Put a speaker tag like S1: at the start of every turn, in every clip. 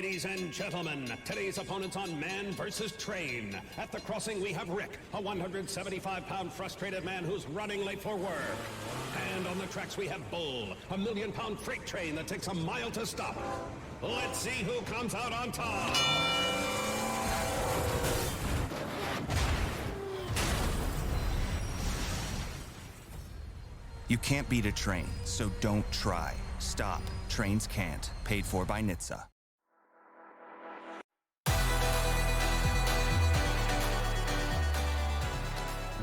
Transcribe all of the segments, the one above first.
S1: Ladies and gentlemen, today's opponents on Man versus Train. At the crossing, we have Rick, a 175-pound frustrated man who's running late for work. And on the tracks, we have Bull, a million-pound freight train that takes a mile to stop. Let's see who comes out on top.
S2: You can't beat a train, so don't try. Stop. Trains can't. Paid for by NHTSA.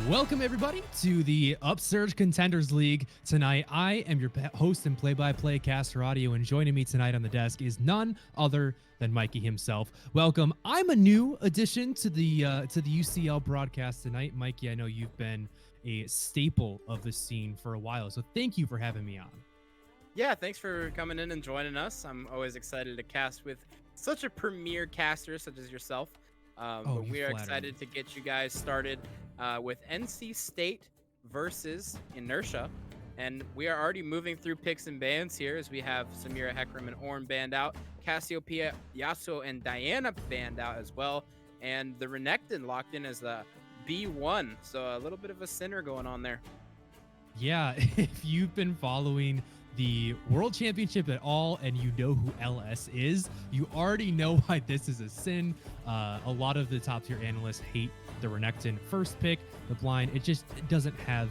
S3: Welcome, everybody, to the Upsurge Contenders League. Tonight, I am your host and play-by-play caster audio, and joining me tonight on the desk is none other than Mikey himself. Welcome. I'm a new addition to the UCL broadcast tonight. Mikey, I know you've been a staple of the scene for a while, so thank you for having me on.
S4: Yeah, thanks for coming in and joining us. I'm always excited to cast with such a premier caster such as yourself. But we are excited to get you guys started with NC State versus Inertia. And we are already moving through picks and bans here as we have Samira Heckram and Orn banned out, Cassiopeia, Yasuo, and Diana banned out as well. And the Renekton locked in as the B1. So a little bit of a sinner going on there. Yeah,
S3: if you've been following the World Championship at all and you know who LS is, you already know why this is a sin. A lot of the top tier analysts hate the Renekton first pick, the blind. It doesn't have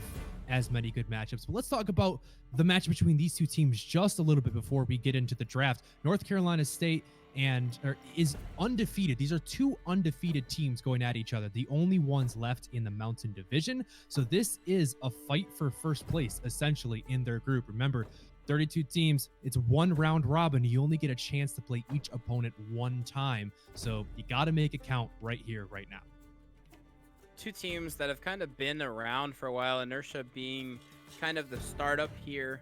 S3: as many good matchups. But let's talk about the match between these two teams just a little bit before we get into the draft. North Carolina State is undefeated. These are two undefeated teams going at each other, the only ones left in the Mountain Division. So this is a fight for first place, essentially, in their group. Remember, 32 teams, it's one round robin. You only get a chance to play each opponent one time. So you got to make it count right here, right now.
S4: Two teams that have kind of been around for a while, Inertia being kind of the startup here,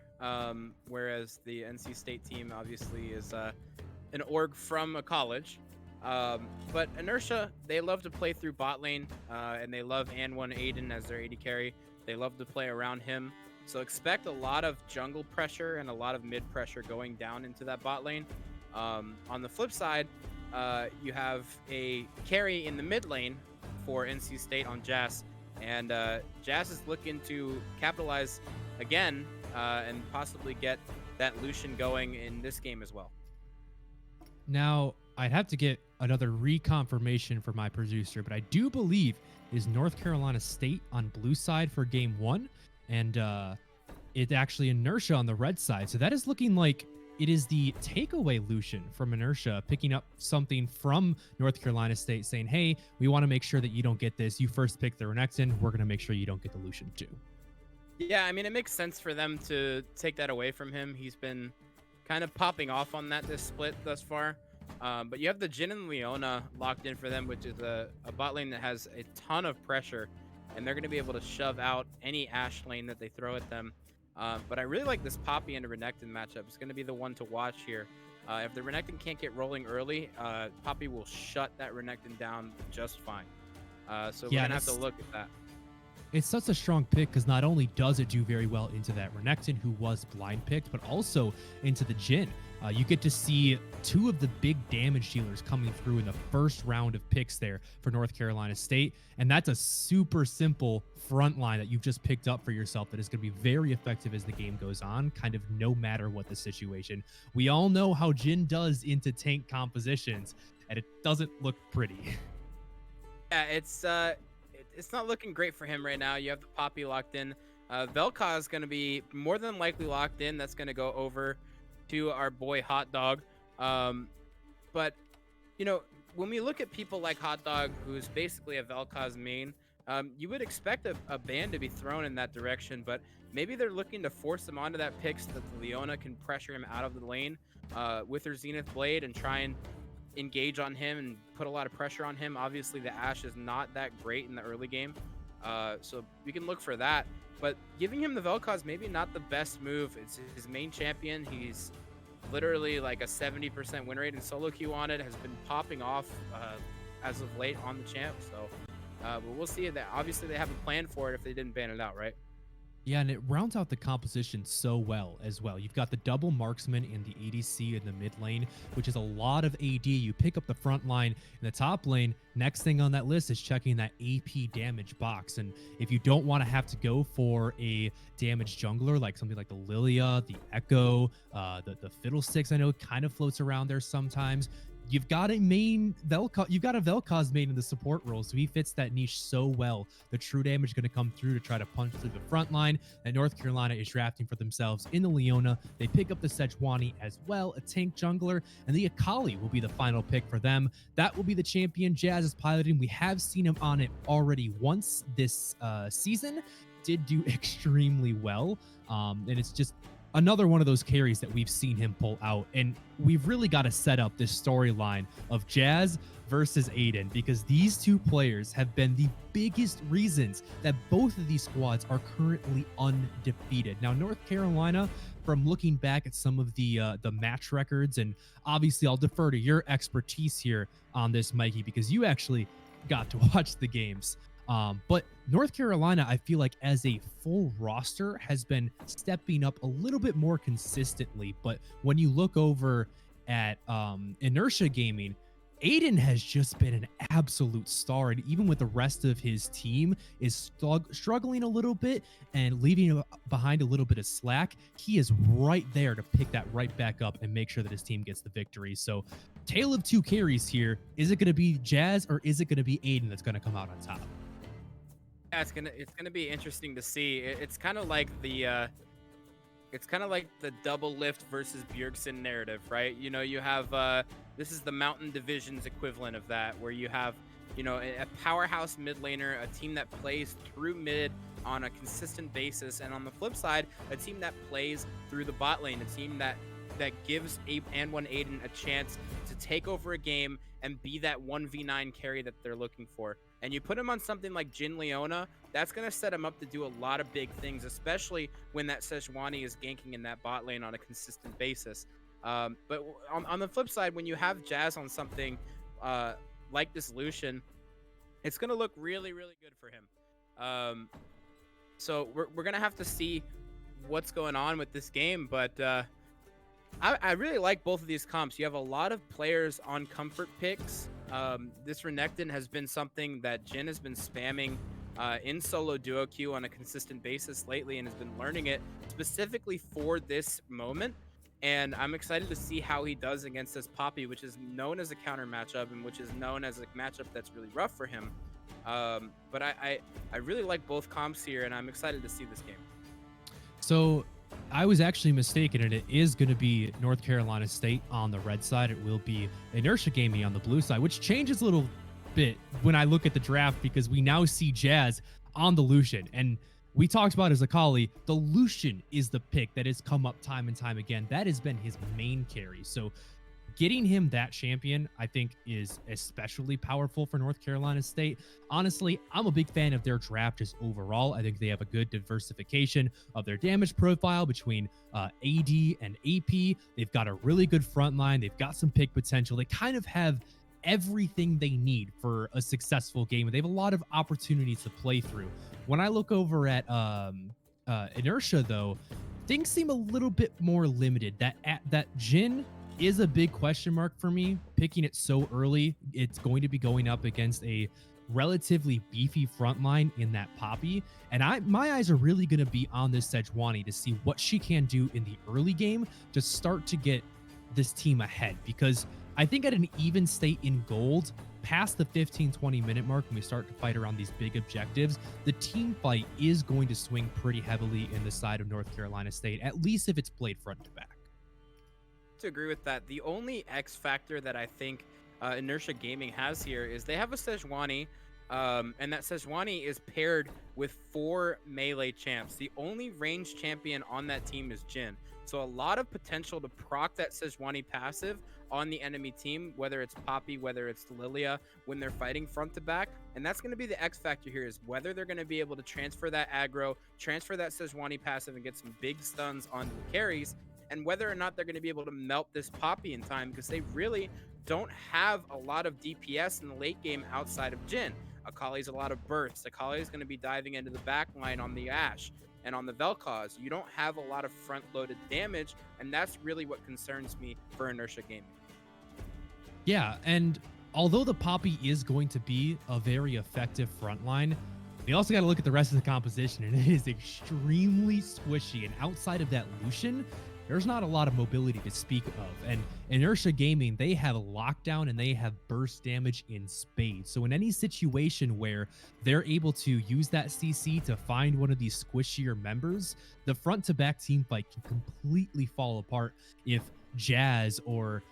S4: whereas the NC State team obviously is an org from a college. But Inertia, they love to play through bot lane, and they love An1 Aiden as their AD carry. They love to play around him. So expect a lot of jungle pressure and a lot of mid pressure going down into that bot lane. On the flip side, you have a carry in the mid lane for NC State on Jazz. And Jazz is looking to capitalize again and possibly get that Lucian going in this game as well.
S3: Now, I'd have to get another reconfirmation for my producer, but I do believe is North Carolina State on blue side for game one. And it's actually Inertia on the red side. So that is looking like it is the takeaway Lucian from Inertia picking up something from North Carolina State saying, hey, we want to make sure that you don't get this. You first pick the Renekton. We're going to make sure you don't get the Lucian too.
S4: Yeah, I mean, it makes sense for them to take that away from him. He's been kind of popping off on this split thus far. But you have the Jhin and Leona locked in for them, which is a bot lane that has a ton of pressure. And they're going to be able to shove out any Ashe lane that they throw at them. But I really like this Poppy and Renekton matchup. It's going to be the one to watch here. If the Renekton can't get rolling early, Poppy will shut that Renekton down just fine. So we're going to have to look at that.
S3: It's such a strong pick because not only does it do very well into that Renekton, who was blind picked, but also into the Jhin. You get to see two of the big damage dealers coming through in the first round of picks there for North Carolina State. And that's a super simple front line that you've just picked up for yourself that is going to be very effective as the game goes on, kind of no matter what the situation. We all know how Jhin does into tank compositions, and it doesn't look pretty.
S4: Yeah, it's not looking great for him right now. You have the Poppy locked in. Vel'Koz is going to be more than likely locked in. That's going to go over to our boy Hot Dog. But, you know, when we look at people like Hot Dog, who's basically a Vel'Koz main, you would expect a ban to be thrown in that direction, but maybe they're looking to force him onto that pick so that Leona can pressure him out of the lane with her Zenith Blade and try and engage on him and put a lot of pressure on him. Obviously, the Ashe is not that great in the early game, so we can look for that. But giving him the Vel'Koz maybe not the best move. It's his main champion. He's literally like a 70% win rate, and solo queue on it has been popping off as of late on the champ. So but we'll see that. Obviously, they have a plan for it if they didn't ban it out, right?
S3: Yeah, and it rounds out the composition so well as well. You've got the double marksman in the ADC in the mid lane, which is a lot of AD. You pick up the front line in the top lane. Next thing on that list is checking that AP damage box. And if you don't want to have to go for a damaged jungler, like something like the Lilia, the Echo, the Fiddlesticks, I know kind of floats around there sometimes. You've got a main Vel'Koz, you've got a Vel'Koz main in the support role, so he fits that niche so well. The true damage is going to come through to try to punch through the front line. And North Carolina is drafting for themselves in the Leona. They pick up the Sejuani as well, a tank jungler, and the Akali will be the final pick for them. That will be the champion Jazz is piloting. We have seen him on it already once this season. Did do extremely well, and it's just another one of those carries that we've seen him pull out. And we've really got to set up this storyline of Jazz versus Aiden, because these two players have been the biggest reasons that both of these squads are currently undefeated. Now, North Carolina, from looking back at some of the match records, and obviously I'll defer to your expertise here on this, Mikey, because you actually got to watch the games. But North Carolina, I feel like as a full roster has been stepping up a little bit more consistently. But when you look over at Inertia Gaming, Aiden has just been an absolute star. And even with the rest of his team is struggling a little bit and leaving behind a little bit of slack, he is right there to pick that right back up and make sure that his team gets the victory. So tale of two carries here. Is it going to be Jazz or is it going to be Aiden that's going to come out on top?
S4: Yeah, it's gonna be interesting to see. It's kind of like the double lift versus Bjergsen narrative, right? You know, you have this is the Mountain Division's equivalent of that, where you have, you know, a powerhouse mid laner, a team that plays through mid on a consistent basis, and on the flip side, a team that plays through the bot lane, a team that gives and1 Aiden a chance to take over a game and be that 1v9 carry that they're looking for. And you put him on something like Jin Leona, that's going to set him up to do a lot of big things, especially when that Sejuani is ganking in that bot lane on a consistent basis. But on the flip side, when you have Jazz on something like this Lucian, it's going to look really, really good for him. So we're going to have to see what's going on with this game, but I really like both of these comps. You have a lot of players on comfort picks. This Renekton has been something that Jin has been spamming in solo duo queue on a consistent basis lately, and has been learning it specifically for this moment. And I'm excited to see how he does against this Poppy, which is known as a counter matchup and which is known as a matchup that's really rough for him. But I really like both comps here, and I'm excited to see this game.
S3: So I was actually mistaken, and it is going to be North Carolina State on the red side. It will be Inertia Gaming on the blue side, which changes a little bit when I look at the draft, because we now see Jazz on the Lucian. And we talked about his Akali. The Lucian is the pick that has come up time and time again. That has been his main carry. So getting him that champion, I think, is especially powerful for North Carolina State. Honestly, I'm a big fan of their draft just overall. I think they have a good diversification of their damage profile between AD and AP. They've got a really good front line. They've got some pick potential. They kind of have everything they need for a successful game. They have a lot of opportunities to play through. When I look over at Inertia, though, things seem a little bit more limited. That Jin is a big question mark for me. Picking it so early, it's going to be going up against a relatively beefy front line in that Poppy, and my eyes are really going to be on this Sejuani to see what she can do in the early game to start to get this team ahead, because I think at an even state in gold, past the 15-20 minute mark, when we start to fight around these big objectives, the team fight is going to swing pretty heavily in the side of North Carolina State, at least if it's played front to back.
S4: To agree with that, the only X factor that I think Inertia Gaming has here is they have a Sejuani, and that Sejuani is paired with 4 melee champs. The only ranged champion on that team is Jin. So a lot of potential to proc that Sejuani passive on the enemy team, whether it's Poppy, whether it's Lilia, when they're fighting front to back. And that's going to be the X factor here, is whether they're going to be able to transfer that aggro, transfer that Sejuani passive, and get some big stuns onto the carries, and whether or not they're going to be able to melt this Poppy in time, because they really don't have a lot of DPS in the late game outside of Jin. Akali's a lot of bursts. Akali is going to be diving into the back line on the Ashe. And on the Vel'Koz, you don't have a lot of front-loaded damage, and that's really what concerns me for Inertia Gaming.
S3: Yeah, and although the Poppy is going to be a very effective frontline, we also got to look at the rest of the composition, and it is extremely squishy. And outside of that Lucian, there's not a lot of mobility to speak of. And Inertia Gaming, they have lockdown and they have burst damage in spades. So in any situation where they're able to use that CC to find one of these squishier members, the front-to-back team fight can completely fall apart if Jazz or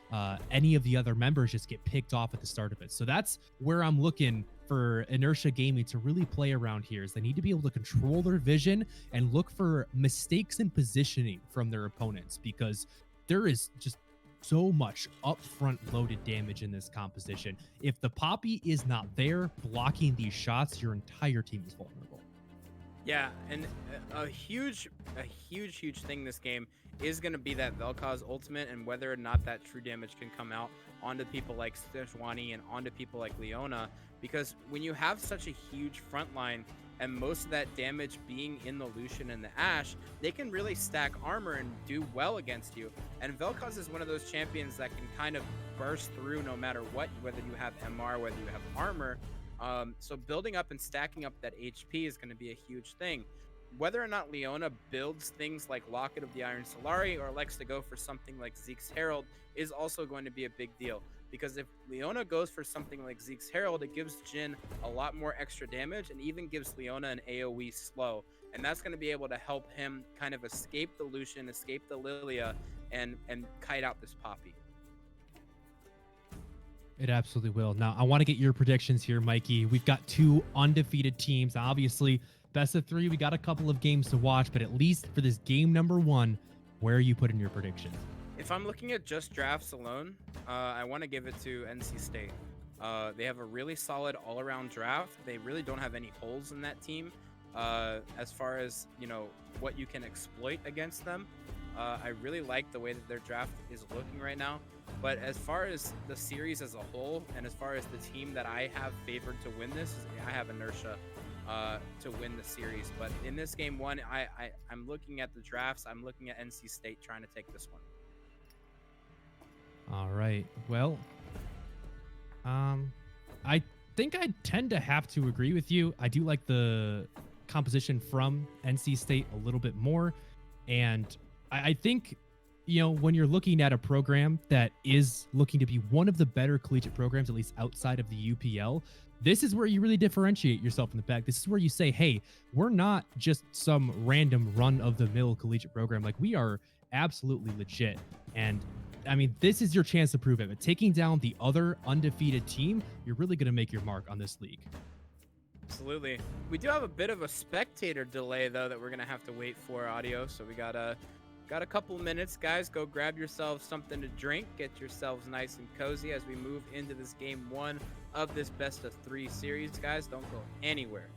S3: any of the other members just get picked off at the start of it. So that's where I'm looking for Inertia Gaming to really play around here, is they need to be able to control their vision and look for mistakes in positioning from their opponents, because there is just so much upfront loaded damage in this composition. If the Poppy is not there blocking these shots, your entire team is vulnerable.
S4: Yeah, and a huge thing this game is going to be that Vel'Koz ultimate, and whether or not that true damage can come out onto people like Sejuani and onto people like Leona, because when you have such a huge front line and most of that damage being in the Lucian and the Ashe, they can really stack armor and do well against you. And Vel'Koz is one of those champions that can kind of burst through no matter what, whether you have MR, whether you have armor. So building up and stacking up that HP is going to be a huge thing. Whether or not Leona builds things like Locket of the Iron Solari or likes to go for something like Zeke's Herald is also going to be a big deal. Because if Leona goes for something like Zeke's Herald, it gives Jhin a lot more extra damage and even gives Leona an AoE slow. And that's going to be able to help him kind of escape the Lucian, escape the Lilia, and kite out this Poppy.
S3: It absolutely will. Now, I want to get your predictions here, Mikey. We've got two undefeated teams. Obviously, best of three. We got a couple of games to watch, but at least for this game number one, where are you putting your predictions?
S4: If I'm looking at just drafts alone, I want to give it to NC State. They have a really solid all-around draft. They really don't have any holes in that team as far as, you know, what you can exploit against them. I really like the way that their draft is looking right now. But as far as the series as a whole, and as far as the team that I have favored to win this, I have Inertia to win the series. But in this game one, I'm looking at the drafts. I'm looking at NC State trying to take this one.
S3: All right. Well, I think I tend to have to agree with you. I do like the composition from NC State a little bit more. And I think, you know, when you're looking at a program that is looking to be one of the better collegiate programs, at least outside of the UPL, this is where you really differentiate yourself in the back. This is where you say, hey, we're not just some random run-of-the-mill collegiate program. Like, we are absolutely legit. And I mean, this is your chance to prove it. But taking down the other undefeated team, you're really going to make your mark on this league.
S4: Absolutely. We do have a bit of a spectator delay, though, that we're going to have to wait for audio. So we got a couple minutes, guys. Go grab yourselves something to drink. Get yourselves nice and cozy as we move into this game one of this best of three series, guys. Don't go anywhere.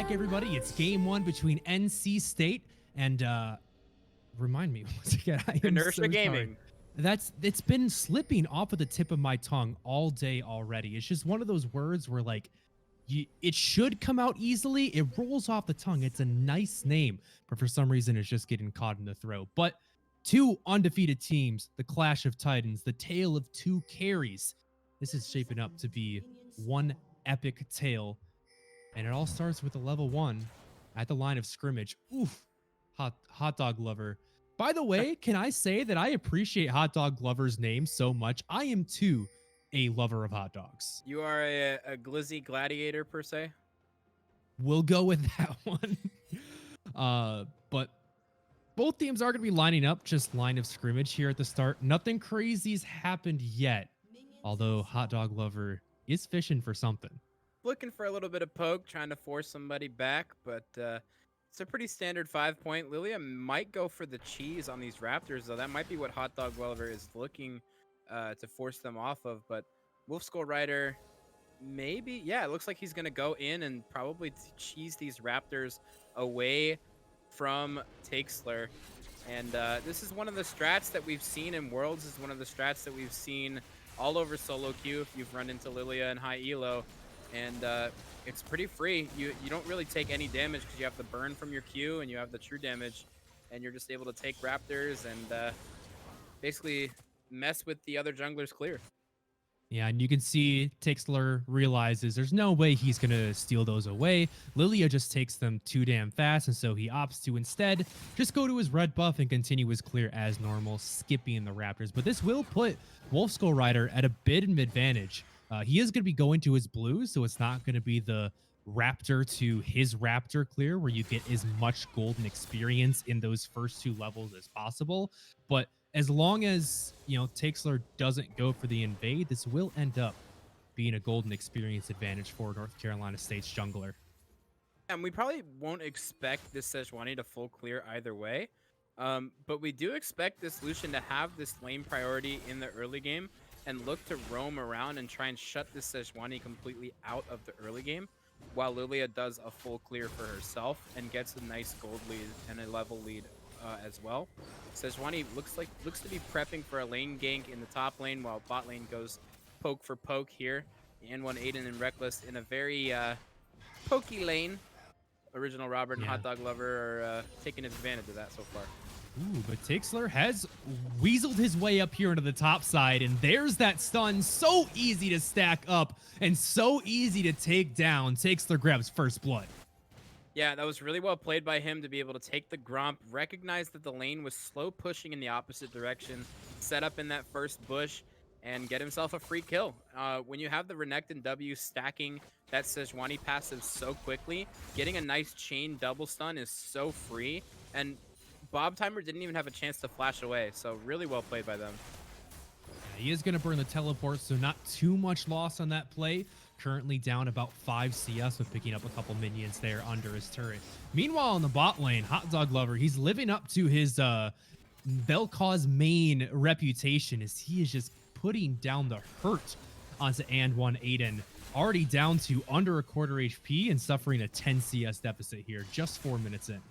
S3: back, everybody. It's game one between NC State and remind me once again. I am
S4: Inertia
S3: so
S4: Gaming.
S3: sorry. It's been slipping off of the tip of my tongue all day already. It's just one of those words where like it should come out easily. It rolls off the tongue. It's a nice name, but for some reason it's just getting caught in the throat. But two undefeated teams, the Clash of Titans, the tale of two carries. This is shaping up to be one epic tale. And it all starts with a level 1 at the line of scrimmage. Oof, hot dog lover. By the way, can I say that I appreciate hot dog lover's name so much? I am too a lover of hot dogs.
S4: You are a glizzy gladiator per se.
S3: We'll go with that one. But both teams are going to be lining up, just line of scrimmage here at the start. Nothing crazy's happened yet, although hot dog lover is fishing for something.
S4: Looking for a little bit of poke, trying to force somebody back, but it's a pretty standard 5-point. Lilia might go for the cheese on these Raptors, though. That might be what Hot Dog Welliver is looking to force them off of, but Wolf Skull Rider, maybe? Yeah, it looks like he's going to go in and probably cheese these Raptors away from Takesler. And this is one of the strats that we've seen in Worlds. This is one of the strats that we've seen all over solo queue if you've run into Lilia and high elo. And it's pretty free. You don't really take any damage because you have the burn from your Q and you have the true damage, and you're just able to take Raptors and basically mess with the other junglers clear.
S3: Yeah, and you can see Tixler realizes there's no way he's going to steal those away. Lilia just takes them too damn fast, and so he opts to instead just go to his red buff and continue his clear as normal, skipping the Raptors. But this will put Wolf Skull Rider at a bit of an advantage. He is going to be going to his blue, so it's not going to be the Raptor to his Raptor clear where you get as much golden experience in those first two levels as possible. But as long as, you know, Takesler doesn't go for the invade, this will end up being a golden experience advantage for North Carolina State's jungler.
S4: And we probably won't expect this Sejuani to full clear either way. But we do expect this Lucian to have this lane priority in the early game and look to roam around and try and shut this Sejuani completely out of the early game, while Lilia does a full clear for herself and gets a nice gold lead and a level lead as well. Sejuani looks to be prepping for a lane gank in the top lane, while bot lane goes poke for poke here. N1 Aiden and Reckless in a very pokey lane. Original Robert and Hot Dog Lover are taking advantage of that so far.
S3: Ooh, but Tixler has weaseled his way up here into the top side, and there's that stun. So easy to stack up and so easy to take down. Tixler grabs first blood.
S4: Yeah, that was really well played by him to be able to take the Gromp, recognize that the lane was slow pushing in the opposite direction, set up in that first bush, and get himself a free kill. When you have the Renekton W stacking that Sejuani passive so quickly, getting a nice chain double stun is so free, and Bob Timer didn't even have a chance to flash away, so really well played by them.
S3: Yeah, he is going to burn the teleport, so not too much loss on that play. Currently down about 5 CS with picking up a couple minions there under his turret. Meanwhile, in the bot lane, Hot Dog Lover, he's living up to his Vel'Koz main reputation as he is just putting down the hurt onto N1 Aiden. Already down to under a quarter HP and suffering a 10 CS deficit here, just 4 minutes in.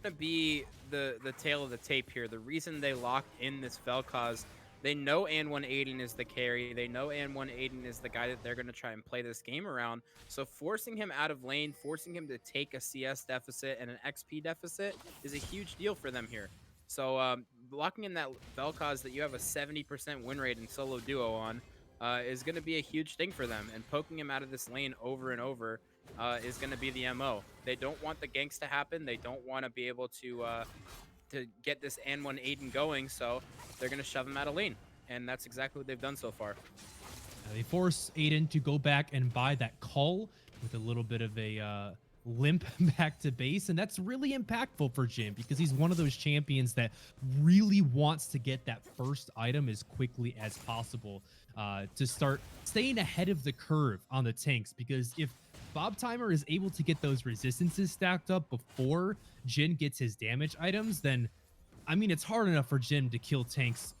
S4: Gonna be the tail of the tape here. The reason they locked in this Vel'Koz, they know N1 Aiden is the carry. They know N1 Aiden is the guy that they're gonna try and play this game around. So forcing him out of lane, forcing him to take a CS deficit and an XP deficit is a huge deal for them here. So locking in that Vel'Koz that you have a 70% win rate in solo duo on is gonna be a huge thing for them. And poking him out of this lane over and over is going to be the MO. They don't want the ganks to happen. They don't want to be able to get this N1 Aiden going, so they're going to shove him out of lane. And that's exactly what they've done so far.
S3: They force Aiden to go back and buy that call with a little bit of a limp back to base, and that's really impactful for Jim because he's one of those champions that really wants to get that first item as quickly as possible to start staying ahead of the curve on the tanks, because if Bob Timer is able to get those resistances stacked up before Jin gets his damage items, then, I mean, it's hard enough for Jin to kill tanks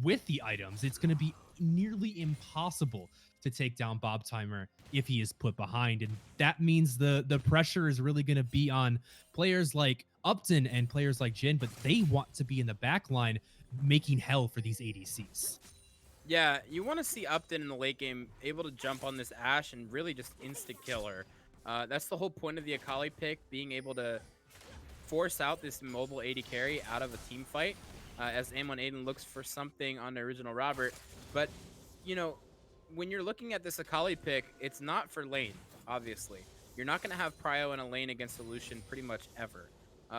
S3: with the items. It's going to be nearly impossible to take down Bob Timer if he is put behind. And that means the pressure is really going to be on players like Upton and players like Jin, but they want to be in the back line making hell for these ADCs.
S4: Yeah, you want to see Upton in the late game able to jump on this Ashe and really just insta-kill her. That's the whole point of the Akali pick, being able to force out this mobile AD carry out of a team fight, as Amon Aiden looks for something on the original Robert. But, you know, when you're looking at this Akali pick, it's not for lane, obviously. You're not going to have Prio in a lane against a Lucian pretty much ever.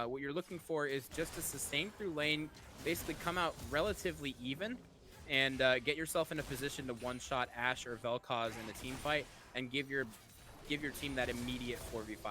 S4: What you're looking for is just to sustain through lane, basically come out relatively even, and get yourself in a position to one-shot Ashe or Vel'Koz in a team fight and give your team that immediate 4v5.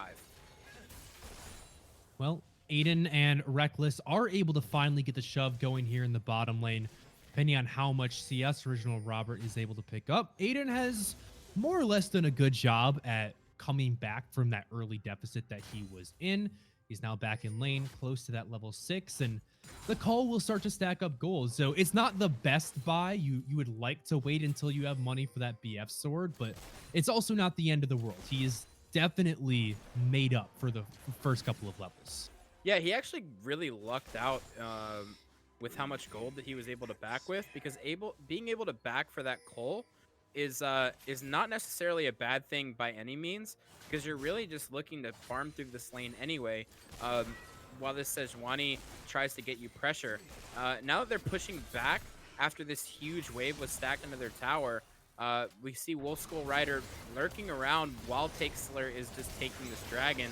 S3: Well, Aiden and Reckless are able to finally get the shove going here in the bottom lane. Depending on how much CS original Robert is able to pick up, Aiden has more or less done a good job at coming back from that early deficit that he was in. He's now back in lane, close to that level 6, and the call will start to stack up goals. So it's not the best buy. You would like to wait until you have money for that BF sword, but it's also not the end of the world. He is definitely made up for the first couple of levels.
S4: Yeah, he actually really lucked out with how much gold that he was able to back with, because being able to back for that coal is not necessarily a bad thing by any means, because you're really just looking to farm through this lane anyway. While this Sejuani tries to get you pressure, now that they're pushing back after this huge wave was stacked into their tower, we see Wolfskull Rider lurking around while Takesler is just taking this dragon.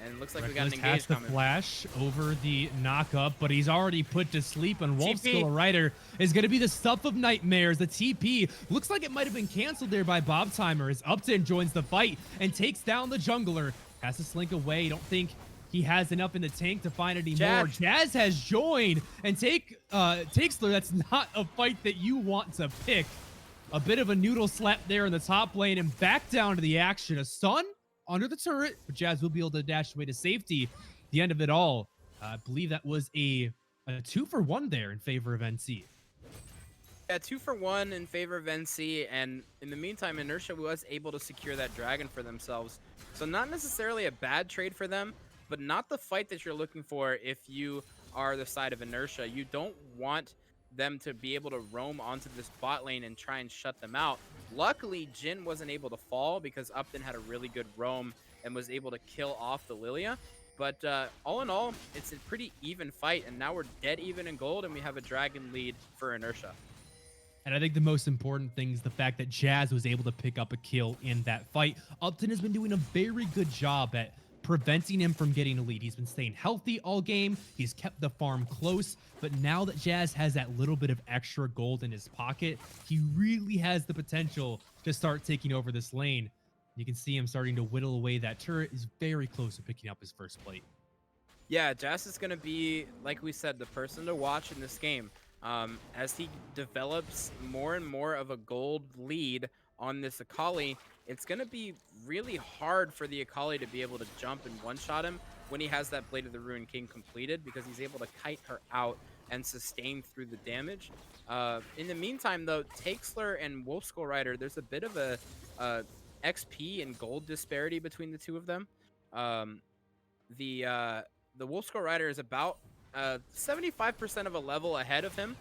S4: And it looks like
S3: Reckless
S4: we got an engage
S3: has the
S4: coming.
S3: flash over the knockup, but he's already put to sleep, and
S4: TP.
S3: Wolfskull Rider is going to be the stuff of nightmares. The TP looks like it might have been canceled there by Bob Timer as Upton joins the fight and takes down the jungler. Has to slink away. Don't think he has enough in the tank to find any more. Jazz has joined, and Takesler, that's not a fight that you want to pick. A bit of a noodle slap there in the top lane, and back down to the action. A stun under the turret, but Jazz will be able to dash away to safety. The end of it all, I believe that was a 2-for-1 there in favor of NC.
S4: Yeah, 2-for-1 in favor of NC, and in the meantime, Inertia was able to secure that dragon for themselves. So not necessarily a bad trade for them, but not the fight that you're looking for if you are the side of Inertia. You don't want them to be able to roam onto this bot lane and try and shut them out. Luckily, Jin wasn't able to fall because Upton had a really good roam and was able to kill off the Lilia. But all in all, it's a pretty even fight, and now we're dead even in gold, and we have a dragon lead for Inertia.
S3: And I think the most important thing is the fact that Jazz was able to pick up a kill in that fight. Upton has been doing a very good job at preventing him from getting a lead. He's been staying healthy all game. He's kept the farm close. But now that Jazz has that little bit of extra gold in his pocket, he really has the potential to start taking over this lane. You can see him starting to whittle away that turret. He's very close to picking up his first plate.
S4: Yeah, Jazz is going to be, like we said, the person to watch in this game. As he develops more and more of a gold lead on this Akali, it's going to be really hard for the Akali to be able to jump and one-shot him when he has that Blade of the Ruined King completed, because he's able to kite her out and sustain through the damage. In the meantime, though, Takesler and Wolfskull Rider, there's a bit of a XP and gold disparity between the two of them. The Wolfskull Rider is about 75% of a level ahead of him.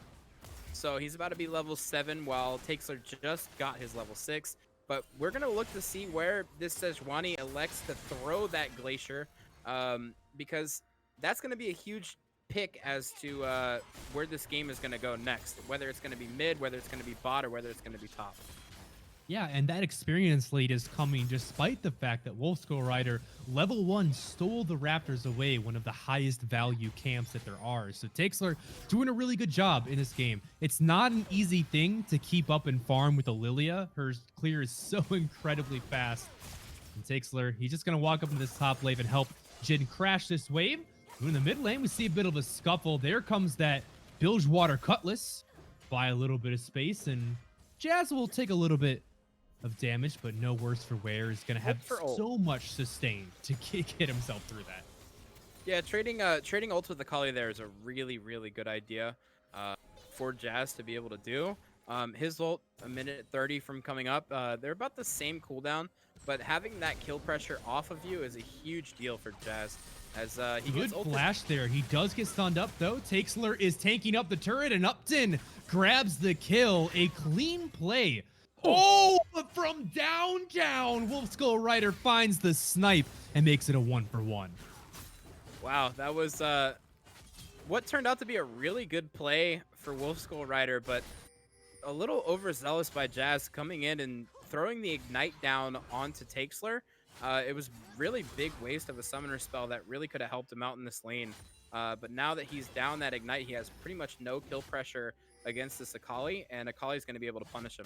S4: So he's about to be level 7, while Takesler just got his level 6. But we're going to look to see where this Sejuani elects to throw that Glacier, because that's going to be a huge pick as to where this game is going to go next. Whether it's going to be mid, whether it's going to be bot, or whether it's going to be top.
S3: Yeah, and that experience lead is coming despite the fact that Wolfskull Rider level 1 stole the Raptors away, one of the highest value camps that there are. So Takesler doing a really good job in this game. It's not an easy thing to keep up and farm with a Lilia. Her clear is so incredibly fast. And Takesler, he's just going to walk up into this top lane and help Jin crash this wave. And in the mid lane, we see a bit of a scuffle. There comes that Bilgewater Cutlass. Buy a little bit of space, and Jazz will take a little bit of damage, but no worse for wear. Is going to have so much sustain to get himself through that.
S4: Yeah, trading ult with Akali there is a really, really good idea for Jazz to be able to do. His ult, a minute 30 from coming up. They're about the same cooldown, but having that kill pressure off of you is a huge deal for Jazz. As he
S3: Good
S4: gets ulted.
S3: flash there. He does get stunned up, though. Takesler is tanking up the turret, and Upton grabs the kill. A clean play. Oh, but from downtown, Wolf Skull Rider finds the snipe and makes it a 1-for-1.
S4: Wow, that was what turned out to be a really good play for Wolf Skull Rider, but a little overzealous by Jazz coming in and throwing the Ignite down onto Takesler. It was really big waste of a summoner spell that really could have helped him out in this lane. But now that he's down that Ignite, he has pretty much no kill pressure against this Akali, and Akali's going to be able to punish him.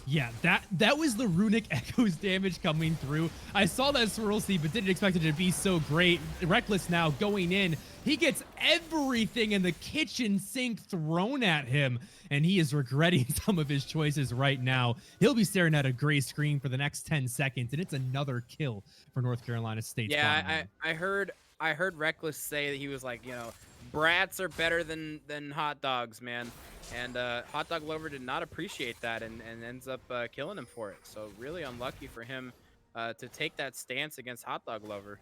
S3: Yeah, that was the Runic Echoes damage coming through. I saw that Swirl Seed, but didn't expect it to be so great. Reckless now going in. He gets everything in the kitchen sink thrown at him, and he is regretting some of his choices right now. He'll be staring at a gray screen for the next 10 seconds, and it's another kill for North Carolina State.
S4: Yeah, I heard Reckless say that he was like, you know, brats are better than hot dogs, man. And Hot Dog Lover did not appreciate that and ends up killing him for it. So really unlucky for him to take that stance against Hot Dog Lover.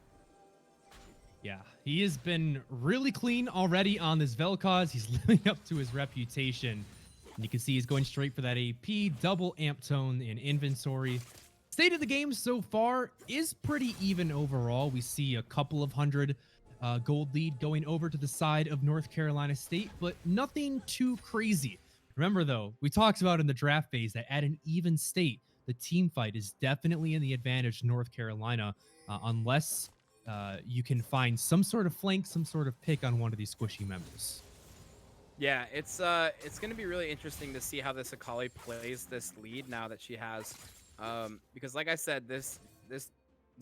S3: Yeah, he has been really clean already on this Vel'Koz. He's living up to his reputation. And you can see he's going straight for that AP, double amp tone in inventory. State of the game so far is pretty even overall. We see a couple of hundred gold lead going over to the side of North Carolina State, but nothing too crazy. Remember, though, we talked about in the draft phase that at an even state, the team fight is definitely in the advantage to North Carolina, unless you can find some sort of flank, some sort of pick on one of these squishy members.
S4: Yeah, it's going to be really interesting to see how this Akali plays this lead now that she has, because like I said, this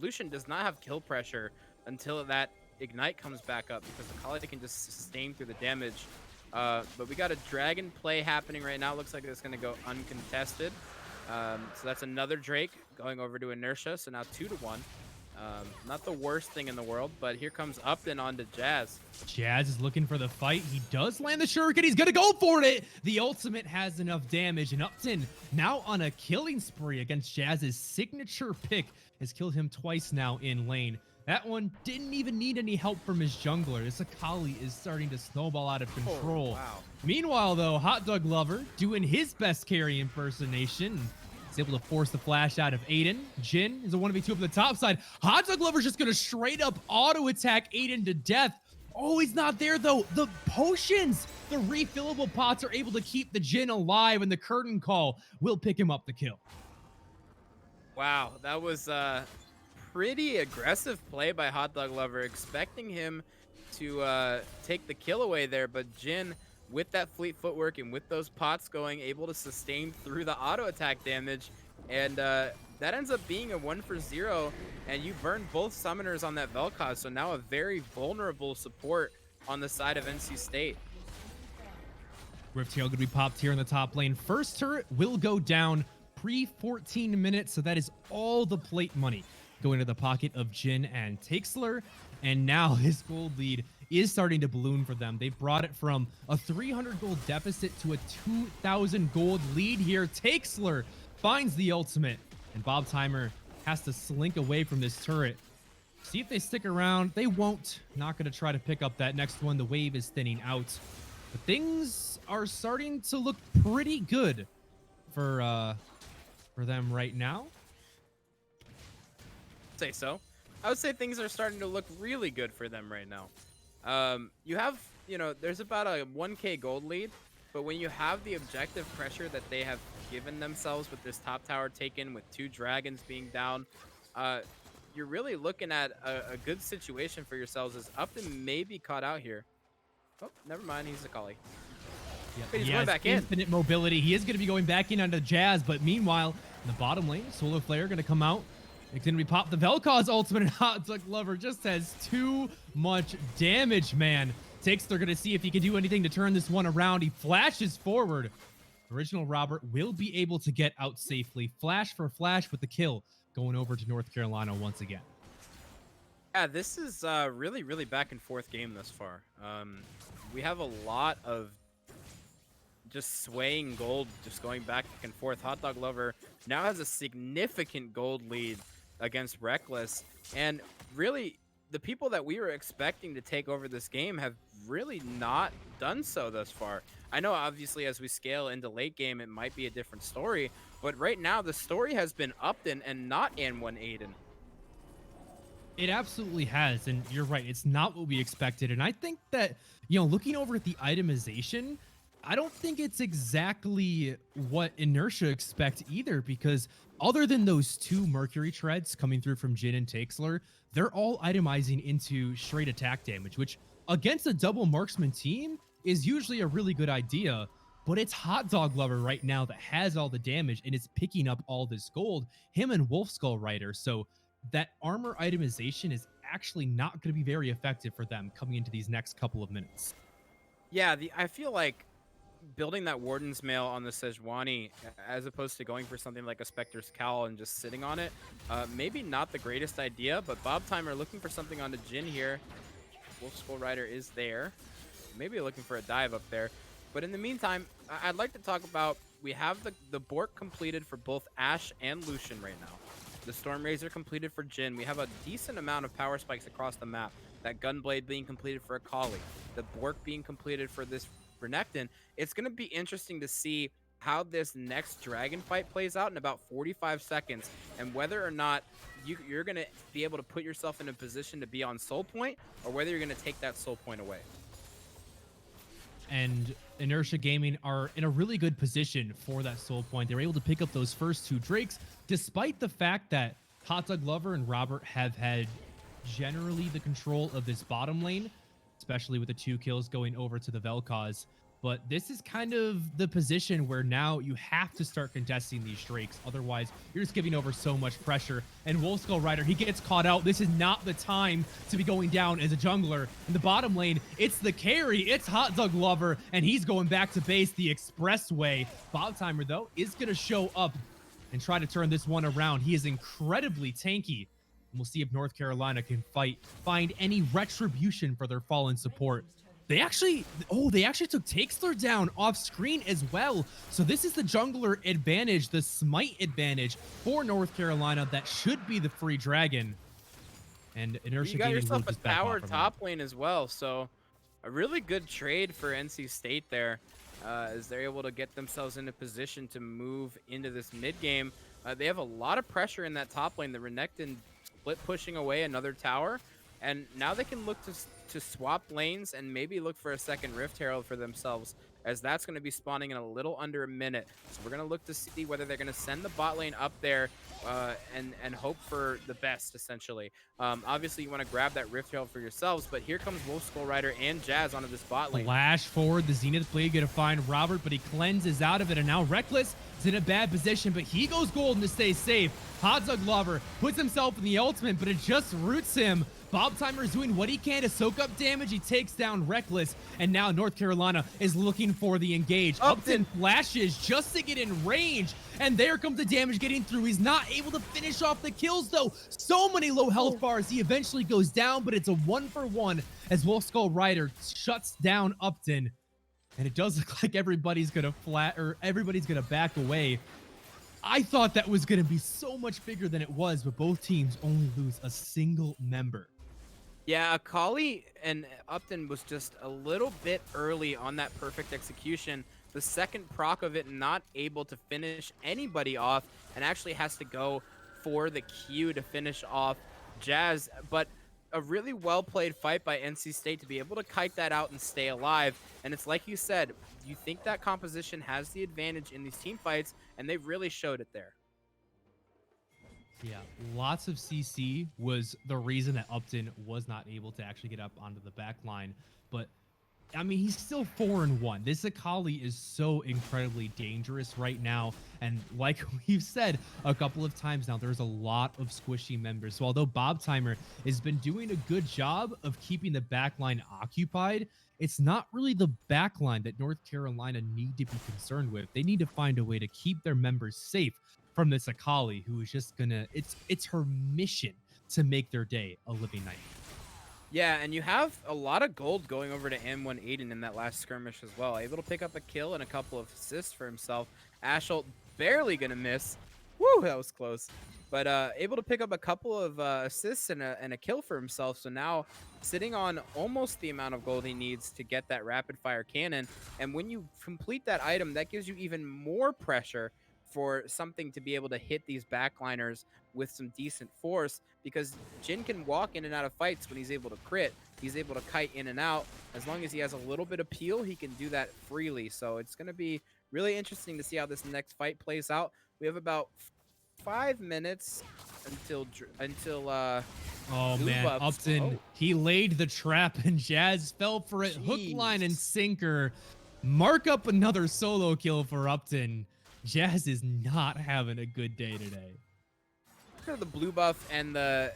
S4: Lucian does not have kill pressure until that Ignite comes back up, because Akali can just sustain through the damage. But we got a dragon play happening right now. It looks like it's going to go uncontested. So that's another Drake going over to Inertia. So now 2-1. Not the worst thing in the world, but here comes Upton onto Jazz.
S3: Jazz is looking for the fight. He does land the shuriken. He's going to go for it. The ultimate has enough damage, and Upton now on a killing spree against Jazz's signature pick. Has killed him twice now in lane. That one didn't even need any help from his jungler. This Akali is starting to snowball out of control.
S4: Oh, wow.
S3: Meanwhile, though, Hot Dog Lover doing his best carry impersonation. He's able to force the flash out of Aiden. Jin is a 1v2 up the top side. Hot Dog Lover's just going to straight up auto attack Aiden to death. Oh, he's not there, though. The potions, the refillable pots are able to keep the Jin alive, and the curtain call will pick him up the kill.
S4: Wow, that was pretty aggressive play by Hot Dog Lover, expecting him to take the kill away there, but Jin, with that fleet footwork and with those pots going, able to sustain through the auto attack damage, and that ends up being a 1-for-0, and you burn both summoners on that Vel'Koz, so now a very vulnerable support on the side of NC State.
S3: Rift Tail going to be popped here in the top lane. First turret will go down pre-14 minutes, so that is all the plate money going to the pocket of Jin and Takesler, and now his gold lead is starting to balloon for them. They brought it from a 300 gold deficit to a 2,000 gold lead here. Takesler finds the ultimate, and Bob Timer has to slink away from this turret. See if they stick around. They won't. Not going to try to pick up that next one. The wave is thinning out, but things are starting to look pretty good for them right now.
S4: Say so. I would say things are starting to look really good for them right now. You have, there's about a 1k gold lead, but when you have the objective pressure that they have given themselves with this top tower taken, with 2 dragons being down, you're really looking at a good situation for yourselves, as Upton may be caught out here. Oh, never mind, he's Akali.
S3: Yeah,
S4: He's going back in.
S3: Infinite mobility. He is going to be going back in onto Jazz, but meanwhile, in the bottom lane, Solar Flare going to come out. It's going to be popped. The Vel'Koz ultimate, and Hot Dog Lover just has too much damage, man. They're going to see if he can do anything to turn this one around. He flashes forward. Original Robert will be able to get out safely. Flash for flash with the kill, going over to North Carolina once again.
S4: Yeah, this is really, really back and forth game thus far. We have a lot of just swaying gold, just going back and forth. Hot Dog Lover now has a significant gold lead against Reckless. And really, the people that we were expecting to take over this game have really not done so thus far. I know, obviously, as we scale into late game, it might be a different story. But right now, the story has been Upton and not N1 Aiden.
S3: It absolutely has, and you're right. It's not what we expected, and I think that, you know, looking over at the itemization, I don't think it's exactly what Inertia expect either, because other than those 2 Mercury treads coming through from Jin and Taxler, they're all itemizing into straight attack damage, which against a double marksman team is usually a really good idea. But it's Hot Dog Lover right now that has all the damage and is picking up all this gold, him and Wolf Skull Rider. So that armor itemization is actually not going to be very effective for them coming into these next couple of minutes.
S4: Yeah, I feel like building that Warden's Mail on the Sejuani, as opposed to going for something like a Spectre's Cowl and just sitting on it, maybe not the greatest idea, but Bob Timer looking for something on the Jin here. Wolf Skull Rider is there. Maybe looking for a dive up there. But in the meantime, I'd like to talk about, we have the Bork completed for both Ashe and Lucian right now. The Storm Razor completed for Jin. We have a decent amount of power spikes across the map. That Gunblade being completed for Akali. The Bork being completed for this Renekton. It's going to be interesting to see how this next dragon fight plays out in about 45 seconds. And whether or not you're going to be able to put yourself in a position to be on soul point, or whether you're going to take that soul point away.
S3: And Inertia Gaming are in a really good position for that soul point. They were able to pick up those first 2 Drakes, despite the fact that Hot Dog Lover and Robert have had generally the control of this bottom lane, especially with the 2 kills going over to the Vel'Koz. But this is kind of the position where now you have to start contesting these Drakes. Otherwise, you're just giving over so much pressure. And Wolf Skull Rider, he gets caught out. This is not the time to be going down as a jungler. In the bottom lane, it's the carry. It's Hot Dog Lover, and he's going back to base the expressway. Bob Timer, though, is going to show up and try to turn this one around. He is incredibly tanky. And we'll see if North Carolina can find any retribution for their fallen support. They actually took Taxler down off screen as well. So this is the jungler advantage, the smite advantage for North Carolina. That should be the free dragon. And Inertia
S4: You got
S3: Gaming
S4: yourself a
S3: just back off
S4: tower
S3: from
S4: top lane as well. So a really good trade for NC State there, as they're able to get themselves in a position to move into this mid game. They have a lot of pressure in that top lane. The Renekton split pushing away another tower. And now they can look to swap lanes and maybe look for a second Rift Herald for themselves, as that's going to be spawning in a little under a minute. So we're going to look to see whether they're going to send the bot lane up there and hope for the best, essentially. Obviously, you want to grab that Rift Herald for yourselves, but here comes Wolf Skull Rider and Jazz onto this bot lane.
S3: Flash forward, the Zenith Blade going to find Robert, but he cleanses out of it, and now Reckless is in a bad position, but he goes golden to stay safe. Hot Dog Lover puts himself in the ultimate, but it just roots him. Bob Timer is doing what he can to soak up damage. He takes down Reckless, and now North Carolina is looking for the engage. Upton flashes just to get in range, and there comes the damage getting through. He's not able to finish off the kills, though. So many low health bars. He eventually goes down, but it's a 1-for-1 as Wolf Skull Rider shuts down Upton. And it does look like everybody's gonna back away. I thought that was gonna be so much bigger than it was, but both teams only lose a single member.
S4: Yeah, Akali and Upton was just a little bit early on that perfect execution. The second proc of it, not able to finish anybody off, and actually has to go for the Q to finish off Jazz. But a really well-played fight by NC State to be able to kite that out and stay alive. And it's like you said, you think that composition has the advantage in these team fights, and they really showed it there.
S3: Yeah, lots of CC was the reason that Upton was not able to actually get up onto the back line. But, I mean, he's still 4-1. This Akali is so incredibly dangerous right now. And like we've said a couple of times now, there's a lot of squishy members. So although Bob Timer has been doing a good job of keeping the backline occupied, it's not really the backline that North Carolina need to be concerned with. They need to find a way to keep their members safe from this Akali, who is just gonna, it's her mission to make their day a living nightmare.
S4: Yeah, and you have a lot of gold going over to M1 Aiden in that last skirmish as well. Able to pick up a kill and a couple of assists for himself. Ashult barely gonna miss. Woo, that was close. But able to pick up a couple of assists and a kill for himself. So now sitting on almost the amount of gold he needs to get that rapid fire cannon. And when you complete that item, that gives you even more pressure for something to be able to hit these backliners with some decent force, because Jin can walk in and out of fights when he's able to crit. He's able to kite in and out. As long as he has a little bit of peel, he can do that freely. So it's going to be really interesting to see how this next fight plays out. We have about 5 minutes until
S3: Oh
S4: blue
S3: man,
S4: buffs.
S3: Upton, he laid the trap and Jazz fell for it. Hook, line, and
S4: Jeez.
S3: sinker. Mark up another solo kill for Upton. Jazz is not having a good day today.
S4: The blue buff and the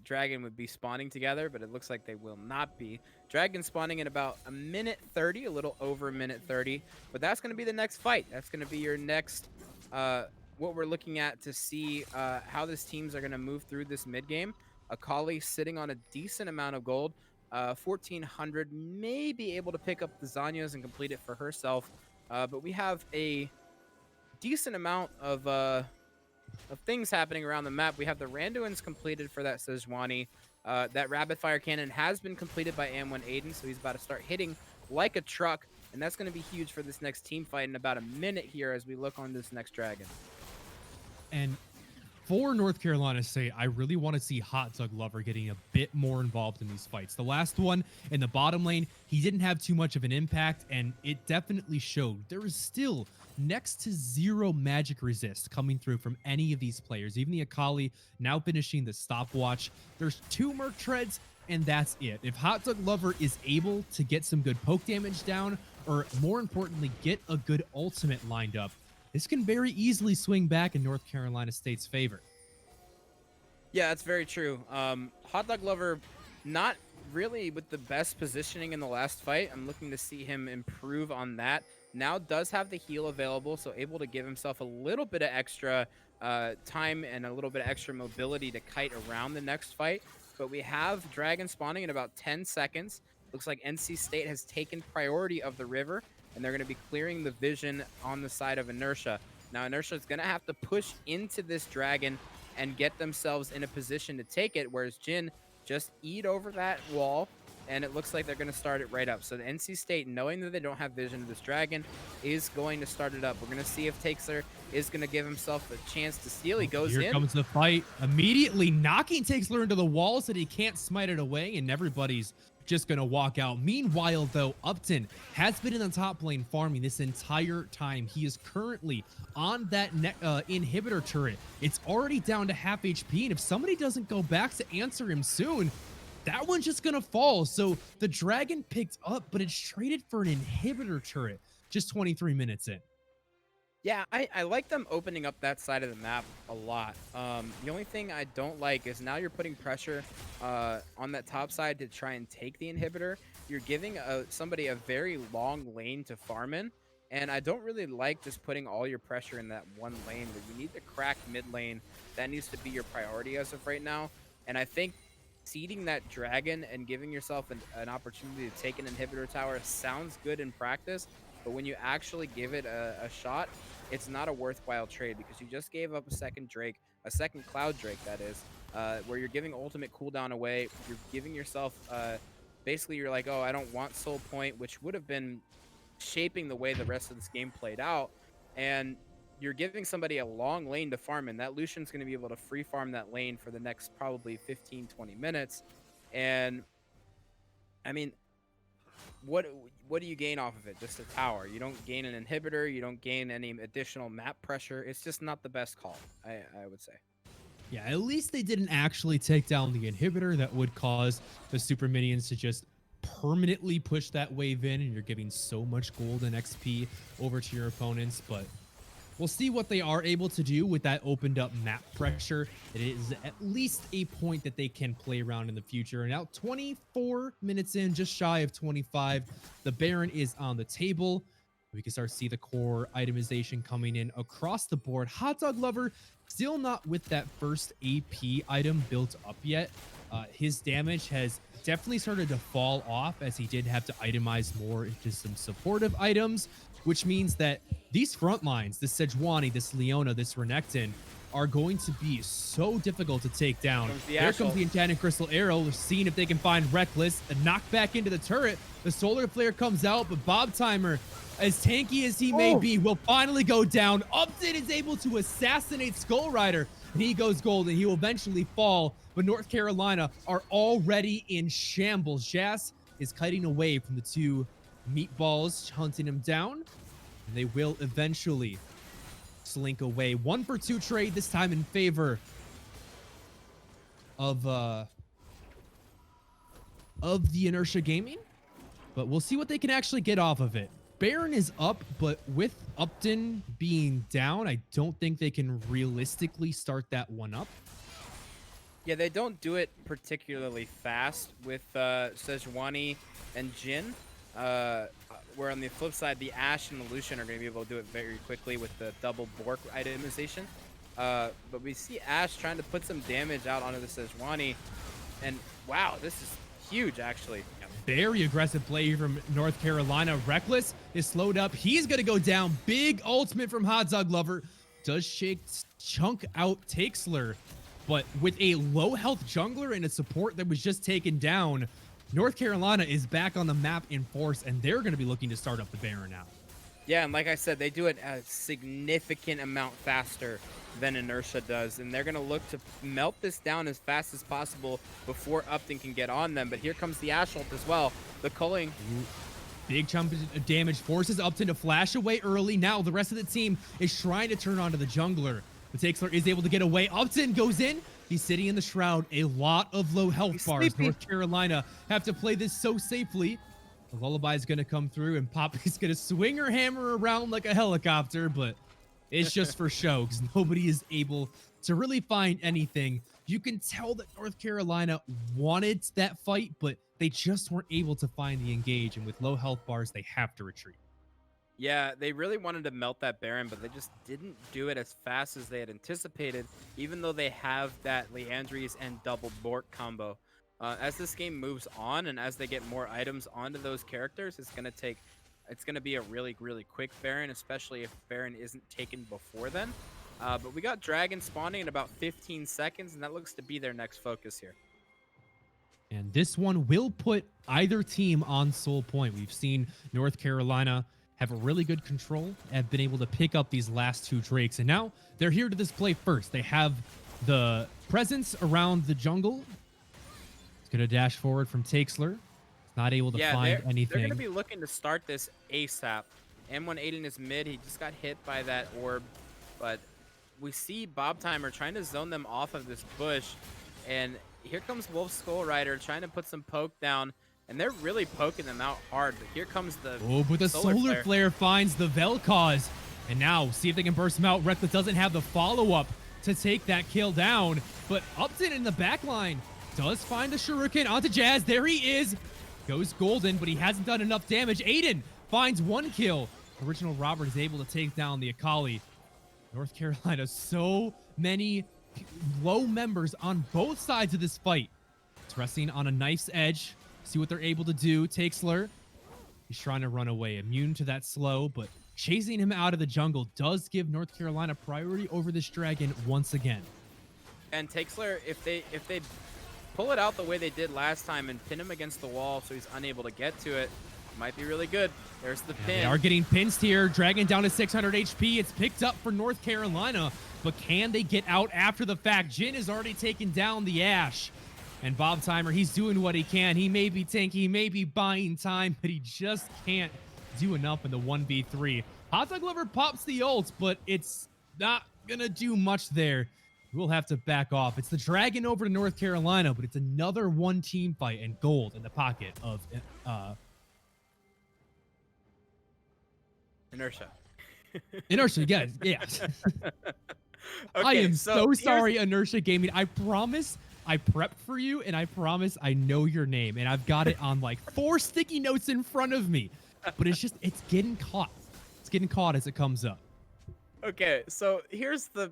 S4: dragon would be spawning together, but it looks like they will not be. Dragon spawning in about a minute 30, a little over a minute 30, but that's going to be the next fight. That's going to be your next what we're looking at to see how these teams are going to move through this mid game. Akali sitting on a decent amount of gold, 1400, may be able to pick up the Zanyas and complete it for herself, but we have a decent amount of things happening around the map. We have the Randuins completed for that Sejuani. That rapid fire cannon has been completed by M1 Aiden, so he's about to start hitting like a truck, and that's going to be huge for this next team fight in about a minute here as we look on this next dragon.
S3: And for North Carolina State, I really want to see Hot Tug Lover getting a bit more involved in these fights. The last one in the bottom lane, he didn't have too much of an impact, and it definitely showed. There is still next to zero magic resist coming through from any of these players. Even the Akali now finishing the stopwatch. There's 2 Merc Treads, and that's it. If Hot Tug Lover is able to get some good poke damage down, or more importantly, get a good ultimate lined up, this can very easily swing back in North Carolina State's favor.
S4: Yeah, that's very true. Hot Dog Lover, not really with the best positioning in the last fight. I'm looking to see him improve on that. Now does have the heal available, so able to give himself a little bit of extra time and a little bit of extra mobility to kite around the next fight. But we have Dragon spawning in about 10 seconds. Looks like NC State has taken priority of the river, and they're going to be clearing the vision on the side of Inertia. Now, Inertia is going to have to push into this dragon and get themselves in a position to take it, whereas Jin just eat over that wall, and it looks like they're going to start it right up. So the NC State, knowing that they don't have vision of this dragon, is going to start it up. We're going to see if Takesler is going to give himself a chance to steal. He goes in.
S3: Here comes the fight. Immediately knocking Takesler into the wall so that he can't smite it away, and everybody's just going to walk out. Meanwhile, though, Upton has been in the top lane farming this entire time. He is currently on that inhibitor turret. It's already down to half HP, and if somebody doesn't go back to answer him soon, that one's just going to fall. So the dragon picked up, but it's traded for an inhibitor turret just 23 minutes in.
S4: Yeah, I like them opening up that side of the map a lot. The only thing I don't like is now you're putting pressure on that top side to try and take the inhibitor. You're giving somebody a very long lane to farm in, and I don't really like just putting all your pressure in that one lane, but you need to crack mid lane. That needs to be your priority as of right now, and I think seeding that dragon and giving yourself an opportunity to take an inhibitor tower sounds good in practice, but when you actually give it a shot, it's not a worthwhile trade, because you just gave up a second Cloud Drake, that is, where you're giving ultimate cooldown away. You're giving yourself, basically you're like, oh, I don't want soul point, which would have been shaping the way the rest of this game played out, and you're giving somebody a long lane to farm in. That Lucian's going to be able to free farm that lane for the next probably 15-20 minutes, and I mean, what do you gain off of it? Just a tower. You don't gain an inhibitor. You don't gain any additional map pressure. It's just not the best call, I would say.
S3: Yeah, at least they didn't actually take down the inhibitor that would cause the super minions to just permanently push that wave in, and you're giving so much gold and XP over to your opponents. But we'll see what they are able to do with that opened up map pressure. It is at least a point that they can play around in the future. And now 24 minutes in, just shy of 25, the Baron is on the table. We can start to see the core itemization coming in across the board. Hot Dog Lover still not with that first AP item built up yet. his damage has definitely started to fall off as he did have to itemize more into some supportive items, which means that these front lines, this Sejuani, this Leona, this Renekton, are going to be so difficult to take down. Here comes the Enchanted Crystal Arrow, seeing if they can find Reckless, a knock back into the turret. The Solar Flare comes out, but Bob Timer, as tanky as he may be, will finally go down. Upton is able to assassinate Skull Rider, and he goes gold, and he will eventually fall. But North Carolina are already in shambles. Jas is kiting away from the two meatballs, hunting him down, and they will eventually slink away. 1-for-2 trade, this time in favor of the Inertia Gaming, but we'll see what they can actually get off of it. Baron is up, but with Upton being down, I don't think they can realistically start that one up.
S4: Yeah, they don't do it particularly fast with Sejuani and Jhin. Where on the flip side, the Ashe and the Lucian are going to be able to do it very quickly with the double Bork itemization. But we see Ashe trying to put some damage out onto the Sejuani. And wow, this is huge, actually.
S3: Very aggressive play here from North Carolina. Reckless is slowed up. He's going to go down. Big ultimate from Hot Dog Lover. Does chunk out Takesler. But with a low health jungler and a support that was just taken down, North Carolina is back on the map in force, and they're going to be looking to start up the Baron now.
S4: Yeah, and like I said, they do it a significant amount faster than Inertia does, and they're going to look to melt this down as fast as possible before Upton can get on them. But here comes the Ashe ult as well. The culling.
S3: Big chunk of damage forces Upton to flash away early. Now the rest of the team is trying to turn onto the jungler. The Takesler is able to get away. Upton goes in. He's sitting in the Shroud. A lot of low health bars. Sleepy. North Carolina have to play this so safely. The Lullaby is going to come through, and Poppy's going to swing her hammer around like a helicopter, but it's just for show because nobody is able to really find anything. You can tell that North Carolina wanted that fight, but they just weren't able to find the engage, and with low health bars, they have to retreat.
S4: Yeah, they really wanted to melt that Baron, but they just didn't do it as fast as they had anticipated, even though they have that Leandries and double Bork combo. As this game moves on and as they get more items onto those characters, it's going to be a really, really quick Baron, especially if Baron isn't taken before then. But we got Dragon spawning in about 15 seconds, and that looks to be their next focus here.
S3: And this one will put either team on Soul Point. We've seen North Carolina have a really good control, have been able to pick up these last two Drakes, and now they're here to display first. They have the presence around the jungle. It's going to dash forward from Takesler. It's not able to find anything.
S4: They're going to be looking to start this ASAP. M1 Aiden is mid. He just got hit by that orb, but we see Bob Timer trying to zone them off of this bush, and here comes Wolf Skull Rider trying to put some poke down. And they're really poking them out hard, but here comes the
S3: but the Solar Flare finds the Vel'Koz. And now, see if they can burst him out. Reckless doesn't have the follow-up to take that kill down. But Upton in the back line does find the Shuriken onto Jazz. There he is. Goes golden, but he hasn't done enough damage. Aiden finds one kill. Original Robert is able to take down the Akali. North Carolina, so many low members on both sides of this fight. It's resting on a knife's edge. See what they're able to do. Takesler, he's trying to run away. Immune to that slow, but chasing him out of the jungle does give North Carolina priority over this dragon once again.
S4: And Takesler, if they pull it out the way they did last time and pin him against the wall so he's unable to get to it, might be really good. There's the pin.
S3: They are getting pinched here. Dragon down to 600 HP. It's picked up for North Carolina, but can they get out after the fact? Jhin has already taken down the Ashe. And Bob Timer, he's doing what he can. He may be tanky, he may be buying time, but he just can't do enough in the 1v3. Hot Dog Lover pops the ult, but it's not going to do much there. We'll have to back off. It's the Dragon over to North Carolina, but it's another one team fight and gold in the pocket of
S4: Inertia.
S3: Inertia, yes. Okay, I am so sorry, Inertia Gaming. I promise I prepped for you, and I promise I know your name, and I've got it on like 4 sticky notes in front of me. But it's getting caught. It's getting caught as it comes up.
S4: Okay, so here's the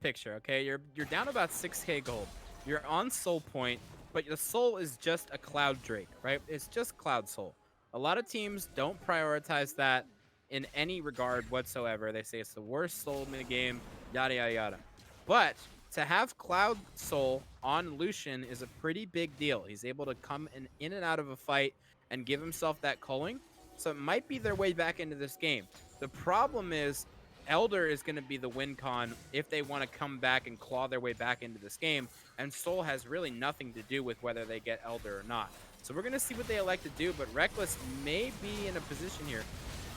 S4: picture. Okay, you're down about 6K gold. You're on Soul Point, but the Soul is just a Cloud Drake, right? It's just Cloud Soul. A lot of teams don't prioritize that in any regard whatsoever. They say it's the worst Soul in the game, yada, yada, yada. But to have Cloud Soul on Lucian is a pretty big deal. He's able to come in and out of a fight and give himself that culling. So it might be their way back into this game. The problem is Elder is going to be the win con if they want to come back and claw their way back into this game. And Soul has really nothing to do with whether they get Elder or not. So we're going to see what they elect to do, but Reckless may be in a position here.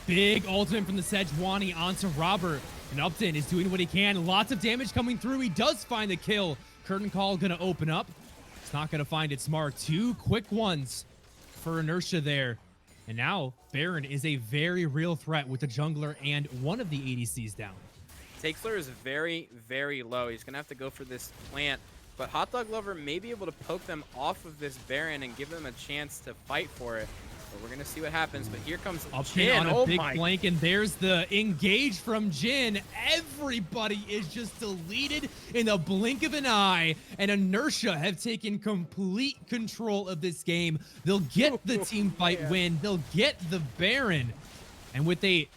S3: Big ultimate from the Sejuani onto Robert. And Upton is doing what he can. Lots of damage coming through. He does find the kill. Curtain Call going to open up. It's not going to find its mark. 2 quick ones for Inertia there. And now Baron is a very real threat with the jungler and one of the ADCs down.
S4: Takesler is very, very low. He's going to have to go for this plant. But Hot Dog Lover may be able to poke them off of this Baron and give them a chance to fight for it. But we're going to see what happens. But here comes Jin.
S3: On a big flank, and there's the engage from Jin. Everybody is just deleted in the blink of an eye. And Inertia have taken complete control of this game. They'll get the team fight win. They'll get the Baron. And with a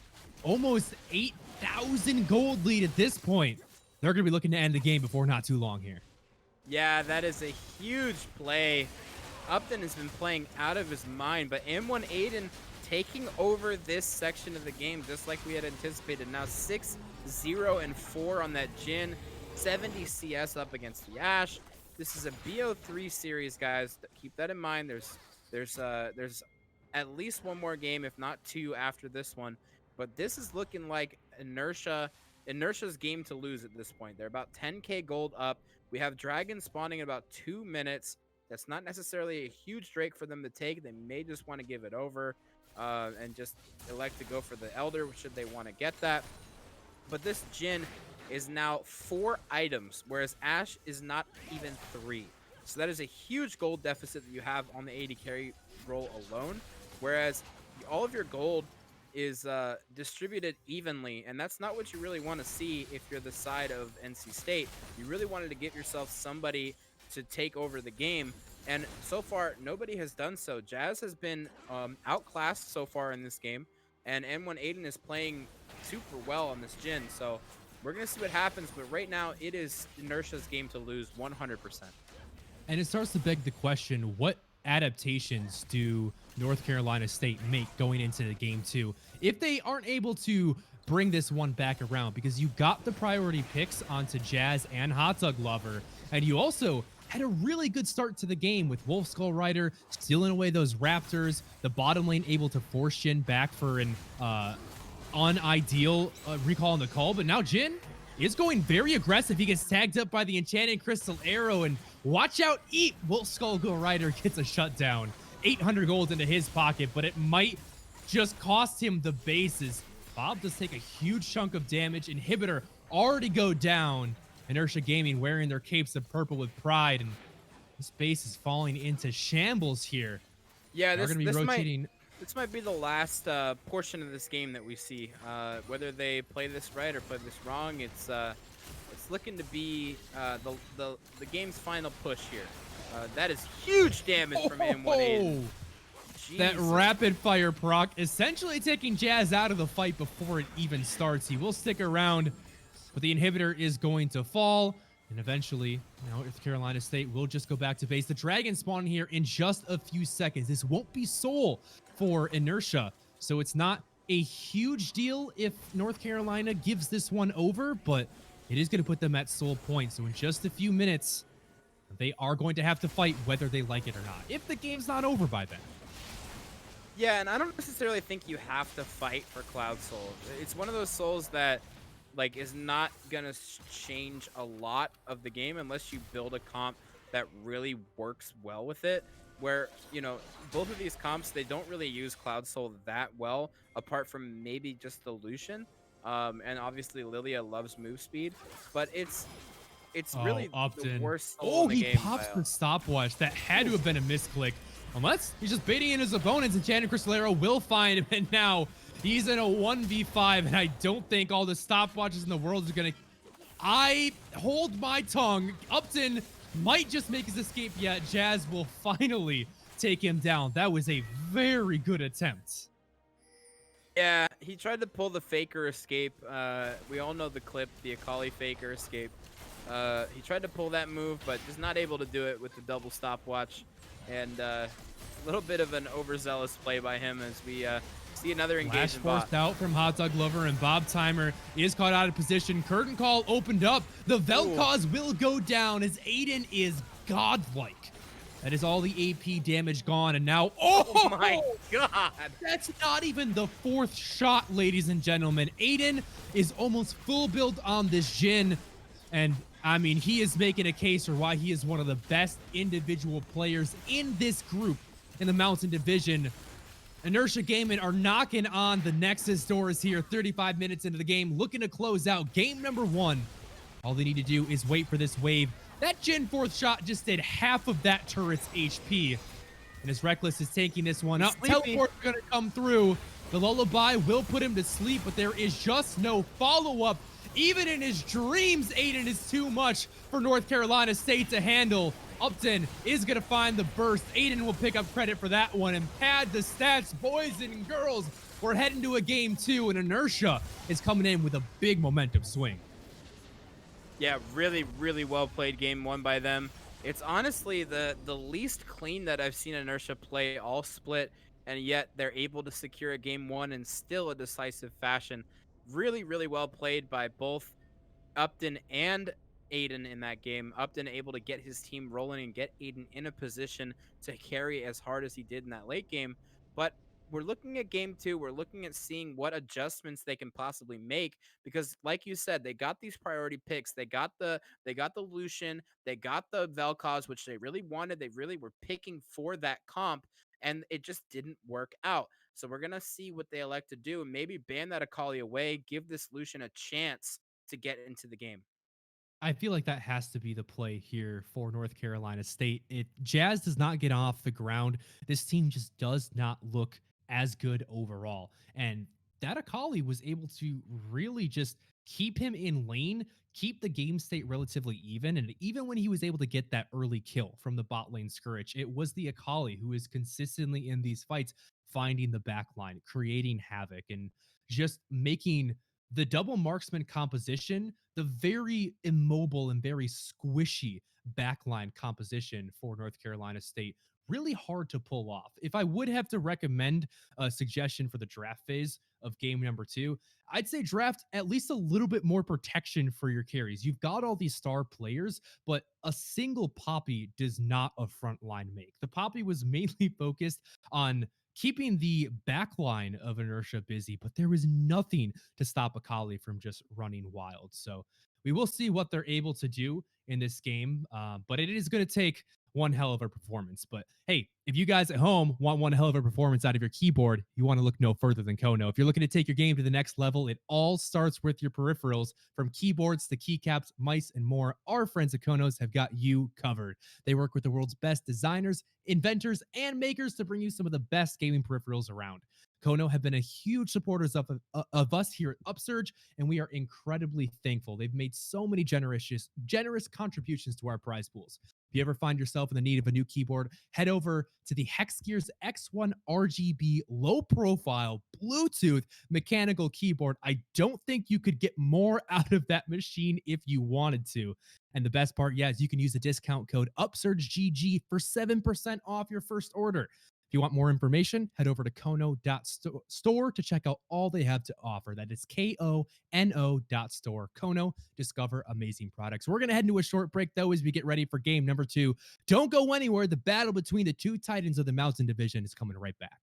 S3: almost 8,000 gold lead at this point, they're going to be looking to end the game before not too long here.
S4: Yeah, that is a huge play. Upton has been playing out of his mind, but M1 Aiden taking over this section of the game just like we had anticipated. Now 6-0-4 on that Jin, 70 CS up against the Ashe. This is a BO3 series, guys. Keep that in mind. There's at least one more game, if not 2 after this one. But this is looking like Inertia's game to lose at this point. They're about 10k gold up. We have Dragon spawning in about 2 minutes. That's not necessarily a huge Drake for them to take. They may just want to give it over and just elect to go for the Elder should they want to get that. But this Jin is now 4 items, whereas Ashe is not even 3. So that is a huge gold deficit that you have on the AD carry role alone, whereas all of your gold is distributed evenly, and that's not what you really want to see if you're the side of NC State. You really wanted to get yourself somebody to take over the game, and so far nobody has done so. Jazz has been outclassed so far in this game, and M1 Aiden is playing super well on this Jin, so we're gonna see what happens. But right now it is Inertia's game to lose 100%.
S3: And it starts to beg the question, what adaptations do North Carolina State make going into the game 2 if they aren't able to bring this one back around? Because you got the priority picks onto Jazz and Hot Dog Lover, and you also had a really good start to the game with Wolf Skull Rider stealing away those Raptors, the bottom lane able to force Jin back for an unideal recall on the call. But now Jin is going very aggressive. He gets tagged up by the Enchanted Crystal Arrow, and watch out, eat! Wolf Skull Rider gets a shutdown. 800 gold into his pocket, but it might just cost him the bases. Bob does take a huge chunk of damage. Inhibitor already go down. Inertia Gaming wearing their capes of purple with pride, and this base is falling into shambles here.
S4: Yeah,
S3: this
S4: might be the last portion of this game that we see. Whether they play this right or play this wrong, it's looking to be the game's final push here. That is huge damage from M1 Aiden.
S3: That rapid fire proc essentially taking Jazz out of the fight before it even starts. He will stick around, but the inhibitor is going to fall, and eventually, North Carolina State will just go back to base. The Dragon spawn here in just a few seconds. This won't be Soul for Inertia, so it's not a huge deal if North Carolina gives this one over, but it is going to put them at Soul point. So in just a few minutes, they are going to have to fight whether they like it or not, if the game's not over by then.
S4: Yeah, and I don't necessarily think you have to fight for Cloud Soul. It's one of those souls that is not gonna change a lot of the game unless you build a comp that really works well with it, where both of these comps, they don't really use Cloud Soul that well, apart from maybe just the Lucian, and obviously Lilia loves move speed, but it's really the worst soul in the game.
S3: He pops the stopwatch. That had to have been a misclick, unless he's just baiting in his opponents, and Enchanted Crystal Arrow will find him, and now he's in a 1v5, and I don't think all the stopwatches in the world is going to... I hold my tongue. Upton might just make his escape yet. Jazz will finally take him down. That was a very good attempt.
S4: Yeah, he tried to pull the faker escape. We all know the clip, the Akali faker escape. He tried to pull that move, but just not able to do it with the double stopwatch. And a little bit of an overzealous play by him as we see another
S3: Flash
S4: engagement
S3: forced out from Hot Dog Lover, and Bob Timer is caught out of position. Curtain call opened up. The Vel'Koz will go down as Aiden is godlike. That is all the AP damage gone, and now,
S4: Oh my god!
S3: That's not even the fourth shot, ladies and gentlemen. Aiden is almost full build on this Jhin, and I mean, he is making a case for why he is one of the best individual players in this group in the Mountain Division. Inertia Gaming are knocking on the Nexus doors here 35 minutes into the game, looking to close out game number 1. All they need to do is wait for this wave. That Jhin fourth shot just did half of that turret's HP. And as Reckless is taking this one up, teleport's gonna come through. The lullaby will put him to sleep, but there is just no follow-up. Even in his dreams, Aiden is too much for North Carolina State to handle. Upton is gonna find the burst. Aiden will pick up credit for that one and pad the stats. Boys and girls, we're heading to a game 2, and Inertia is coming in with a big momentum swing.
S4: Yeah, really, really well played game 1 by them. It's honestly the least clean that I've seen Inertia play all split, and yet they're able to secure a game 1 in still a decisive fashion. Really, really well played by both Upton and Aiden in that game. Upton able to get his team rolling and get Aiden in a position to carry as hard as he did in that late game. But we're looking at game 2. We're looking at seeing what adjustments they can possibly make, because like you said, they got these priority picks. They got the Lucian, they got the Vel'Koz, which they really wanted. They really were picking for that comp, and it just didn't work out. So we're gonna see what they elect to do, and maybe ban that Akali away, give this Lucian a chance to get into the game.
S3: I feel like that has to be the play here for North Carolina State. Jazz does not get off the ground. This team just does not look as good overall. And that Akali was able to really just keep him in lane, keep the game state relatively even. And even when he was able to get that early kill from the bot lane Scourge, it was the Akali who is consistently in these fights, finding the backline, creating havoc, and just making the double marksman composition, the very immobile and very squishy backline composition for North Carolina State, really hard to pull off. If I would have to recommend a suggestion for the draft phase of game number 2, I'd say draft at least a little bit more protection for your carries. You've got all these star players, but a single Poppy does not a front line make. The Poppy was mainly focused on keeping the backline of Inertia busy, but there was nothing to stop Akali from just running wild. So we will see what they're able to do in this game, but it is going to take one hell of a performance. But hey, if you guys at home want one hell of a performance out of your keyboard, you want to look no further than Kono. If you're looking to take your game to the next level, it all starts with your peripherals. From keyboards to keycaps, mice, and more, our friends at Konos have got you covered. They work with the world's best designers, inventors, and makers to bring you some of the best gaming peripherals around. Kono have been a huge supporters of us here at Upsurge, and we are incredibly thankful. They've made so many generous contributions to our prize pools. If you ever find yourself in the need of a new keyboard, head over to the Hexgears X1 RGB low profile Bluetooth mechanical keyboard. I don't think you could get more out of that machine if you wanted to. And the best part, is you can use the discount code UpsurgeGG for 7% off your first order. If you want more information, head over to kono.store to check out all they have to offer. That is KONO.store. Kono, discover amazing products. We're going to head into a short break, though, as we get ready for game number 2. Don't go anywhere. The battle between the two titans of the Mountain Division is coming right back.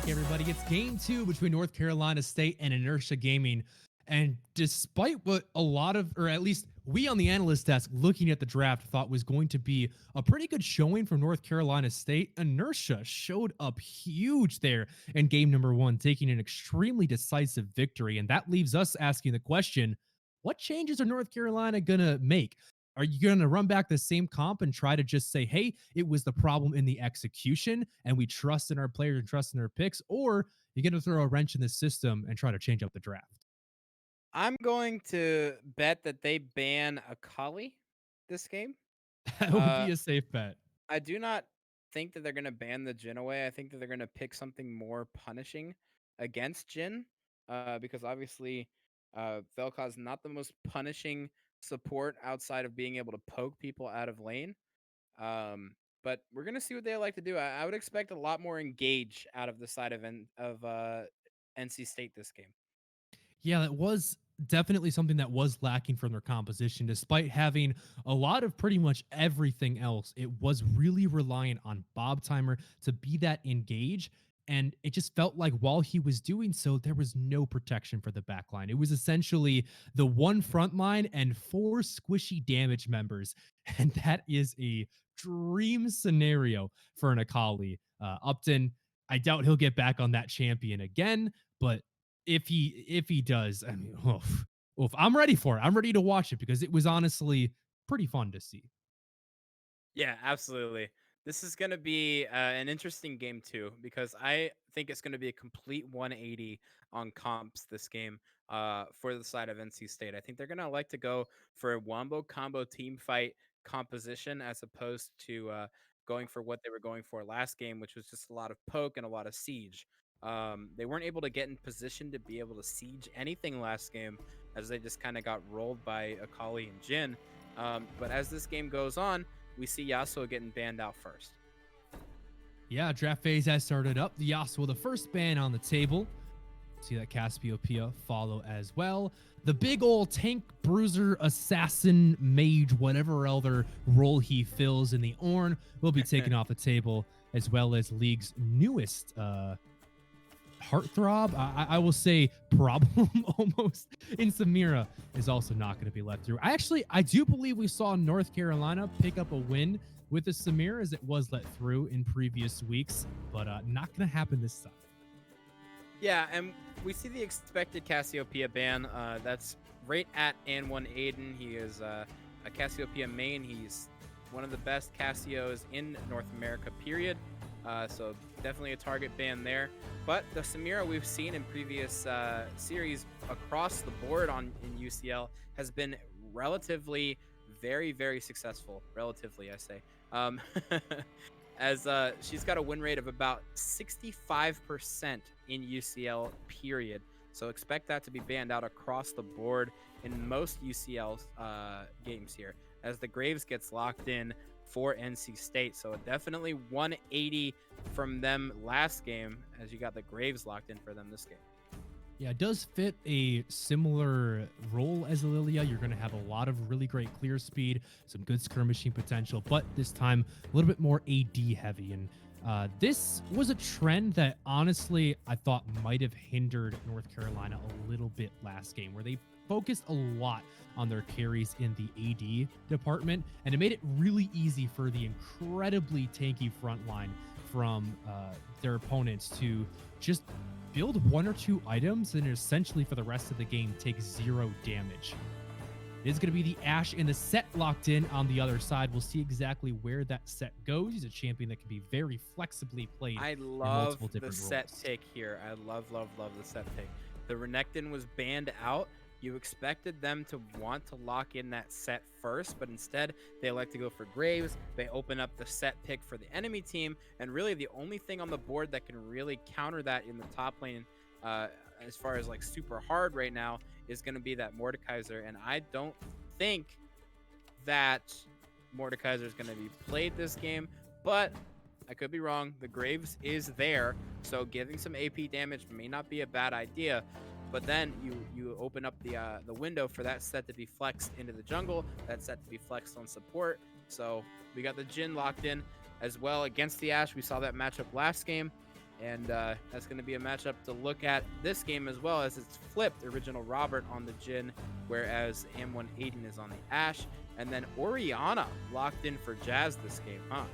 S3: back, everybody. It's game 2 between North Carolina State and Inertia Gaming. And despite what a lot of, or at least we on the analyst desk looking at the draft thought was going to be a pretty good showing from North Carolina State, Inertia showed up huge there in game number 1, taking an extremely decisive victory. And that leaves us asking the question, what changes are North Carolina going to make? Are you going to run back the same comp and try to just say, hey, it was the problem in the execution and we trust in our players and trust in our picks? Or you're going to throw a wrench in the system and try to change up the draft?
S4: I'm going to bet that they ban Akali this game.
S3: That would
S4: Uh,
S3: be a safe bet.
S4: I do not think that they're going to ban the Jin away. I think that they're going to pick something more punishing against Jin, because obviously Vel'Koz is not the most punishing support outside of being able to poke people out of lane. But we're going to see what they like to do. I would expect a lot more engage out of the side of NC State this game.
S3: Yeah, that was definitely something that was lacking from their composition. Despite having a lot of pretty much everything else, it was really reliant on Bob Timer to be that engage. And it just felt like while he was doing so, there was no protection for the back line. It was essentially the one front line and 4 squishy damage members. And that is a dream scenario for an Akali. Upton, I doubt he'll get back on that champion again, but if he does, I mean, oof, I'm ready for it. I'm ready to watch it because it was honestly pretty fun to see.
S4: Yeah, absolutely. This is going to be an interesting game too, because I think it's going to be a complete 180 on comps this game for the side of NC State. I think they're going to like to go for a wombo combo team fight composition as opposed to going for what they were going for last game, which was just a lot of poke and a lot of siege. They weren't able to get in position to be able to siege anything last game as they just kind of got rolled by Akali and Jin. But as this game goes on, we see Yasuo getting banned out first.
S3: Yeah, draft phase has started up. The Yasuo, the first ban on the table. See that Cassiopeia follow as well. The big old tank, bruiser, assassin, mage, whatever other role he fills in the Ornn will be taken off the table, as well as League's newest heartthrob, I will say problem almost, in Samira is also not going to be let through. I do believe we saw North Carolina pick up a win with the Samira as it was let through in previous weeks, but not going to happen this time.
S4: Yeah, and we see the expected Cassiopeia ban. That's right at An1 Aiden. He is a Cassiopeia main. He's one of the best Cassios in North America, period. So definitely a target ban there. But the Samira we've seen in previous series across the board in UCL has been relatively very, very successful. Relatively, I say. As she's got a win rate of about 65% in UCL, period. So expect that to be banned out across the board in most UCL games here, as the Graves gets locked in for NC State. So definitely 180 from them last game, as you got the Graves locked in for them this game.
S3: Yeah, it does fit a similar role as Lilia. You're going to have a lot of really great clear speed, some good skirmishing potential, but this time a little bit more AD heavy. And this was a trend that honestly I thought might have hindered North Carolina a little bit last game, where they focused a lot on their carries in the AD department, and it made it really easy for the incredibly tanky front line from their opponents to just build 1 or 2 items and essentially for the rest of the game take 0 damage. It is going to be the Ashe and the set locked in on the other side. We'll see exactly where that set goes. He's a champion that can be very flexibly played.
S4: I love the set pick here. I love the set pick. The Renekton was banned out. You expected them to want to lock in that set first, but instead they like to go for Graves. They open up the set pick for the enemy team, and really the only thing on the board that can really counter that in the top lane, as far as like super hard right now, is going to be that Mordekaiser. And I don't think that Mordekaiser is going to be played this game, but I could be wrong. The Graves is there, so giving some AP damage may not be a bad idea. But then you open up the window for that set to be flexed into the jungle, that set to be flexed on support. So we got the Jin locked in as well against the Ashe. We saw that matchup last game. And that's going to be a matchup to look at this game as well, as it's flipped. Original Robert on the Jin, whereas M118 is on the Ashe. And then Orianna locked in for Jazz this game, huh?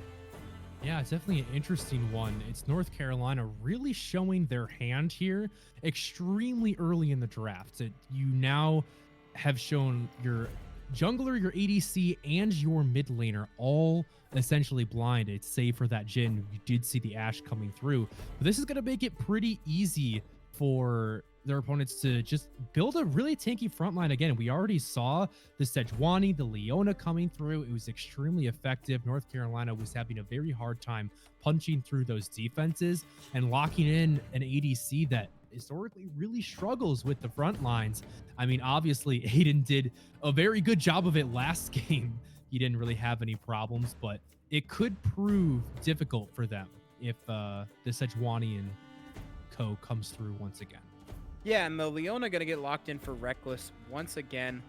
S3: Yeah, it's definitely an interesting one. It's North Carolina really showing their hand here extremely early in the draft. You now have shown your jungler, your ADC, and your mid laner all essentially blinded, save for that Jhin. You did see the Ashe coming through. But this is going to make it pretty easy for their opponents to just build a really tanky front line. Again, we already saw the Sejuani, the Leona coming through. It was extremely effective. North Carolina was having a very hard time punching through those defenses and locking in an ADC that historically really struggles with the front lines. I mean, obviously, Aiden did a very good job of it last game. He didn't really have any problems, but it could prove difficult for them if the Sejuani and co comes through once again.
S4: Yeah, and the Leona going to get locked in for Reckless once again.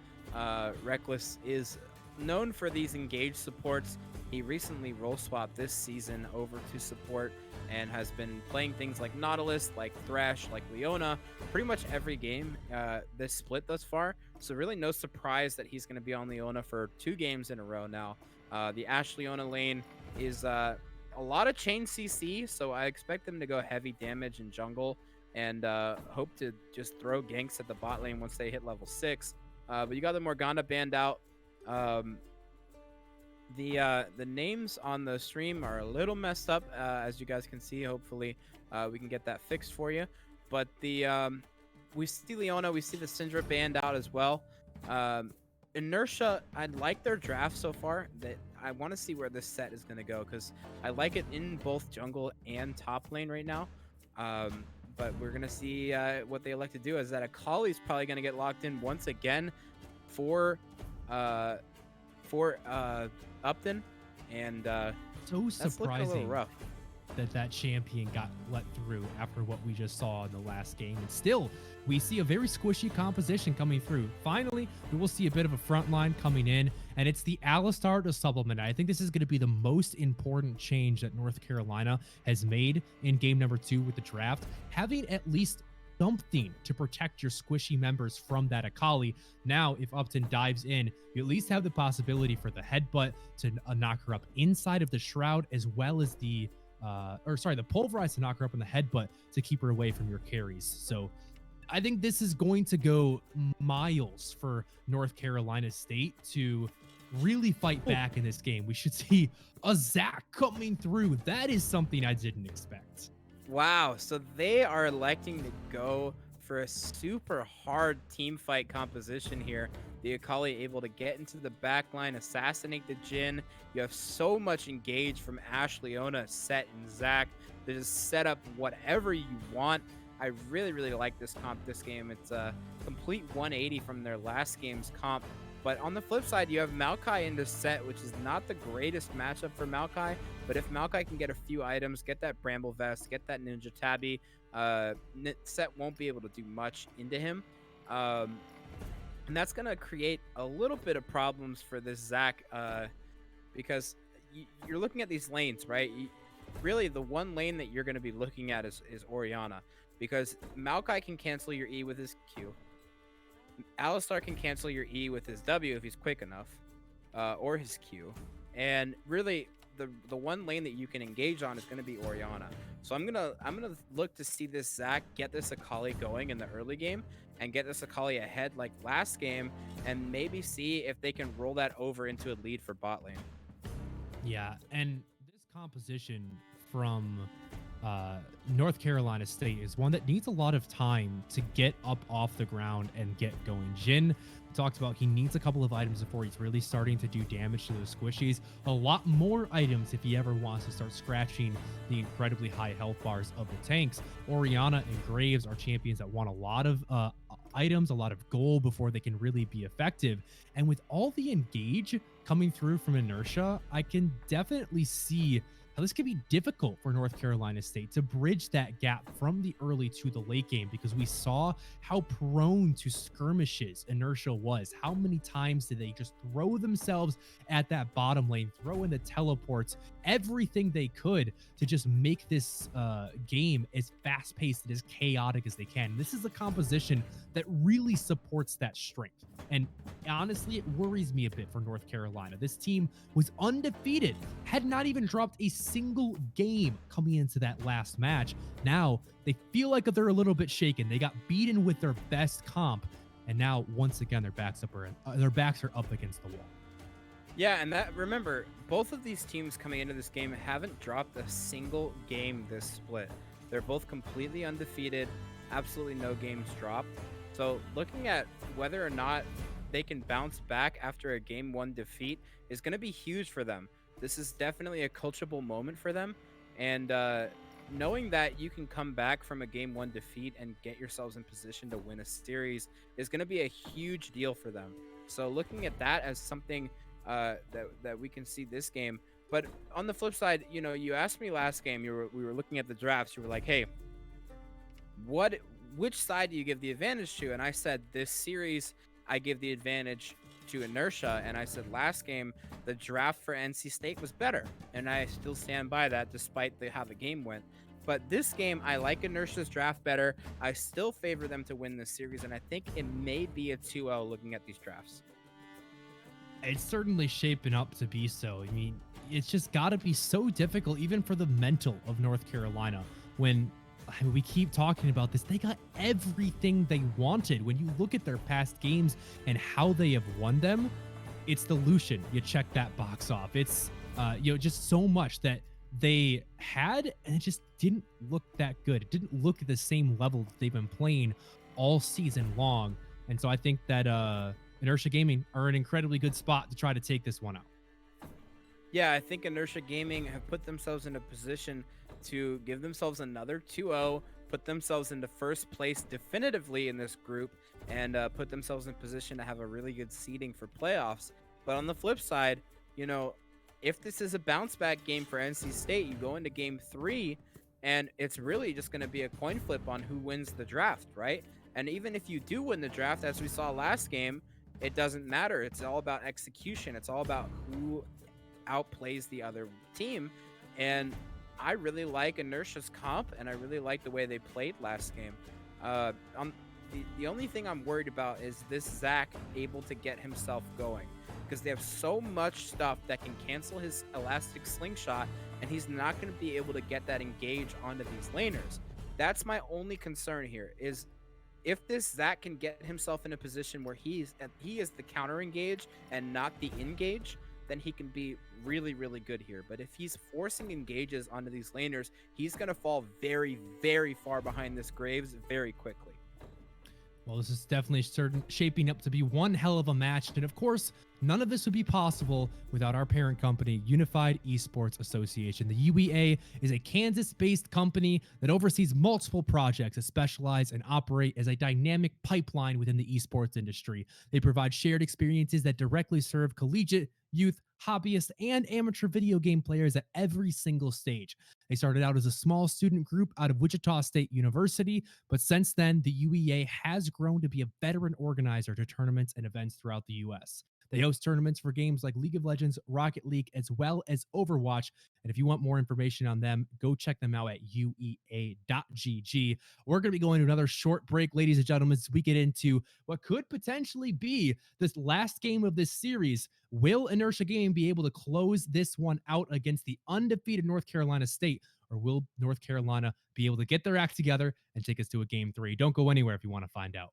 S4: Reckless is known for these engaged supports. He recently role swapped this season over to support and has been playing things like Nautilus, like Thresh, like Leona, pretty much every game this split thus far. So really no surprise that he's going to be on Leona for 2 games in a row now. The Ashe Leona lane is a lot of chain CC, so I expect them to go heavy damage in jungle and hope to just throw ganks at the bot lane once they hit level 6. But you got the Morgana banned out. The names on the stream are a little messed up, as you guys can see. Hopefully we can get that fixed for you. But we see Leona, we see the Syndra banned out as well. Inertia, I like their draft so far. That I want to see where this set is going to go, because I like it in both jungle and top lane right now. But we're going to see what they elect to do, is that Akali's probably going to get locked in once again for Upton. And
S3: so surprising
S4: a little rough
S3: that champion got let through after what we just saw in the last game. And still, we see a very squishy composition coming through. Finally, we will see a bit of a front line coming in, and it's the Alistar to supplement. I think this is going to be the most important change that North Carolina has made in game number 2 with the draft, having at least something to protect your squishy members from that Akali. Now, if Upton dives in, you at least have the possibility for the headbutt to knock her up inside of the shroud, as well as the the pulverize to knock her up in the headbutt to keep her away from your carries. So I think this is going to go miles for North Carolina State to really fight back in this game. We should see a Zac coming through. That is something I didn't expect.
S4: Wow, so they are electing to go for a super hard team fight composition here. The Akali able to get into the back line, assassinate the Jhin. You have so much engage from Ashe, Leona, Set, and Zac. They just set up whatever you want. I really, really like this comp this game. It's a complete 180 from their last game's comp. But on the flip side, you have Maokai into Set, which is not the greatest matchup for Maokai. But if Maokai can get a few items, get that Bramble Vest, get that Ninja Tabby, Set won't be able to do much into him. And that's going to create a little bit of problems for this Zac, because you're looking at these lanes, right? Really, the one lane that you're going to be looking at is Orianna, because Maokai can cancel your E with his Q. Alistar can cancel your E with his W if he's quick enough, or his Q. And really, the one lane that you can engage on is going to be Orianna. So I'm gonna look to see this Zac get this Akali going in the early game and get this Akali ahead like last game, and maybe see if they can roll that over into a lead for bot lane.
S3: Yeah, and this composition from North Carolina State is one that needs a lot of time to get up off the ground and get going. Jhin talked about he needs a couple of items before he's really starting to do damage to those squishies. A lot more items if he ever wants to start scratching the incredibly high health bars of the tanks. Orianna and Graves are champions that want a lot of items, a lot of gold before they can really be effective. And with all the engage coming through from Inertia, I can definitely see how this could be difficult for North Carolina State to bridge that gap from the early to the late game, because we saw how prone to skirmishes Inertia was. How many times did they just throw themselves at that bottom lane, throw in the teleports, everything they could to just make this game as fast-paced and as chaotic as they can. This is a composition that really supports that strength. And honestly, it worries me a bit for North Carolina. This team was undefeated, had not even dropped a single game coming into that last match. Now they feel like they're a little bit shaken. They got beaten with their best comp, and now once again their backs are up against the wall.
S4: Yeah, and remember, both of these teams coming into this game haven't dropped a single game this split. They're both completely undefeated, absolutely no games dropped. So looking at whether or not they can bounce back after a game 1 defeat is going to be huge for them. This is definitely a coachable moment for them, and knowing that you can come back from a game 1 defeat and get yourselves in position to win a series is going to be a huge deal for them. So looking at that as something that we can see this game. But on the flip side, you know, you asked me last game, we were looking at the drafts, you were like, hey, which side do you give the advantage to? And I said this series I give the advantage to Inertia, and I said last game the draft for NC State was better, and I still stand by that despite how the game went. But this game, I like Inertia's draft better. I still favor them to win this series, and I think it may be a 2-0 looking at these drafts.
S3: It's certainly shaping up to be so. I mean, it's just got to be so difficult, even for the mental of North Carolina, when we keep talking about this. They got everything they wanted. When you look at their past games and how they have won them, it's the Lucian. You check that box off. It's just so much that they had, and it just didn't look that good. It didn't look at the same level that they've been playing all season long. And so I think that Inertia Gaming are an incredibly good spot to try to take this one out.
S4: Yeah, I think Inertia Gaming have put themselves in a position to give themselves another 2-0, put themselves into first place definitively in this group, and put themselves in position to have a really good seeding for playoffs. But on the flip side, you know, if this is a bounce back game for NC State, you go into game 3, and it's really just going to be a coin flip on who wins the draft, right? And even if you do win the draft, as we saw last game, it doesn't matter. It's all about execution. It's all about who outplays the other team. And I really like Inertia's comp, and I really like the way they played last game. The only thing I'm worried about is this Zach able to get himself going, because they have so much stuff that can cancel his elastic slingshot, and he's not going to be able to get that engage onto these laners. That's my only concern here, is if this Zach can get himself in a position where he is the counter engage and not the engage, then he can be really, really good here. But if he's forcing engages onto these laners, he's going to fall very, very far behind this Graves very quickly.
S3: Well, this is definitely shaping up to be one hell of a match. And of course, none of this would be possible without our parent company, Unified Esports Association. The UEA is a Kansas-based company that oversees multiple projects that specialize and operate as a dynamic pipeline within the esports industry. They provide shared experiences that directly serve collegiate, youth, hobbyists, and amateur video game players at every single stage. They started out as a small student group out of Wichita State University, but since then, the UEA has grown to be a veteran organizer to tournaments and events throughout the U.S. They host tournaments for games like League of Legends, Rocket League, as well as Overwatch. And if you want more information on them, go check them out at uea.gg. We're going to be going to another short break, ladies and gentlemen, as we get into what could potentially be this last game of this series. Will Inertia Gaming be able to close this one out against the undefeated North Carolina State, or will North Carolina be able to get their act together and take us to a game 3? Don't go anywhere if you want to find out.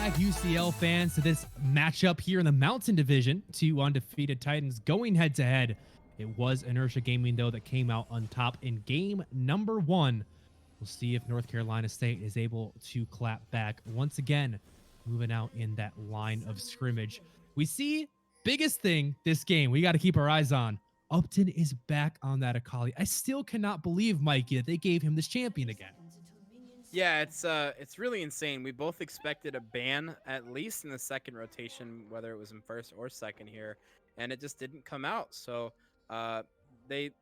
S3: back, UCL fans, to this matchup here in the Mountain Division. Two undefeated Titans going head-to-head. It was Inertia Gaming, though, that came out on top in game number 1. We'll see if North Carolina State is able to clap back once again, moving out in that line of scrimmage. We see biggest thing this game we got to keep our eyes on. Upton is back on that Akali. I still cannot believe, Mikey, that they gave him this champion again.
S4: Yeah, it's really insane. We both expected a ban at least in the second rotation, whether it was in first or second here, and it just didn't come out. So they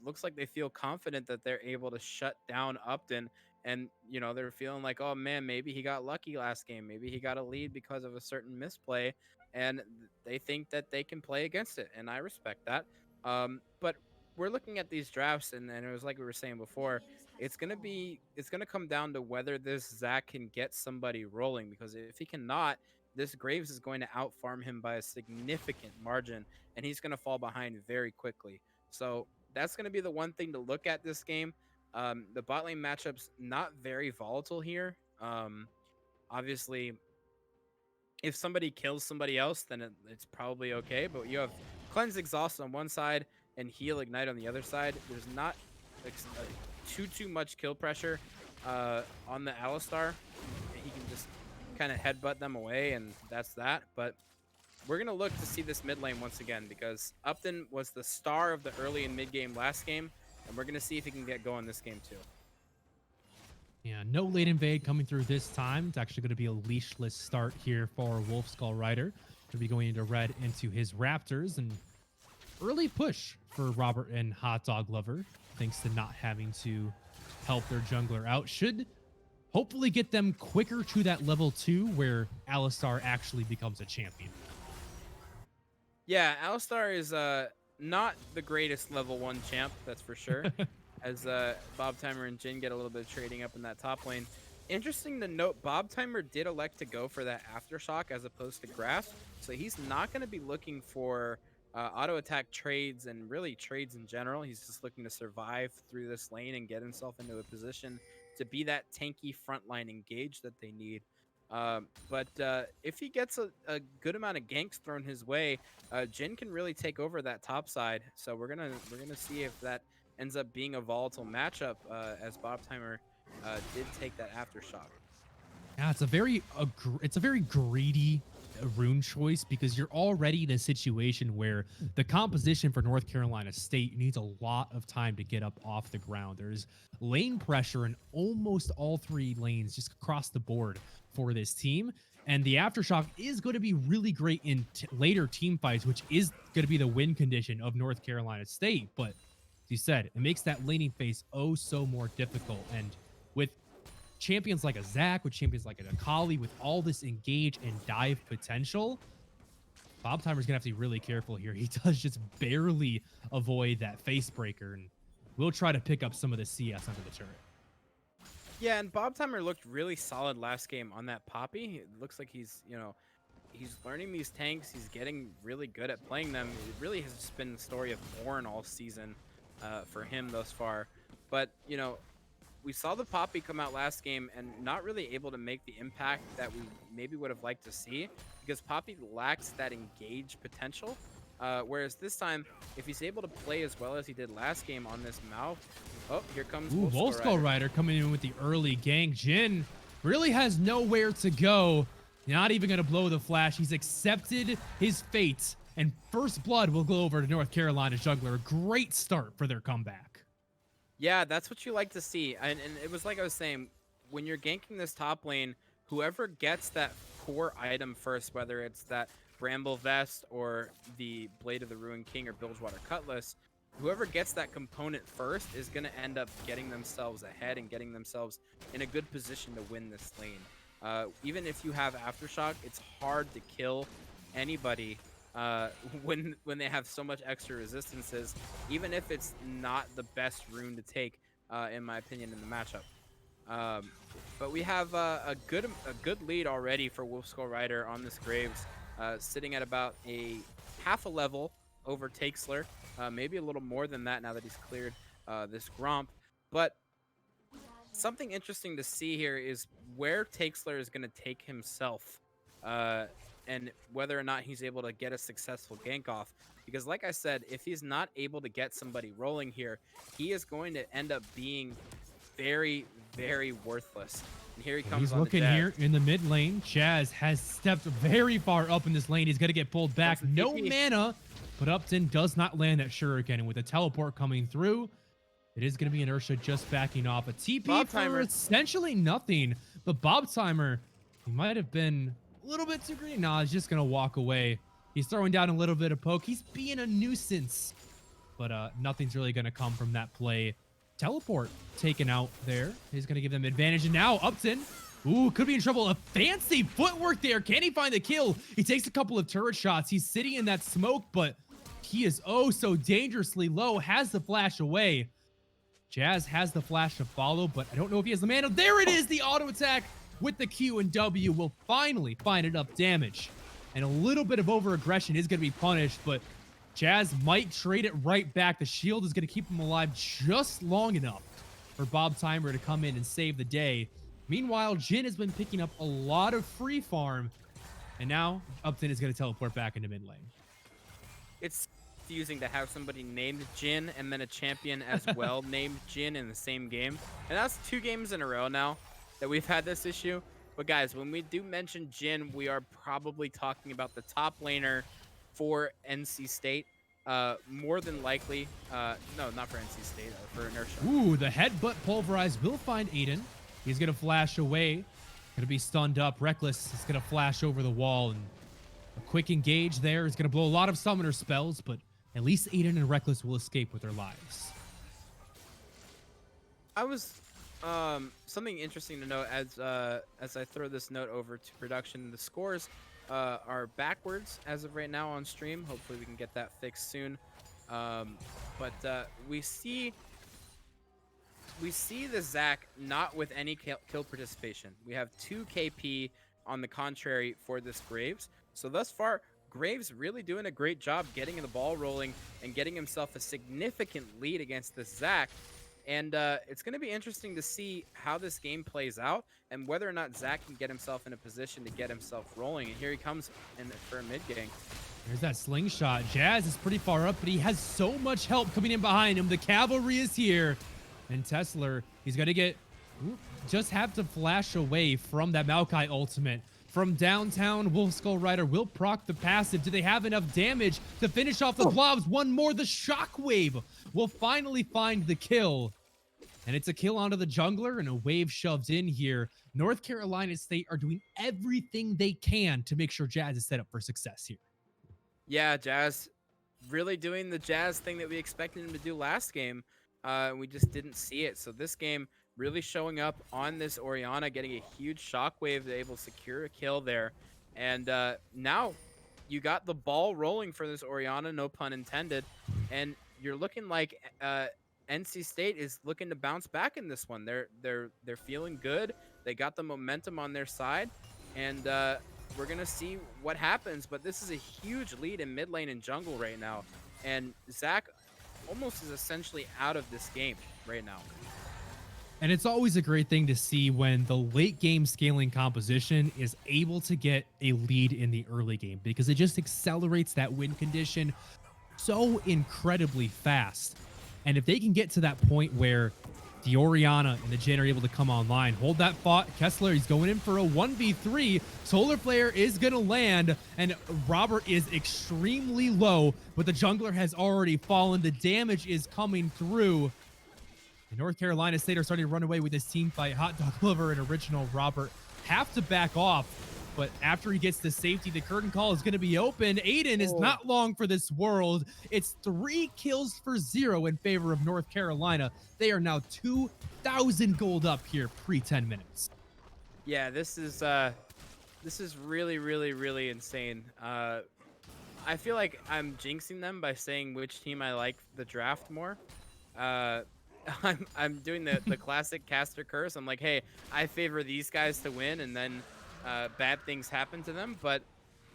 S4: looks like they feel confident that they're able to shut down Upton, and they're feeling like, oh man, maybe he got lucky last game, maybe he got a lead because of a certain misplay, and they think that they can play against it, and I respect that. But we're looking at these drafts, and it was like we were saying before. It's gonna come down to whether this Zach can get somebody rolling, because if he cannot, this Graves is going to outfarm him by a significant margin, and he's gonna fall behind very quickly. So that's gonna be the one thing to look at this game. The bot lane matchup's not very volatile here. Obviously, if somebody kills somebody else, then it's probably okay. But you have Cleanse Exhaust on one side and Heal Ignite on the other side. There's not too much kill pressure on the Alistar. He can just kind of headbutt them away, and that's that. But we're gonna look to see this mid lane once again, because Upton was the star of the early and mid game last game, and we're gonna see if he can get going this game too.
S3: Yeah, no late invade coming through this time. It's actually going to be a leashless start here for Wolf Skull Rider. Going to be going into red into his Raptors, and early push for Robert and Hot Dog Lover, thanks to not having to help their jungler out. Should hopefully get them quicker to that level 2 where Alistar actually becomes a champion.
S4: Yeah, Alistar is not the greatest level 1 champ, that's for sure. As Bob Timer and Jin get a little bit of trading up in that top lane. Interesting to note, Bob Timer did elect to go for that Aftershock as opposed to Grasp, so he's not going to be looking for auto attack trades and really trades in general. He's just looking to survive through this lane and get himself into a position to be that tanky frontline engage that they need. But if he gets a good amount of ganks thrown his way, Jin can really take over that top side. So we're gonna see if that ends up being a volatile matchup, as Bob Timer did take that Aftershock.
S3: Yeah, it's a very greedy rune choice, because you're already in a situation where the composition for North Carolina State needs a lot of time to get up off the ground. There's lane pressure in almost all 3 lanes just across the board for this team. And the Aftershock is going to be really great in later team fights, which is going to be the win condition of North Carolina State. But as you said, it makes that laning phase oh so more difficult. And with champions like a Zach, with champions like an Akali, with all this engage and dive potential, Bob Timer's gonna have to be really careful here. He does just barely avoid that face breaker, and we'll try to pick up some of the CS under the turret.
S4: Yeah, and Bob Timer looked really solid last game on that Poppy. It looks like he's learning these tanks. He's getting really good at playing them. It really has just been the story of Ornn all season for him thus far. But, we saw the Poppy come out last game and not really able to make the impact that we maybe would have liked to see, because Poppy lacks that engage potential. Whereas this time, if he's able to play as well as he did last game on this mouth, oh, here comes
S3: Wolf Skull Rider coming in with the early gank. Jin really has nowhere to go. Not even going to blow the flash. He's accepted his fate, and first blood will go over to North Carolina jungler. A great start for their comeback.
S4: Yeah, that's what you like to see. And it was like I was saying, when you're ganking this top lane, whoever gets that core item first, whether it's that Bramble Vest or the Blade of the Ruined King or Bilgewater Cutlass, whoever gets that component first is going to end up getting themselves ahead and getting themselves in a good position to win this lane. Even if you have Aftershock, it's hard to kill anybody when they have so much extra resistances, even if it's not the best rune to take, in my opinion, in the matchup. But we have a good lead already for Wolf Skull Rider on this Graves, sitting at about a half a level over Takesler, maybe a little more than that now that he's cleared this Gromp. But something interesting to see here is where Takesler is going to take himself and whether or not he's able to get a successful gank off. Because like I said, if he's not able to get somebody rolling here, he is going to end up being very, very worthless. And here he comes.
S3: He's
S4: on
S3: looking
S4: the
S3: here in the mid lane. Jazz has stepped very far up in this lane. He's going to get pulled back. No mana, but Upton does not land that Shuriken. And with a teleport coming through, it is going to be Inertia just backing off. A TP
S4: Bob
S3: for
S4: Timer.
S3: essentially nothing. But Bob Timer, he might have been a little bit too green. Nah, he's just going to walk away. He's throwing down a little bit of poke. He's being a nuisance. But nothing's really going to come from that play. Teleport taken out there. He's going to give them advantage. And now Upton, ooh, could be in trouble. A fancy footwork there. Can he find the kill? He takes a couple of turret shots. He's sitting in that smoke, but he is oh so dangerously low. Has the flash away. Jazz has the flash to follow, but I don't know if he has the mana. There it is. The auto attack with the Q and W will finally find enough damage. And a little bit of over-aggression is going to be punished, but Jazz might trade it right back. The shield is going to keep him alive just long enough for Bob Timer to come in and save the day. Meanwhile, Jin has been picking up a lot of free farm, and now Upton is going to teleport back into mid lane.
S4: It's confusing to have somebody named Jin and then a champion as well named Jin in the same game. And that's 2 games in a row now that we've had this issue. But guys, when we do mention Jin, we are probably talking about the top laner for NC State. More than likely, no, not for NC State, for Inertia.
S3: Ooh, the headbutt pulverize will find Aiden. He's going to flash away. Going to be stunned up. Reckless is going to flash over the wall. And a quick engage there is going to blow a lot of summoner spells, but at least Aiden and Reckless will escape with their lives.
S4: I was something interesting to note as I throw this note over to production. The scores are backwards as of right now on stream. Hopefully we can get that fixed soon. But we see the Zac not with any kill participation. We have 2 KP on the contrary for this Graves. So thus far, Graves really doing a great job getting the ball rolling and getting himself a significant lead against this Zac. And it's going to be interesting to see how this game plays out and whether or not Zac can get himself in a position to get himself rolling. And here he comes in for a mid gank.
S3: There's that slingshot. Jazz is pretty far up, but he has so much help coming in behind him. The cavalry is here. And Tesla, he's going to get... just have to flash away from that Maokai ultimate. From downtown, Wolf Skull Rider will proc the passive. Do they have enough damage to finish off the blobs? One more, the shockwave will finally find the kill. And it's a kill onto the jungler and a wave shoved in here. North Carolina State are doing everything they can to make sure Jazz is set up for success here.
S4: Yeah, Jazz really doing the Jazz thing that we expected him to do last game. We just didn't see it. So this game really showing up on this Orianna, getting a huge shockwave, able to secure a kill there. And now you got the ball rolling for this Orianna, no pun intended. And you're looking like NC State is looking to bounce back in this one. They're feeling good. They got the momentum on their side, and we're gonna see what happens. But this is a huge lead in mid lane and jungle right now, and Zac almost is essentially out of this game right now.
S3: And it's always a great thing to see when the late game scaling composition is able to get a lead in the early game, because it just accelerates that win condition so incredibly fast. And if they can get to that point where the Orianna and the Jin are able to come online, hold that thought. Kessler, he's going in for a 1v3. Solar Flare is going to land, and Robert is extremely low, but the jungler has already fallen. The damage is coming through. And North Carolina State are starting to run away with this team fight. Hot Dog Lover and Original Robert have to back off. But after he gets to safety, the curtain call is going to be open. Aiden is not long for this world. It's 3 kills for 0 in favor of North Carolina. They are now 2,000 gold up here pre-10 minutes.
S4: Yeah, this is really, really, really insane. I feel like I'm jinxing them by saying which team I like the draft more. I'm doing the classic caster curse. I'm like, hey, I favor these guys to win, and then bad things happen to them. But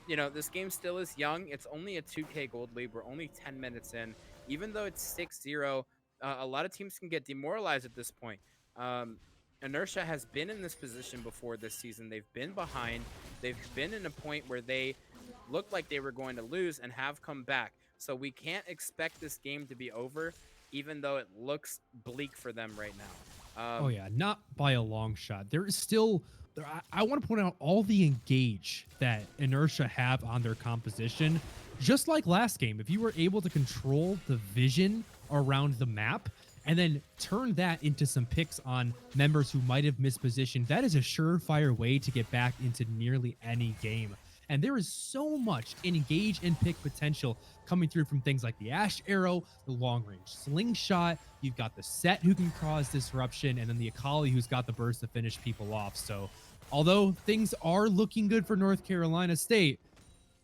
S4: you know, this game still is young. It's only a 2k gold lead. We're only 10 minutes in. Even though it's 6-0, a lot of teams can get demoralized at this point. Inertia has been in this position before this season. They've been behind. They've been in a point where they looked like they were going to lose and have come back. So we can't expect this game to be over, even though it looks bleak for them right now.
S3: Oh yeah, not by a long shot. There is still, I want to point out all the engage that Inertia have on their composition. Just like last game, if you were able to control the vision around the map and then turn that into some picks on members who might have mispositioned, that is a surefire way to get back into nearly any game. And there is so much engage and pick potential coming through from things like the Ash Arrow, the long range slingshot. You've got the Set who can cause disruption, and then the Akali who's got the burst to finish people off. So although things are looking good for North Carolina State,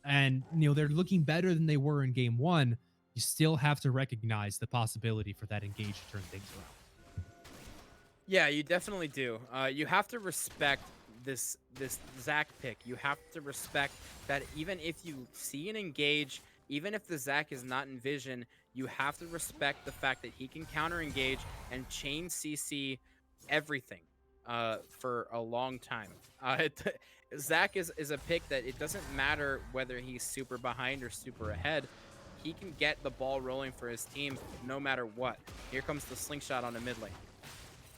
S3: and they're looking better than they were in game one, you still have to recognize the possibility for that engage to turn things around.
S4: Yeah, you definitely do. You have to respect this Zac pick. You have to respect that even if you see an engage, even if the Zac is not in vision, you have to respect the fact that he can counter engage and chain CC everything for a long time. Zac is a pick that it doesn't matter whether he's super behind or super ahead. He can get the ball rolling for his team no matter what. Here comes the slingshot on the mid lane.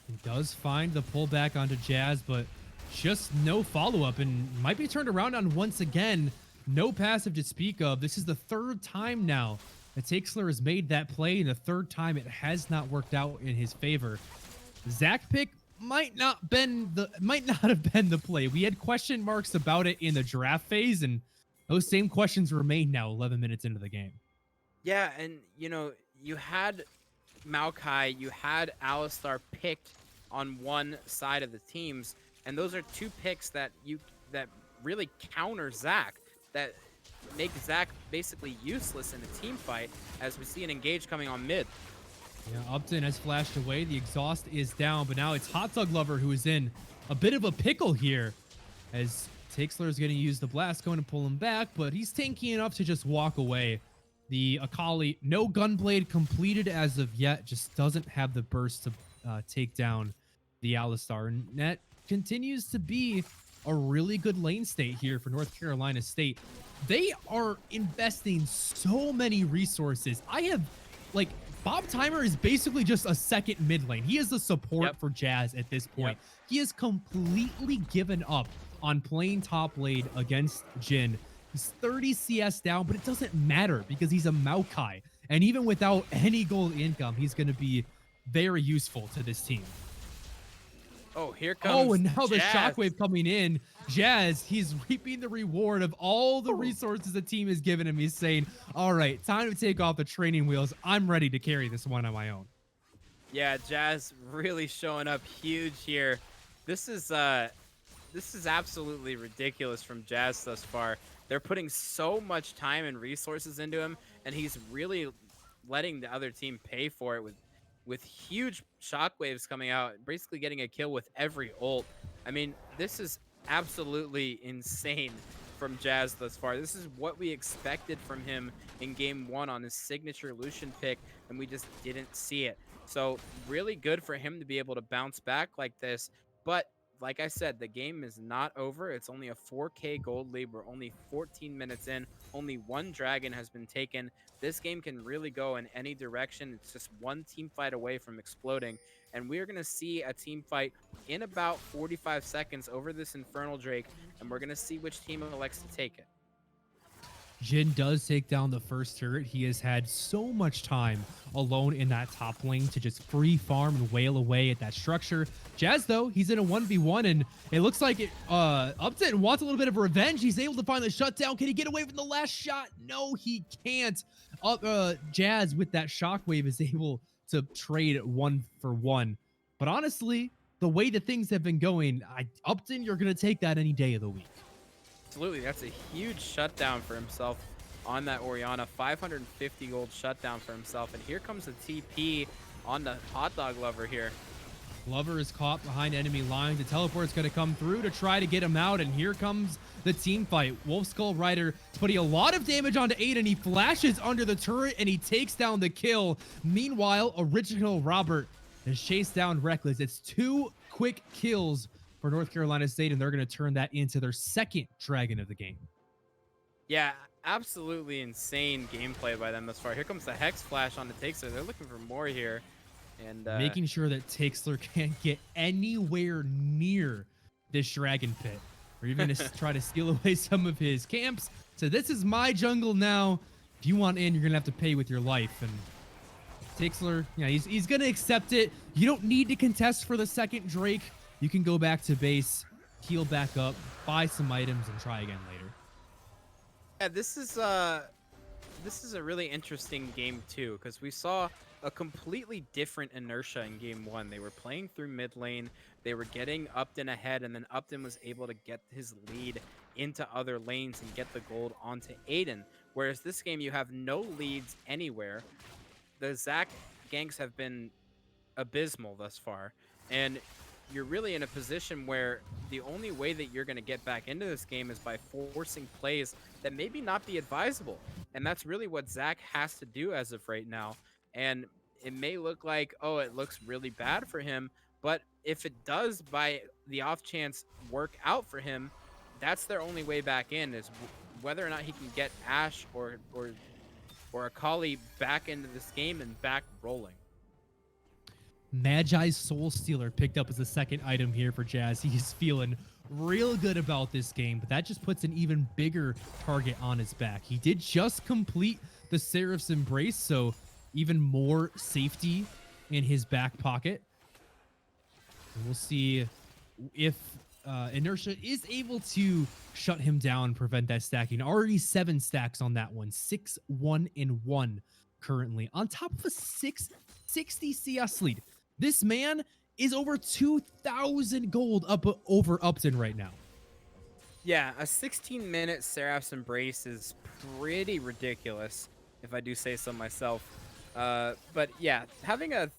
S3: He does find the pullback onto Jazz, but just no follow-up, and might be turned around on once again. No passive to speak of. This is the third time now that Takesler has made that play, and the third time it has not worked out in his favor. Zac pick might not have been the play. We had question marks about it in the draft phase, and those same questions remain now 11 minutes into the game.
S4: Yeah, and you had Maokai, you had Alistar picked on one side of the teams, and those are two picks that really counter Zac, that make Zac basically useless in a team fight, as we see an engage coming on mid.
S3: Yeah, Upton has flashed away. The exhaust is down, but now it's Hot Dog Lover who is in a bit of a pickle here, as Takesler is going to use the blast, going to pull him back, but he's tanky enough to just walk away. The Akali, no Gunblade completed as of yet, just doesn't have the burst to take down the Alistar. And that continues to be a really good lane state here for North Carolina State. They are investing so many resources. Bob Timer is basically just a second mid lane. He is the support for Jazz at this point. He has completely given up on playing top lane against Jhin. He's 30 CS down, but it doesn't matter because he's a Maokai. And even without any gold income, he's going to be very useful to this team.
S4: Oh, here comes
S3: Oh, and now
S4: Jazz.
S3: the shockwave coming in. Jazz, he's reaping the reward of all the resources the team has given him. He's saying, all right, time to take off the training wheels. I'm ready to carry this one on my own.
S4: Yeah, Jazz really showing up huge here. This is absolutely ridiculous from Jazz thus far. They're putting so much time and resources into him, and he's really letting the other team pay for it with huge shockwaves coming out, basically getting a kill with every ult. I mean, this is absolutely insane from Jazz thus far. This is what we expected from him in game one on his signature Lucian pick, and we just didn't see it. So really good for him to be able to bounce back like this. But like I said, the game is not over. It's only a 4K gold lead. We're only 14 minutes in. Only one dragon has been taken. This game can really go in any direction. It's just one team fight away from exploding. And we're going to see a team fight in about 45 seconds over this Infernal Drake. And we're going to see which team elects to take it.
S3: Jhin does take down the first turret. He has had so much time alone in that top lane to just free farm and wail away at that structure. Jazz, though, he's in a 1v1, and it looks like Upton wants a little bit of revenge. He's able to find the shutdown. Can he get away from the last shot? No, he can't. Jazz, with that shockwave, is able to trade 1-for-1. But honestly, the way that things have been going, Upton, you're going to take that any day of the week.
S4: Absolutely, that's a huge shutdown for himself on that Orianna. 550 gold shutdown for himself. And here comes the TP on the Hot Dog Lover here.
S3: Lover is caught behind enemy lines. The teleport's going to come through to try to get him out. And here comes the team fight. Wolf Skull Rider putting a lot of damage onto Aiden. He flashes under the turret and he takes down the kill. Meanwhile, Original Robert has chased down Reckless. It's 2 quick kills for North Carolina State, and they're going to turn that into their second dragon of the game.
S4: Yeah, absolutely insane gameplay by them thus far. Here comes the Hex Flash on the Takesler. They're looking for more here. And
S3: making sure that Takesler can't get anywhere near this dragon pit, or even to try to steal away some of his camps. So this is my jungle now. If you want in, you're going to have to pay with your life. And Takesler, yeah, he's going to accept it. You don't need to contest for the second Drake. You can go back to base, heal back up, buy some items, and try again later.
S4: Yeah, this is a really interesting game too, because we saw a completely different Inertia in game 1. They were playing through mid lane, they were getting Upton ahead, and then Upton was able to get his lead into other lanes and get the gold onto Aiden. Whereas this game, you have no leads anywhere. The Zac ganks have been abysmal thus far, and you're really in a position where the only way that you're going to get back into this game is by forcing plays that maybe not be advisable. And that's really what Zac has to do as of right now. And it may look like, oh, it looks really bad for him, but if it does by the off chance work out for him, that's their only way back in, is whether or not he can get Ashe or Akali back into this game and back rolling.
S3: Magi's Soul Stealer picked up as the second item here for Jazz. He's feeling real good about this game, but that just puts an even bigger target on his back. He did just complete the Seraph's Embrace, so even more safety in his back pocket. And we'll see if Inertia is able to shut him down, prevent that stacking. Already 7 stacks on that one. 6-1-1 currently. On top of a 660 CS lead. This man is over 2,000 gold up over Upton right now.
S4: Yeah, a 16-minute Seraph's Embrace is pretty ridiculous, if I do say so myself. But yeah, having a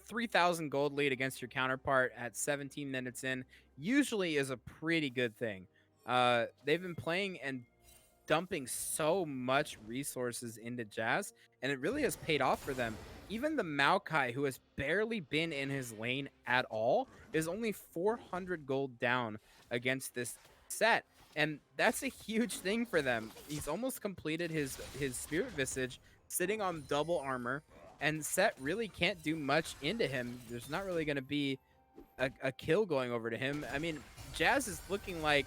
S4: 3,000 gold lead against your counterpart at 17 minutes in usually is a pretty good thing. They've been playing and dumping so much resources into Jazz, and it really has paid off for them. Even the Maokai, who has barely been in his lane at all, is only 400 gold down against this set. And that's a huge thing for them. He's almost completed his Spirit Visage, sitting on double armor, and Set really can't do much into him. There's not really going to be a kill going over to him. I mean, Jazz is looking like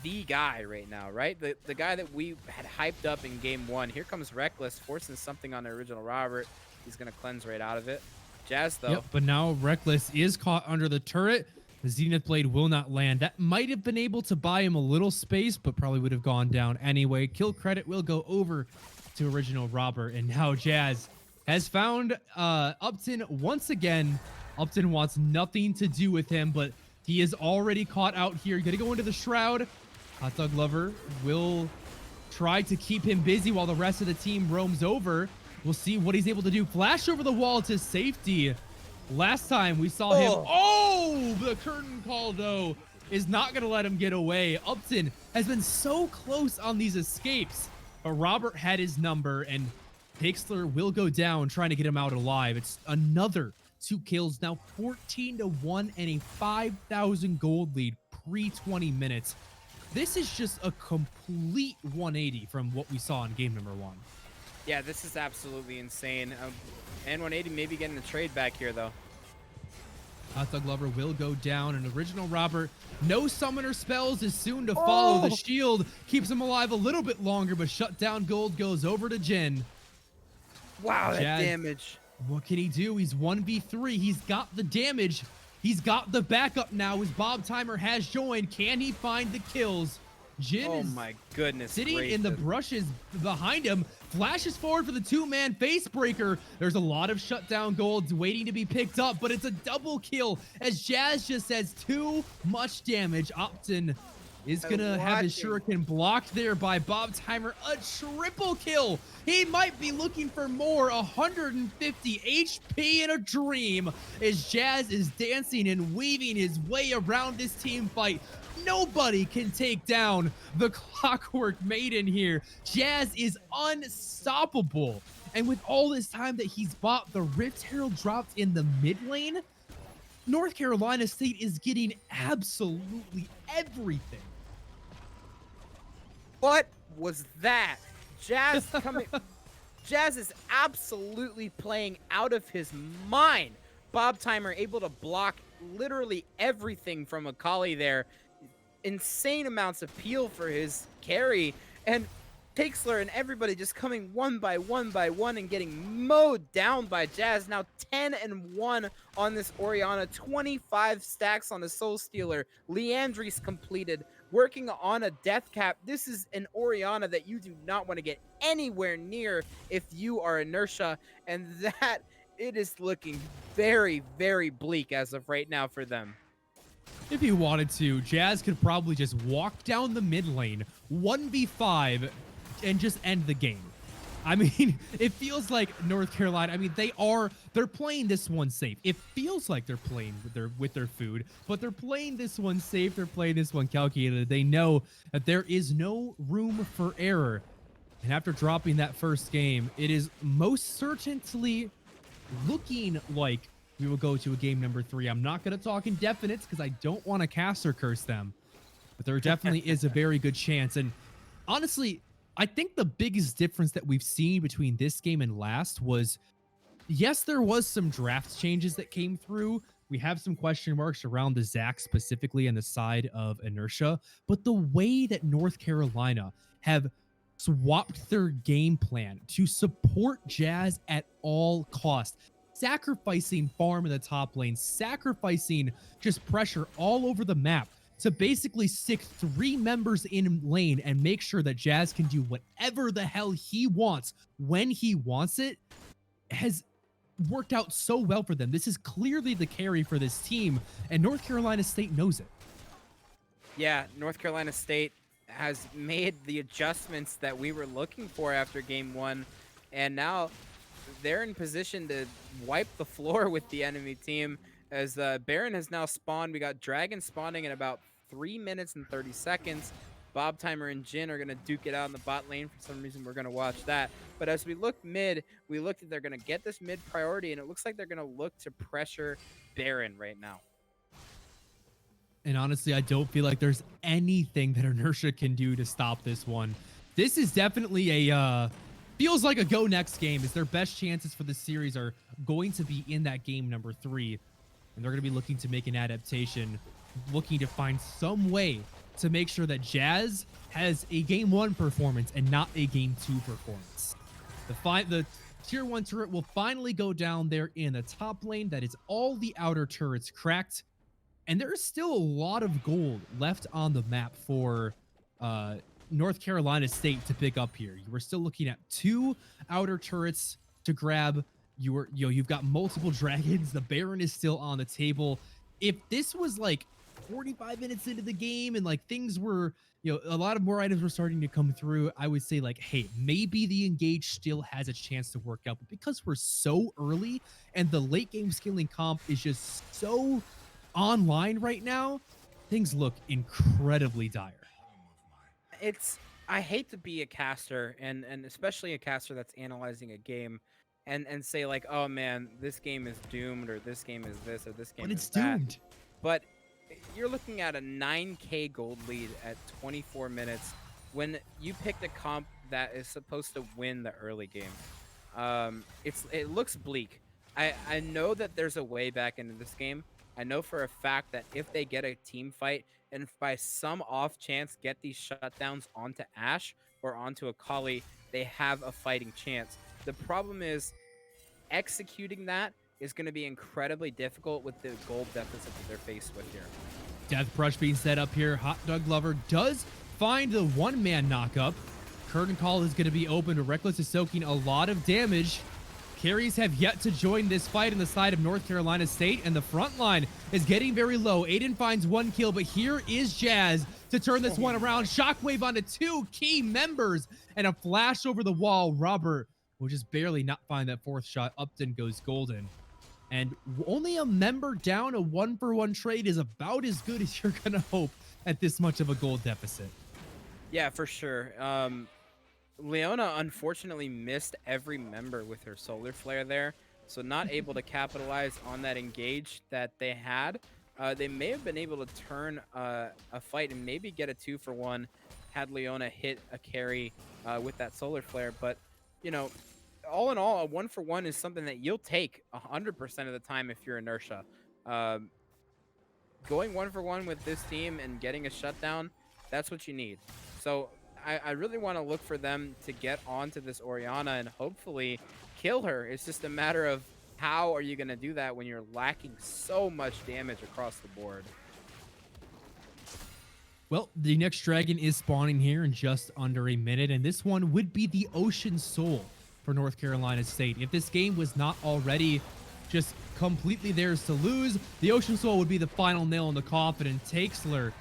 S4: the guy right now, right? The guy that we had hyped up in game 1. Here comes Reckless, forcing something on the original Robert. He's going to cleanse right out of it. Jazz, though.
S3: Yep, but now Reckless is caught under the turret. The Zenith Blade will not land. That might have been able to buy him a little space, but probably would have gone down anyway. Kill credit will go over to original Robert, and now Jazz has found Upton once again. Upton wants nothing to do with him, but he is already caught out here. Gonna go into the Shroud. Hot Dog Lover will try to keep him busy while the rest of the team roams over. We'll see what he's able to do. Flash over the wall to safety. Last time we saw him. Oh, the curtain call, though, is not going to let him get away. Upton has been so close on these escapes, but Robert had his number, and Takesler will go down trying to get him out alive. It's another 2 kills, now 14-1 and a 5,000 gold lead pre-20 minutes. This is just a complete 180 from what we saw in game number 1.
S4: Yeah, this is absolutely insane. And 180 maybe getting the trade back here, though.
S3: Hot Dog Lover will go down, and original Robert, no summoner spells, is soon to follow. The shield keeps him alive a little bit longer, but shutdown gold goes over to Jin.
S4: Wow, that
S3: Jazz,
S4: damage.
S3: What can he do? He's 1v3. He's got the damage. He's got the backup now. His Bob Timer has joined. Can he find the kills? Jin is
S4: my goodness
S3: sitting
S4: gracious.
S3: in the brushes behind him. Flashes forward for the 2-man face breaker. There's a lot of shutdown golds waiting to be picked up, but it's a double kill as Jazz just says too much damage. Upton is gonna have his shuriken blocked there by Bob Timer. A triple kill. He might be looking for more. 150 HP in a dream as Jazz is dancing and weaving his way around this team fight. Nobody can take down the Clockwork Maiden here. Jazz is unstoppable And with all this time that he's bought, the Rift Herald dropped in the mid lane. North Carolina State is getting absolutely everything.
S4: What was that? Jazz coming. Jazz is absolutely playing out of his mind. Bob Timer able to block literally everything from Akali there. Insane amounts of peel for his carry. And Takesler and everybody just coming one by one and getting mowed down by Jazz. Now 10-1 on this Orianna, 25 stacks on a Soul Stealer. Leandri's completed, working on a death cap. This is an Orianna that you do not want to get anywhere near if you are Inertia, and that it is looking very, very bleak as of right now for them.
S3: If he wanted to, Jazz could probably just walk down the mid lane, 1v5, and just end the game. I mean, it feels like North Carolina, I mean, they're playing this one safe. It feels like they're playing with their food, but they're playing this one safe. They're playing this one calculated. They know that there is no room for error. And after dropping that first game, it is most certainly looking like we will go to a game number 3. I'm not going to talk in definites because I don't want to caster curse them, but there definitely is a very good chance. And honestly, I think the biggest difference that we've seen between this game and last was, yes, there was some draft changes that came through. We have some question marks around the Zac specifically on the side of Inertia, but the way that North Carolina have swapped their game plan to support Jazz at all costs, sacrificing farm in the top lane, sacrificing just pressure all over the map to basically stick 3 members in lane and make sure that Jazz can do whatever the hell he wants when he wants it, has worked out so well for them. This is clearly the carry for this team, and North Carolina State knows it.
S4: Yeah, North Carolina State has made the adjustments that we were looking for after game 1, and now they're in position to wipe the floor with the enemy team, as Baron has now spawned. We got Dragon spawning in about 3 minutes and 30 seconds. Bob Timer and Jin are going to duke it out in the bot lane. For some reason, we're going to watch that. But as we look mid, we looked at they're going to get this mid priority, and it looks like they're going to look to pressure Baron right now.
S3: And honestly, I don't feel like there's anything that Inertia can do to stop this one. This is definitely a feels like a go next game, as their best chances for the series are going to be in that game number 3. And they're going to be looking to make an adaptation, looking to find some way to make sure that Jazz has a game 1 performance and not a game 2 performance. The tier 1 turret will finally go down there in the top lane. That is all the outer turrets cracked. And there is still a lot of gold left on the map for North Carolina State to pick up here. You are still looking at 2 outer turrets to grab. You've got multiple dragons. The Baron is still on the table. If this was like 45 minutes into the game and like things were, a lot of more items were starting to come through, I would say like, hey, maybe the engage still has a chance to work out. But because we're so early and the late game scaling comp is just so online right now, things look incredibly dire.
S4: I hate to be a caster, and especially a caster that's analyzing a game and say like, oh man, this game is doomed, or this game is this, or this game
S3: But
S4: is
S3: it's
S4: that.
S3: doomed. But
S4: you're looking at a 9k gold lead at 24 minutes when you picked a comp that is supposed to win the early game. It looks bleak. I know that there's a way back into this game. I know for a fact that if they get a team fight and if by some off chance get these shutdowns onto Ashe or onto Akali, they have a fighting chance. The problem is executing that is going to be incredibly difficult with the gold deficit that they're faced with here.
S3: Death Brush being set up here. Hot Dog Lover does find the 1-man knockup. Curtain Call is going to be open, but Reckless is soaking a lot of damage. Carries have yet to join this fight on the side of North Carolina State, and the front line is getting very low. Aiden finds 1 kill, but here is Jazz to turn this one around. Shockwave onto 2 key members, and a flash over the wall. Robert will just barely not find that 4th shot. Upton goes golden. And only a member down. A 1-for-1 trade is about as good as you're going to hope at this much of a gold deficit.
S4: Yeah, for sure. Leona unfortunately missed every member with her solar flare there, so not able to capitalize on that engage that they had. They may have been able to turn a fight and maybe get a 2-for-1 had Leona hit a carry with that solar flare. But you know, all in all, a 1-for-1 is something that you'll take 100% of the time if you're Inertia. Um, Going 1-for-1 with this team and getting a shutdown, that's what you need. So I really want to look for them to get onto this Orianna and hopefully kill her. It's just a matter of how are you going to do that when you're lacking so much damage across the board.
S3: Well, the next dragon is spawning here in just under a minute, and this one would be the Ocean Soul for North Carolina State. If this game was not already just completely theirs to lose, the Ocean Soul would be the final nail in the coffin, and Takesler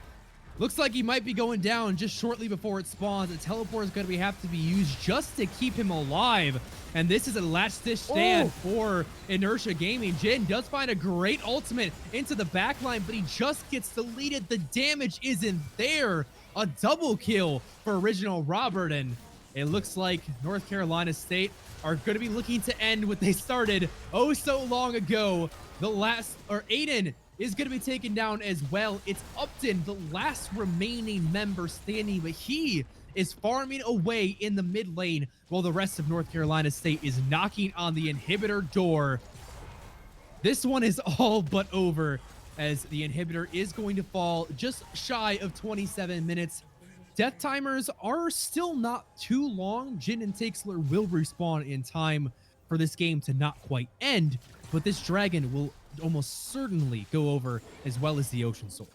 S3: looks like he might be going down just shortly before it spawns. A teleport is going to have to be used just to keep him alive. And this is a last-ditch stand for Inertia Gaming. Jin does find a great ultimate into the backline, but he just gets deleted. The damage isn't there. A double kill for Original Robert, and it looks like North Carolina State are going to be looking to end what they started oh so long ago. Aiden is going to be taken down as well. It's Upton, the last remaining member standing, but he is farming away in the mid lane while the rest of North Carolina State is knocking on the inhibitor door. This one is all but over as the inhibitor is going to fall just shy of 27 minutes. Death timers are still not too long. Jin and Takesler will respawn in time for this game to not quite end, but this dragon will almost certainly go over as well as the Ocean Soul.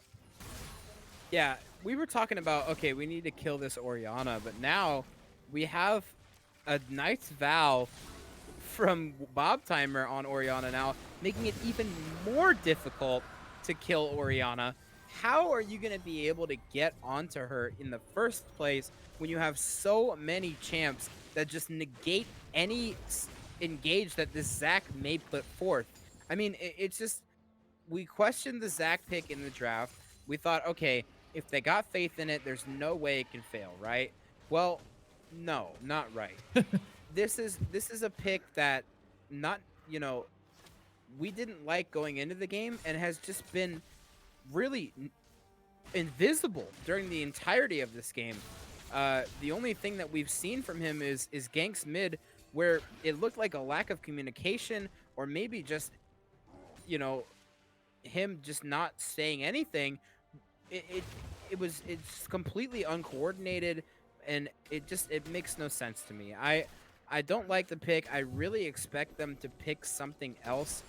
S4: Yeah, we were talking about, okay, we need to kill this Orianna, but now we have a Knight's Vow from Bob Timer on Orianna now, making it even more difficult to kill Orianna. How are you going to be able to get onto her in the first place when you have so many champs that just negate any engage that this Zac may put forth? I mean, it's just, we questioned the Zac pick in the draft. We thought, okay, if they got faith in it, there's no way it can fail, right? Well, no, not right. This is a pick that we didn't like going into the game and has just been really invisible during the entirety of this game. The only thing that we've seen from him is ganks mid, where it looked like a lack of communication, or maybe just him just not saying anything. It's completely uncoordinated, and it makes no sense to me. I don't like the pick. I really expect them to pick something else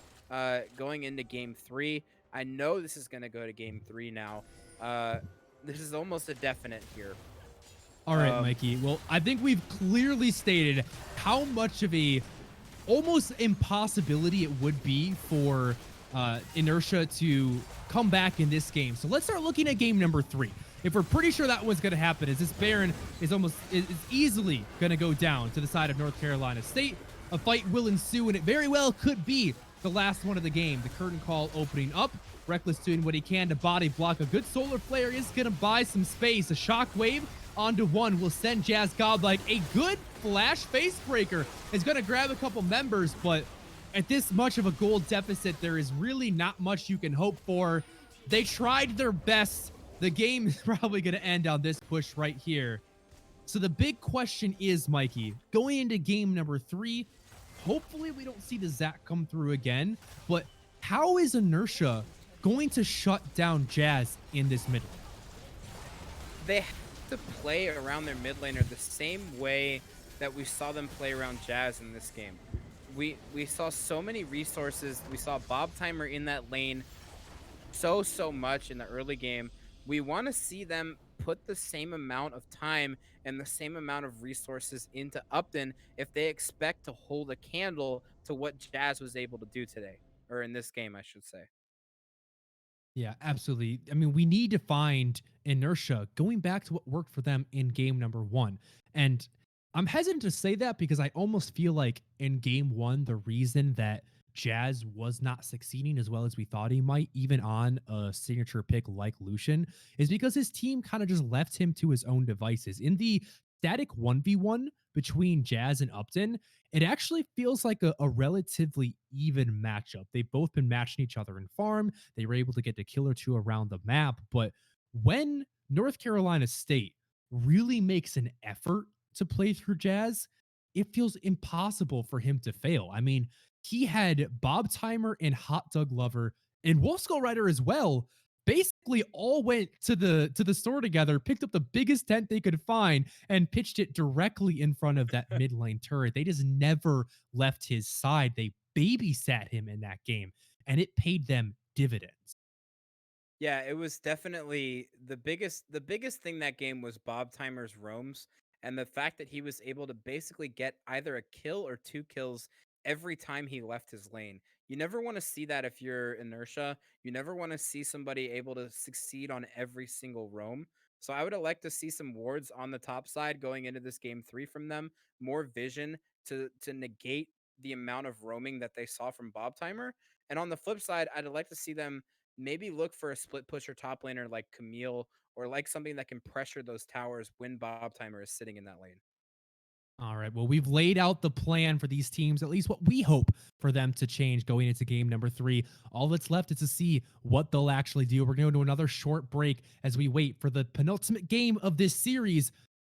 S4: going into game 3. I know this is going to go to game 3 now. This is almost a definite here.
S3: All right, Mikey. Well, I think we've clearly stated how much of a almost impossibility it would be for Inertia to come back in this game. So let's start looking at game number 3. If we're pretty sure that was going to happen, is this Baron is easily going to go down to the side of North Carolina State. A fight will ensue, and it very well could be the last one of the game. The curtain call opening up. Reckless doing what he can to body block. A good solar flare is going to buy some space. A shockwave onto one will send Jazz Godlike. A good flash face breaker is going to grab a couple members, but at this much of a gold deficit, there is really not much you can hope for. They tried their best. The game is probably going to end on this push right here. So the big question is, Mikey, going into game number 3, hopefully we don't see the Zac come through again, but how is Inertia going to shut down Jazz in this mid lane?
S4: They have to play around their mid laner the same way that we saw them play around Jazz in this game. We saw so many resources. We saw Bob Timer in that lane so much in the early game. We want to see them put the same amount of time and the same amount of resources into Upton if they expect to hold a candle to what Jazz was able to do today, or in this game, I should say.
S3: Yeah, absolutely. I mean, we need to find Inertia going back to what worked for them in game number 1. And I'm hesitant to say that because I almost feel like in game 1, the reason that Jazz was not succeeding as well as we thought he might, even on a signature pick like Lucian, is because his team kind of just left him to his own devices. In the static 1v1 between Jazz and Upton, it actually feels like a relatively even matchup. They've both been matching each other in farm. They were able to get a kill or two around the map. But when North Carolina State really makes an effort to play through Jazz, it feels impossible for him to fail. I mean, he had Bob Timer and Hot Dog Lover and Wolf Skull Rider as well basically all went to the store together, picked up the biggest tent they could find, and pitched it directly in front of that mid lane turret. They just never left his side. They babysat him in that game, and it paid them dividends.
S4: Yeah, it was definitely the biggest thing that game was Bob Timer's roams and the fact that he was able to basically get either a kill or two kills every time he left his lane. You never want to see that if you're Inertia. You never want to see somebody able to succeed on every single roam. So I would have liked to see some wards on the top side going into this game 3 from them, more vision to negate the amount of roaming that they saw from Bob Timer. And on the flip side, I'd like to see them maybe look for a split pusher top laner like Camille or like something that can pressure those towers when Bob Timer is sitting in that lane.
S3: All right. Well, we've laid out the plan for these teams, at least what we hope for them to change going into game number 3. All that's left is to see what they'll actually do. We're going to do another short break as we wait for the penultimate game of this series.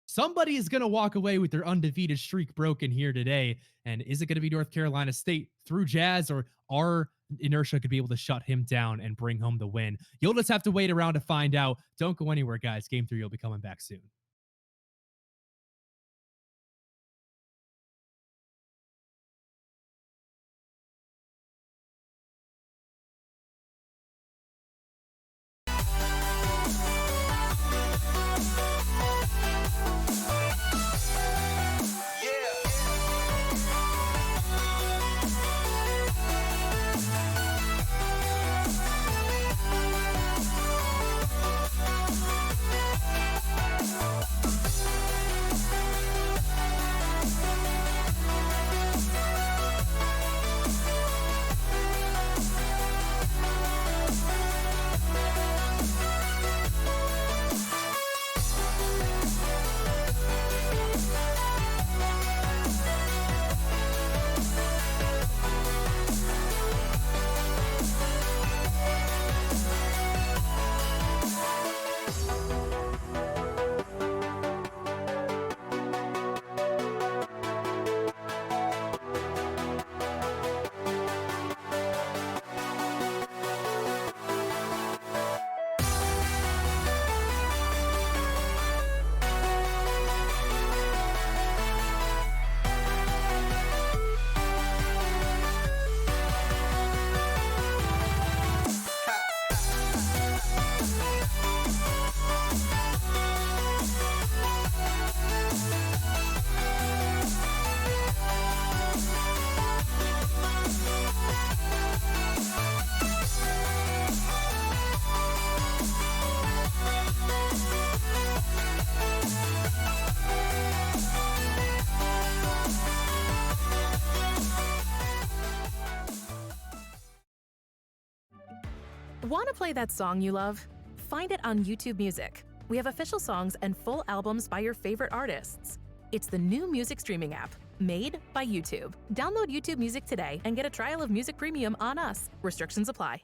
S3: Somebody is going to walk away with their undefeated streak broken here today. And is it going to be North Carolina State through Jazz, or are Inertia could be able to shut him down and bring home the win? You'll just have to wait around to find out. Don't go anywhere, guys. Game 3 will be coming back soon.
S5: Want to play that song you love? Find it on YouTube Music. We have official songs and full albums by your favorite artists. It's the new music streaming app, made by YouTube. Download YouTube Music today and get a trial of Music Premium on us. Restrictions apply.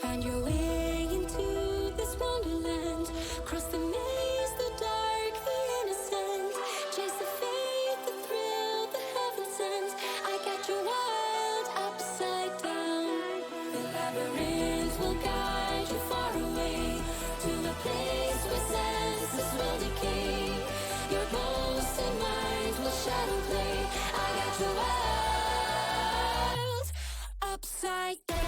S6: Find your way into this wonderland. Cross the maze, the dark, the innocent. Chase the faith, the thrill, the heaven sent. I got you wild upside down. The labyrinth will guide you far away to a place where senses will decay. Your ghost and mind will shadow play. I got you wild upside down.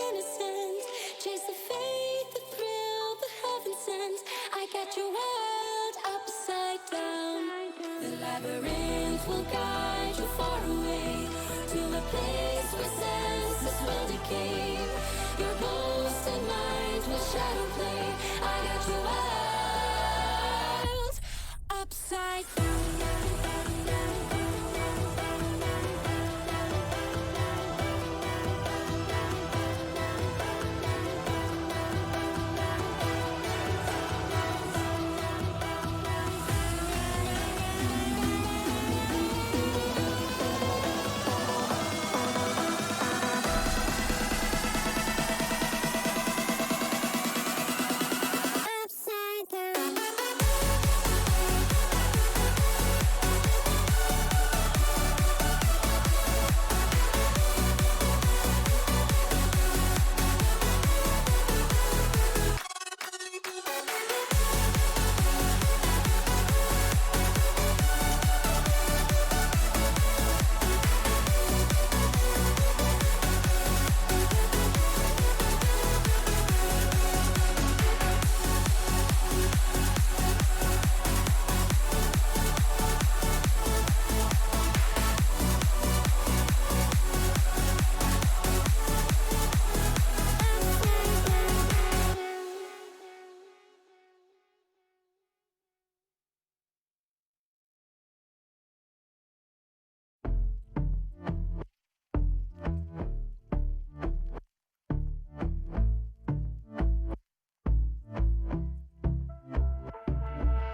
S6: innocent. Chase the faith, the thrill, the heaven sent. I got your world upside down. The labyrinth will guide you far away to a place where senses will decay. Your ghost and mind will shadow play. I got your world upside down. Upside down.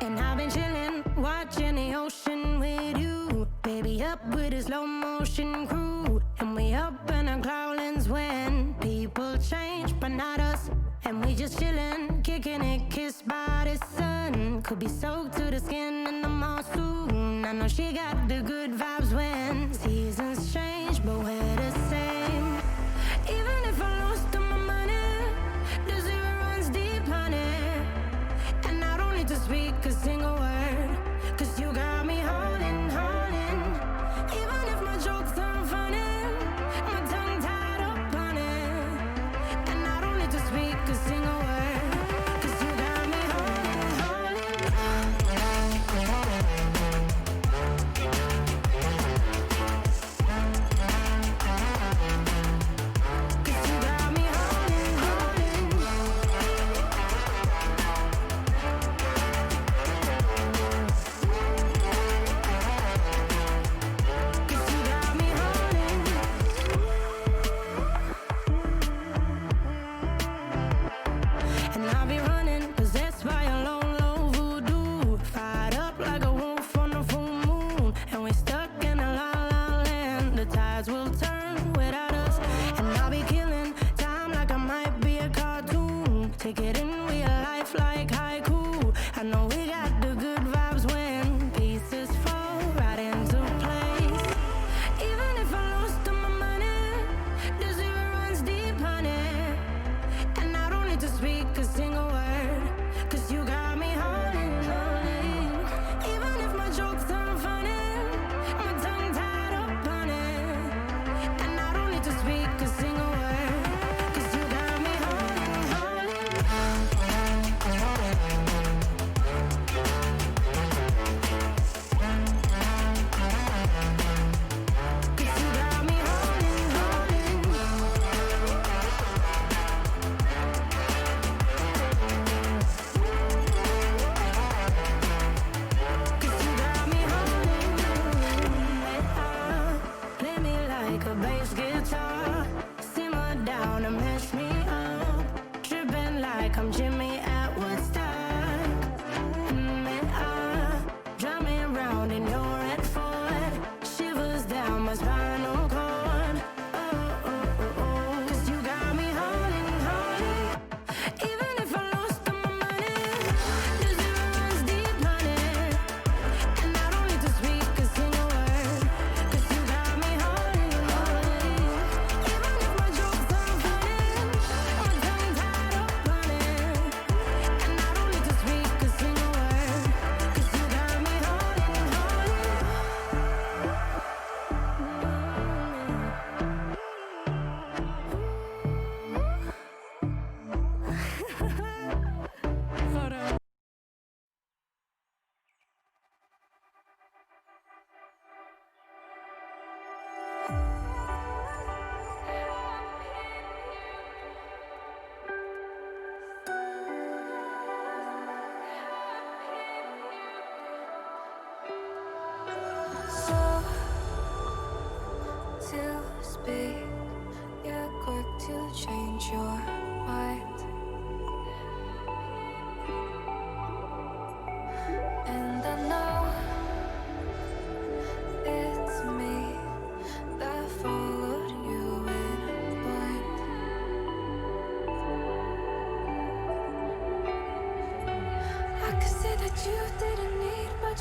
S6: And I've been chillin', watching the ocean with you. Baby, up with a slow motion crew. And we up in our cloudlands when people change, but not us. And we just chillin', kicking it, kissed by the sun. Could be soaked to the skin in the mall soon. I know she got the good vibes when seasons change, but we're the same. Even if I lost all my money, the zero runs deep, honey. And I don't need to speak a single word, 'cause you got me holding, holding. Even if my jokes aren't funny, my tongue tied up on it. And I don't need to speak a single word, 'cause you got me holding, holding. 'Cause you got me holding, holding. Cause you got me holding. And I'll be running, possessed by a low, low voodoo. Fired up like a wolf on a full moon. And we're stuck in a la la land. The tides will turn without us. And I'll be killing time like I might be a cartoon. Take it in real life like haiku. I know we got the good vibes when pieces fall right into place. Even if I lost all my money, the zero runs deep, honey. And I don't need to speak a single word, 'cause you got me holding, holding. Even if my jokes aren't funny, my tongue tied up on it. And I don't need to speak a single word, 'cause you got me holding, holding.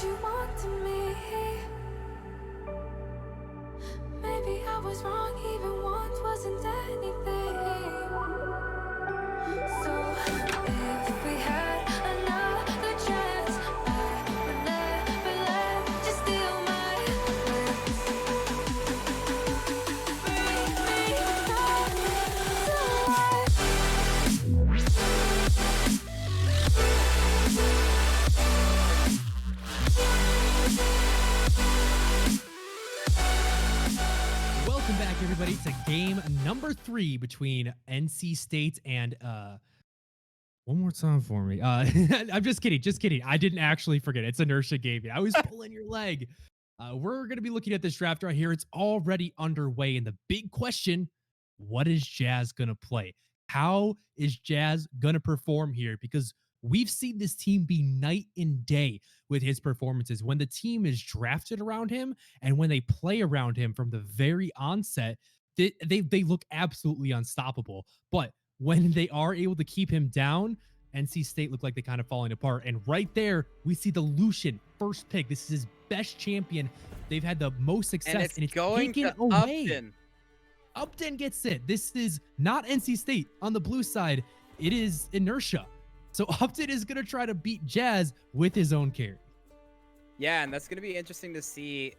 S6: you wanted me. Maybe I was wrong, even once wasn't anything. So if we had another chance, I would never let you steal my lips. Bring me back to life.
S3: Welcome back, everybody, to game number 3 between NC State and one more time for me. I'm just kidding. I didn't actually forget. It's Inertia Gaming. I was pulling your leg. We're going to be looking at this draft right here. It's already underway, and the big question: what is Jazz going to play? How is Jazz going to perform here? Because we've seen this team be night and day with his performances. When the team is drafted around him and when they play around him from the very onset, they look absolutely unstoppable. But when they are able to keep him down, NC State look like they kind of falling apart. And right there, we see the Lucian first pick. This is his best champion. They've had the most success,
S4: And it's going
S3: taken
S4: to
S3: away.
S4: Upton.
S3: Upton gets it. This is not NC State on the blue side. It is Inertia. So Upton is going to try to beat Jazz with his own carry.
S4: Yeah, and that's going to be interesting to see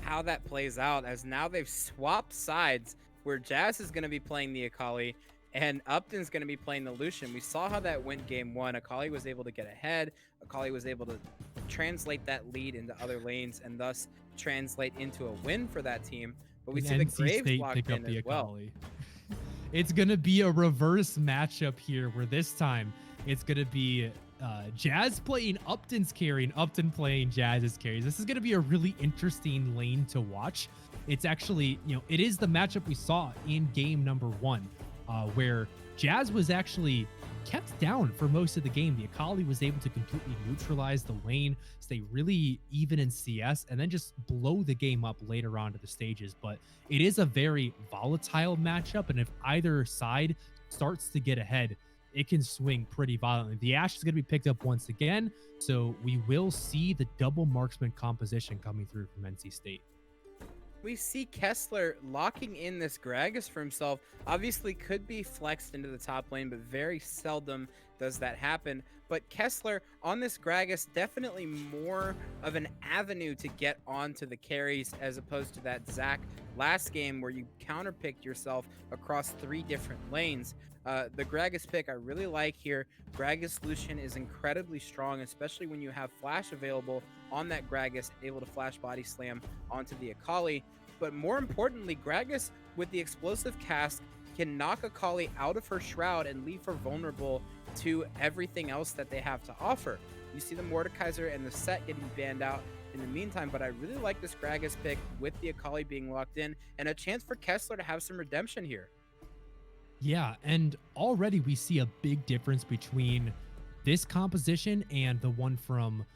S4: how that plays out, as now they've swapped sides where Jazz is going to be playing the Akali and Upton's going to be playing the Lucian. We saw how that went game 1. Akali was able to get ahead. Akali was able to translate that lead into other lanes and thus translate into a win for that team. But we see the
S3: NC
S4: Graves
S3: State
S4: locked
S3: pick up
S4: in
S3: the
S4: as well.
S3: Akali. It's going to be a reverse matchup here where this time it's going to be Jazz playing Upton's carry and Upton playing Jazz's carries. This is going to be a really interesting lane to watch. It's actually, it is the matchup we saw in game number 1, where Jazz was actually kept down for most of the game. The Akali was able to completely neutralize the lane, stay really even in CS, and then just blow the game up later on to the stages. But it is a very volatile matchup, and if either side starts to get ahead, it can swing pretty violently. The Ashe is going to be picked up once again, so we will see the double marksman composition coming through from NC State.
S4: We see Kessler locking in this Gragas for himself. Obviously could be flexed into the top lane, but very seldom does that happen. But Kessler on this Gragas, definitely more of an avenue to get onto the carries as opposed to that Zac last game where you counterpicked yourself across 3 different lanes. The Gragas pick I really like here. Gragas Lucian is incredibly strong, especially when you have flash available on that Gragas, able to flash body slam onto the Akali. But more importantly, Gragas with the explosive cast can knock Akali out of her shroud and leave her vulnerable to everything else that they have to offer. You see the Mordekaiser and the set getting banned out in the meantime, but I really like this Gragas pick with the Akali being locked in and a chance for Kessler to have some redemption here.
S3: Yeah, and already we see a big difference between this composition and the one from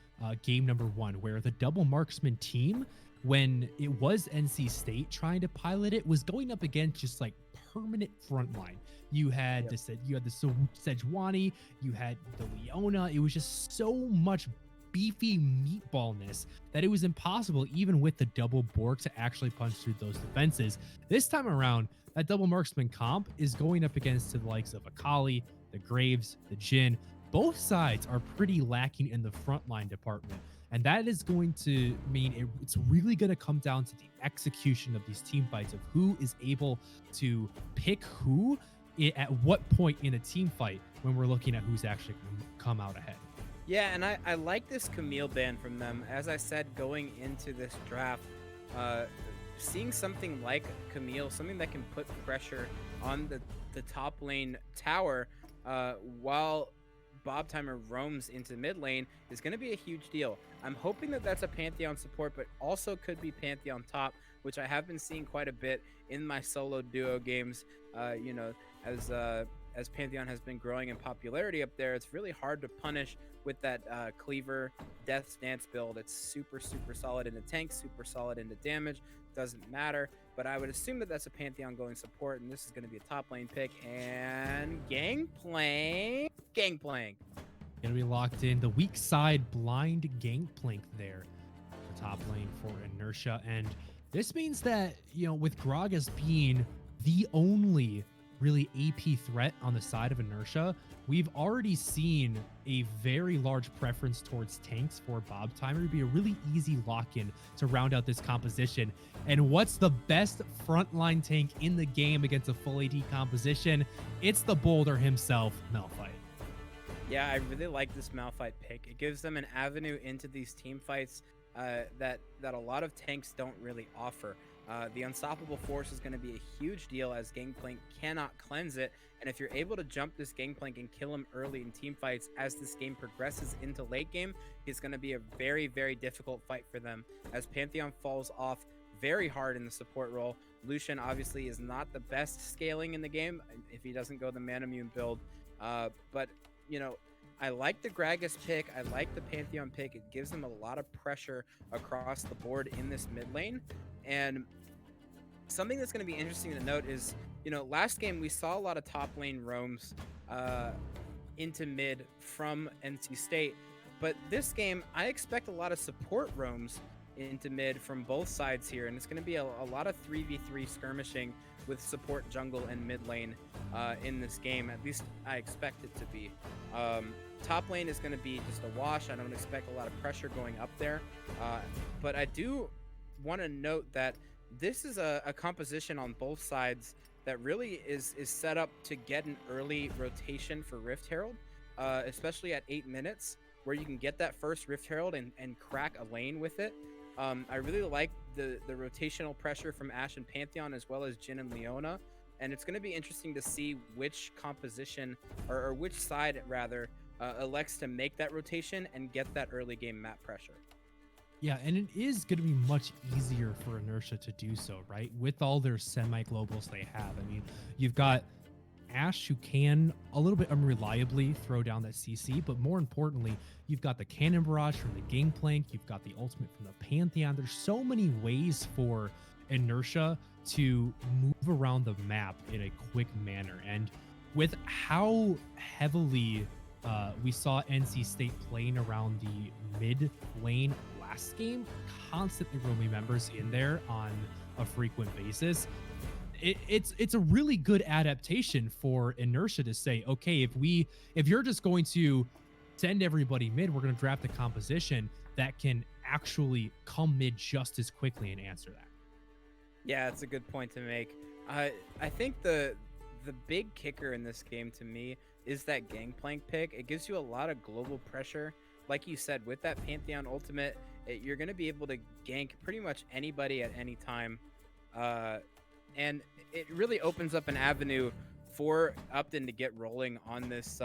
S3: game number 1, where the double marksman team, when it was NC State trying to pilot it, was going up against just like permanent frontline. You had the Sejuani, you had the Leona. It was just so much beefy meatballness that it was impossible, even with the double Bork, to actually punch through those defenses. This time around, that double marksman comp is going up against the likes of Akali, the Graves, the Jhin. Both sides are pretty lacking in the frontline department, and that is going to mean it's really going to come down to the execution of these team fights, of who is able to pick who at what point in a team fight when we're looking at who's actually going to come out ahead.
S4: Yeah, and I like this Camille ban from them. As I said, going into this draft, seeing something like Camille, something that can put pressure on the top lane tower while Bob Timer roams into mid lane is going to be a huge deal. I'm hoping that that's a Pantheon support, but also could be Pantheon top, which I have been seeing quite a bit in my solo duo games. As Pantheon has been growing in popularity up there, it's really hard to punish with that Cleaver Death Stance build. It's super solid into tank, super solid into damage, doesn't matter. But I would assume that that's a Pantheon going support, and this is going to be a top lane pick. And Gangplank.
S3: Gonna be locked in. The weak side blind Gangplank there for top lane for Inertia. And this means that, you know, with Gragas being the only really AP threat on the side of Inertia, we've already seen a very large preference towards tanks for Bob Timer. It'd be a really easy lock-in to round out this composition. And what's the best frontline tank in the game against a full AD composition? It's the Boulder himself, Malphite.
S4: Yeah, I really like this Malphite pick. It gives them an avenue into these team fights that a lot of tanks don't really offer. The Unstoppable Force is going to be a huge deal as Gangplank cannot cleanse it, and if you're able to jump this Gangplank and kill him early in team fights as this game progresses into late game, it's going to be a very, very difficult fight for them as Pantheon falls off very hard in the support role. Lucian obviously is not the best scaling in the game if he doesn't go the Manamune build, but you know, I like the Gragas pick. I like the Pantheon pick. It gives them a lot of pressure across the board in this mid lane. And something that's going to be interesting to note is, you know, last game we saw a lot of top lane roams into mid from NC State. But this game, I expect a lot of support roams into mid from both sides here. And it's going to be a lot of 3v3 skirmishing with support jungle and mid lane in this game. At least I expect it to be. Top lane is going to be just a wash. I don't expect a lot of pressure going up there. But I do want to note that this is a composition on both sides that really is set up to get an early rotation for Rift Herald, especially at 8 minutes, where you can get that first Rift Herald and crack a lane with it. I really like the rotational pressure from Ashe and Pantheon, as well as Jhin and Leona, and it's going to be interesting to see which composition or which side rather elects to make that rotation and get that early game map pressure.
S3: Yeah, and it is going to be much easier for Inertia to do so, right? With all their semi-globals they have. I mean, you've got Ashe, who can a little bit unreliably throw down that CC, but more importantly, you've got the Cannon Barrage from the Gangplank, you've got the ultimate from the Pantheon. There's so many ways for Inertia to move around the map in a quick manner. And with how heavily we saw NC State playing around the mid lane last game, constantly roaming members in there on a frequent basis, it's a really good adaptation for Inertia to say, okay, if you're just going to send everybody mid, we're going to draft a composition that can actually come mid just as quickly and answer that.
S4: Yeah, it's a good point to make. I think the big kicker in this game to me is that Gangplank pick. It gives you a lot of global pressure. Like you said, with that Pantheon ultimate, you're going to be able to gank pretty much anybody at any time. And it really opens up an avenue for Upton to get rolling on this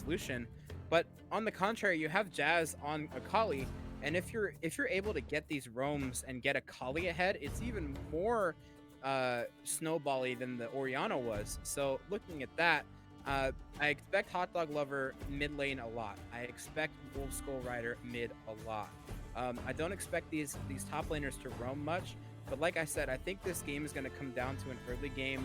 S4: Lucian. But on the contrary, you have Jazz on Akali, and if you're able to get these roams and get Akali ahead, it's even more snowbally than the Orianna was. So looking at that, I expect Hot Dog Lover mid lane a lot. I expect Wolf Skull Rider mid a lot. I don't expect these top laners to roam much. But like I said, I think this game is going to come down to an early game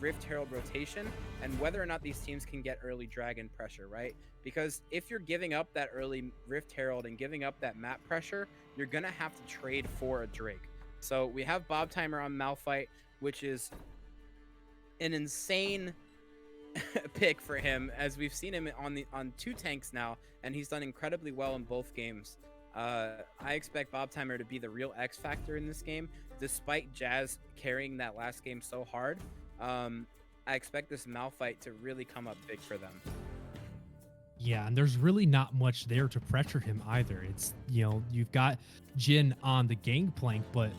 S4: Rift Herald rotation and whether or not these teams can get early dragon pressure, right? Because if you're giving up that early Rift Herald and giving up that map pressure, you're going to have to trade for a Drake. So we have Bob Timer on Malphite, which is an insane pick for him, as we've seen him on 2 tanks now, and he's done incredibly well in both games. I expect Bob Timer to be the real X factor in this game, despite Jazz carrying that last game so hard. I expect this Malphite to really come up big for them.
S3: Yeah, and there's really not much there to pressure him either. It's, you know, you've got Jhin on the Gangplank, but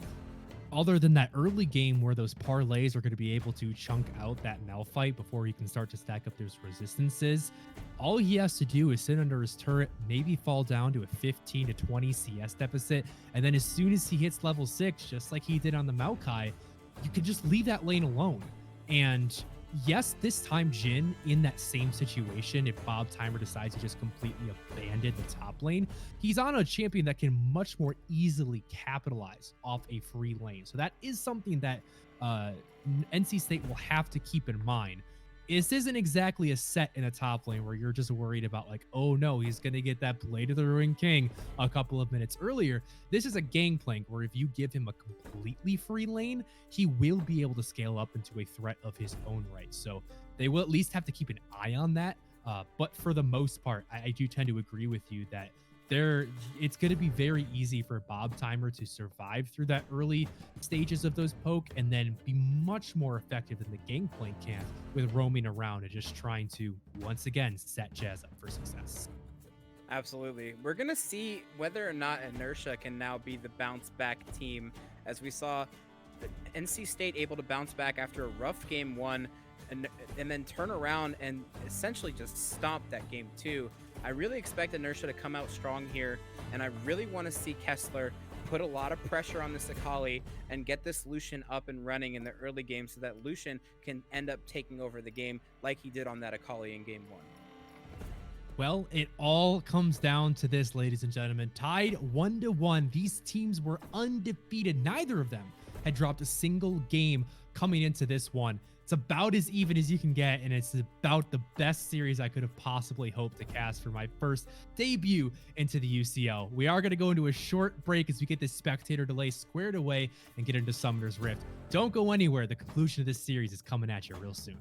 S3: other than that early game where those parlays are going to be able to chunk out that Malphite before he can start to stack up those resistances, all he has to do is sit under his turret, maybe fall down to a 15 to 20 CS deficit, and then as soon as he hits level 6, just like he did on the Maokai, you can just leave that lane alone. And yes, this time Jhin in that same situation, if Bob Timer decides to just completely abandon the top lane, he's on a champion that can much more easily capitalize off a free lane. So that is something that NC State will have to keep in mind. this isn't exactly a set in a top lane where you're just worried about like, oh no, he's going to get that Blade of the Ruined King a couple of minutes earlier. This is a gangplank where if you give him a completely free lane, he will be able to scale up into a threat of his own right. So they will at least have to keep an eye on that. But for the most part, I do tend to agree with you that it's going to be very easy for Bob Timer to survive through that early stages of those poke and then be much more effective than the gangplank can with roaming around and just trying to once again set Jazz up for success.
S4: Absolutely. We're going to see whether or not Inertia can now be the bounce back team, as we saw NC State able to bounce back after a rough game 1 and then turn around and essentially just stomp that game 2. I really expect Inertia to come out strong here, and I really want to see Kessler put a lot of pressure on this Akali and get this Lucian up and running in the early game so that Lucian can end up taking over the game like he did on that Akali in game 1.
S3: Well, it all comes down to this, ladies and gentlemen. Tied 1-1. These teams were undefeated. Neither of them had dropped a single game coming into this one. It's about as even as you can get, and it's about the best series I could have possibly hoped to cast for my first debut into the UCL. We are going to go into a short break as we get this spectator delay squared away and get into Summoner's Rift. Don't go anywhere. The conclusion of this series is coming at you real soon.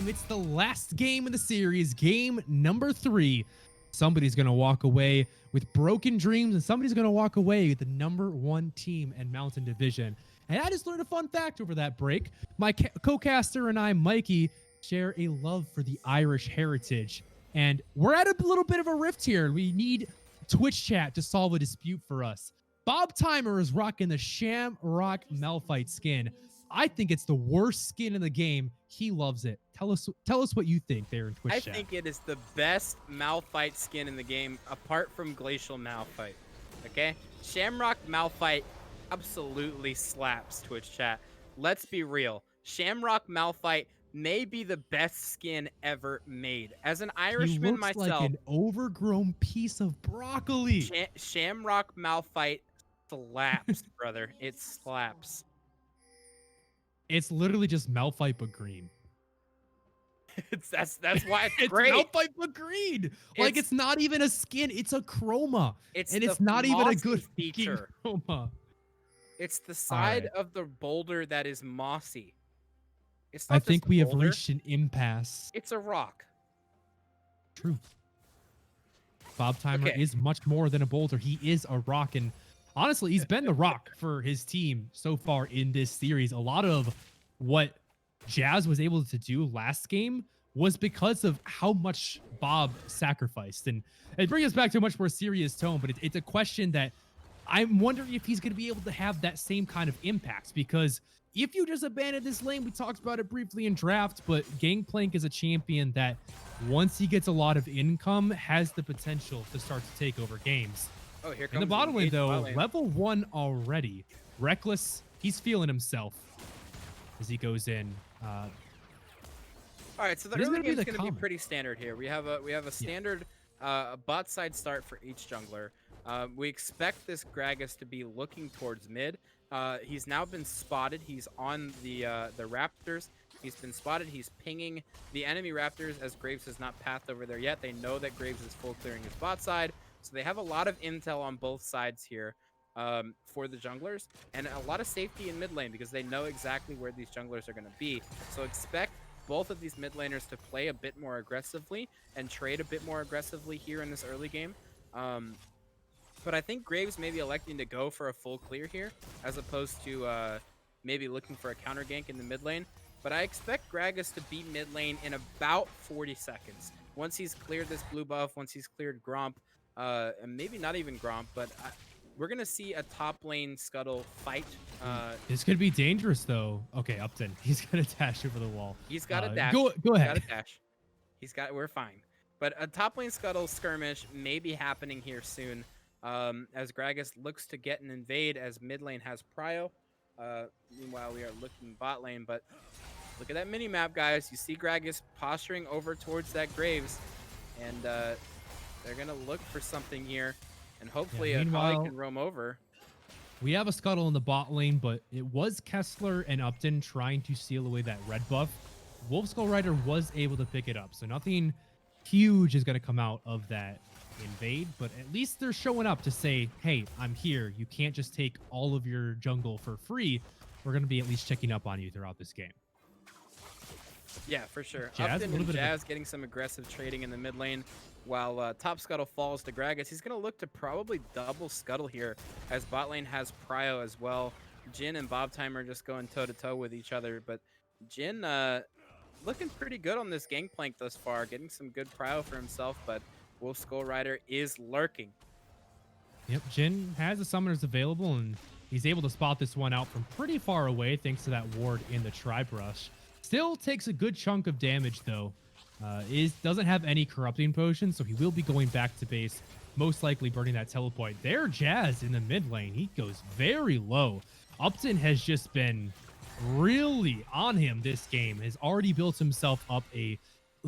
S3: It's the last game of the series, game number 3. Somebody's going to walk away with broken dreams, and somebody's going to walk away with the #1 team in Mountain Division. And I just learned a fun fact over that break. My co-caster and I, Mikey, share a love for the Irish heritage. And we're at a little bit of a rift here. We need Twitch chat to solve a dispute for us. Bob Timer is rocking the Shamrock Malphite skin. I think it's the worst skin in the game. He loves it. Tell us what you think there in Twitch chat.
S4: I think it is the best Malphite skin in the game, apart from Glacial Malphite. Okay? Shamrock Malphite absolutely slaps, Twitch chat. Let's be real. Shamrock Malphite may be the best skin ever made. As an Irishman
S3: he looks
S4: myself,
S3: like an overgrown piece of broccoli.
S4: Shamrock Malphite slaps, brother. It slaps.
S3: It's literally just Malphite but green.
S4: That's why it's
S3: It's
S4: great.
S3: Malphite but green. Like it's not even a skin, it's a chroma.
S4: It's
S3: And
S4: the
S3: it's not even a
S4: mossy
S3: good fucking
S4: feature.
S3: chroma.
S4: It's the
S3: All
S4: side
S3: right.
S4: of the boulder that is mossy. It's
S3: I
S4: not just
S3: think
S4: a
S3: we have
S4: boulder.
S3: reached an impasse.
S4: It's a rock.
S3: True. Bob Timer
S4: Okay.
S3: is much more than a boulder. He is a rock. And honestly, he's been the rock for his team so far in this series. A lot of what Jazz was able to do last game was because of how much Bob sacrificed. And it brings us back to a much more serious tone, but it's a question that I'm wondering if he's going to be able to have that same kind of impact, because if you just abandon this lane, we talked about it briefly in draft, but Gangplank is a champion that once he gets a lot of income has the potential to start to take over games.
S4: Oh, here comes
S3: In the bottom lane,
S4: engaged
S3: though,
S4: bot lane.
S3: level 1 already. Reckless, he's feeling himself as he goes in.
S4: All right, so the
S3: It is
S4: early
S3: gonna be
S4: game is
S3: the
S4: going to be
S3: common.
S4: pretty standard here. We have a standard bot side start for each jungler. We expect this Gragas to be looking towards mid. He's now been spotted. He's on the Raptors. He's been spotted. He's pinging the enemy Raptors as Graves has not pathed over there yet. They know that Graves is full clearing his bot side, so they have a lot of intel on both sides here for the junglers, and a lot of safety in mid lane because they know exactly where these junglers are going to be. So expect both of these mid laners to play a bit more aggressively and trade a bit more aggressively here in this early game. But I think Graves may be electing to go for a full clear here as opposed to maybe looking for a counter gank in the mid lane. But I expect Gragas to be mid lane in about 40 seconds. Once he's cleared this blue buff, once he's cleared Gromp, and maybe not even Gromp, but we're going to see a top lane Scuttle fight.
S3: This could be dangerous, though. Okay, Upton, he's going to dash over the wall.
S4: He's got a dash.
S3: Go
S4: He's
S3: ahead.
S4: got a dash. We're fine. But a top lane Scuttle skirmish may be happening here soon. As Gragas looks to get an invade as mid lane has Prio. Meanwhile, we are looking bot lane, but look at that mini map, guys. You see Gragas posturing over towards that Graves, and they're gonna look for something here, and hopefully a
S3: meanwhile,
S4: colleague can roam over.
S3: We have a Scuttle in the bot lane, but it was Kessler and Upton trying to steal away that red buff. Wolf Skull Rider was able to pick it up, so nothing huge is going to come out of that invade, but at least they're showing up to say, hey, I'm here. You can't just take all of your jungle for free. We're going to be at least checking up on you throughout this game.
S4: Yeah, for sure.
S3: Jazz,
S4: Upton and Jazz getting some aggressive trading in the mid lane, while top Scuttle falls to Gragas. He's going to look to probably double Scuttle here, as bot lane has Prio as well. Jin and Bob Timer just going toe-to-toe with each other, but Jin looking pretty good on this Gangplank thus far, getting some good Prio for himself, but Wolf Skull Rider is lurking.
S3: Yep, Jin has the summoners available, and he's able to spot this one out from pretty far away thanks to that ward in the Tribe Rush. Still takes a good chunk of damage, though. Doesn't have any corrupting potion, so he will be going back to base, most likely burning that teleport. There, Jazz in the mid lane. He goes very low. Upton has just been really on him this game, has already built himself up a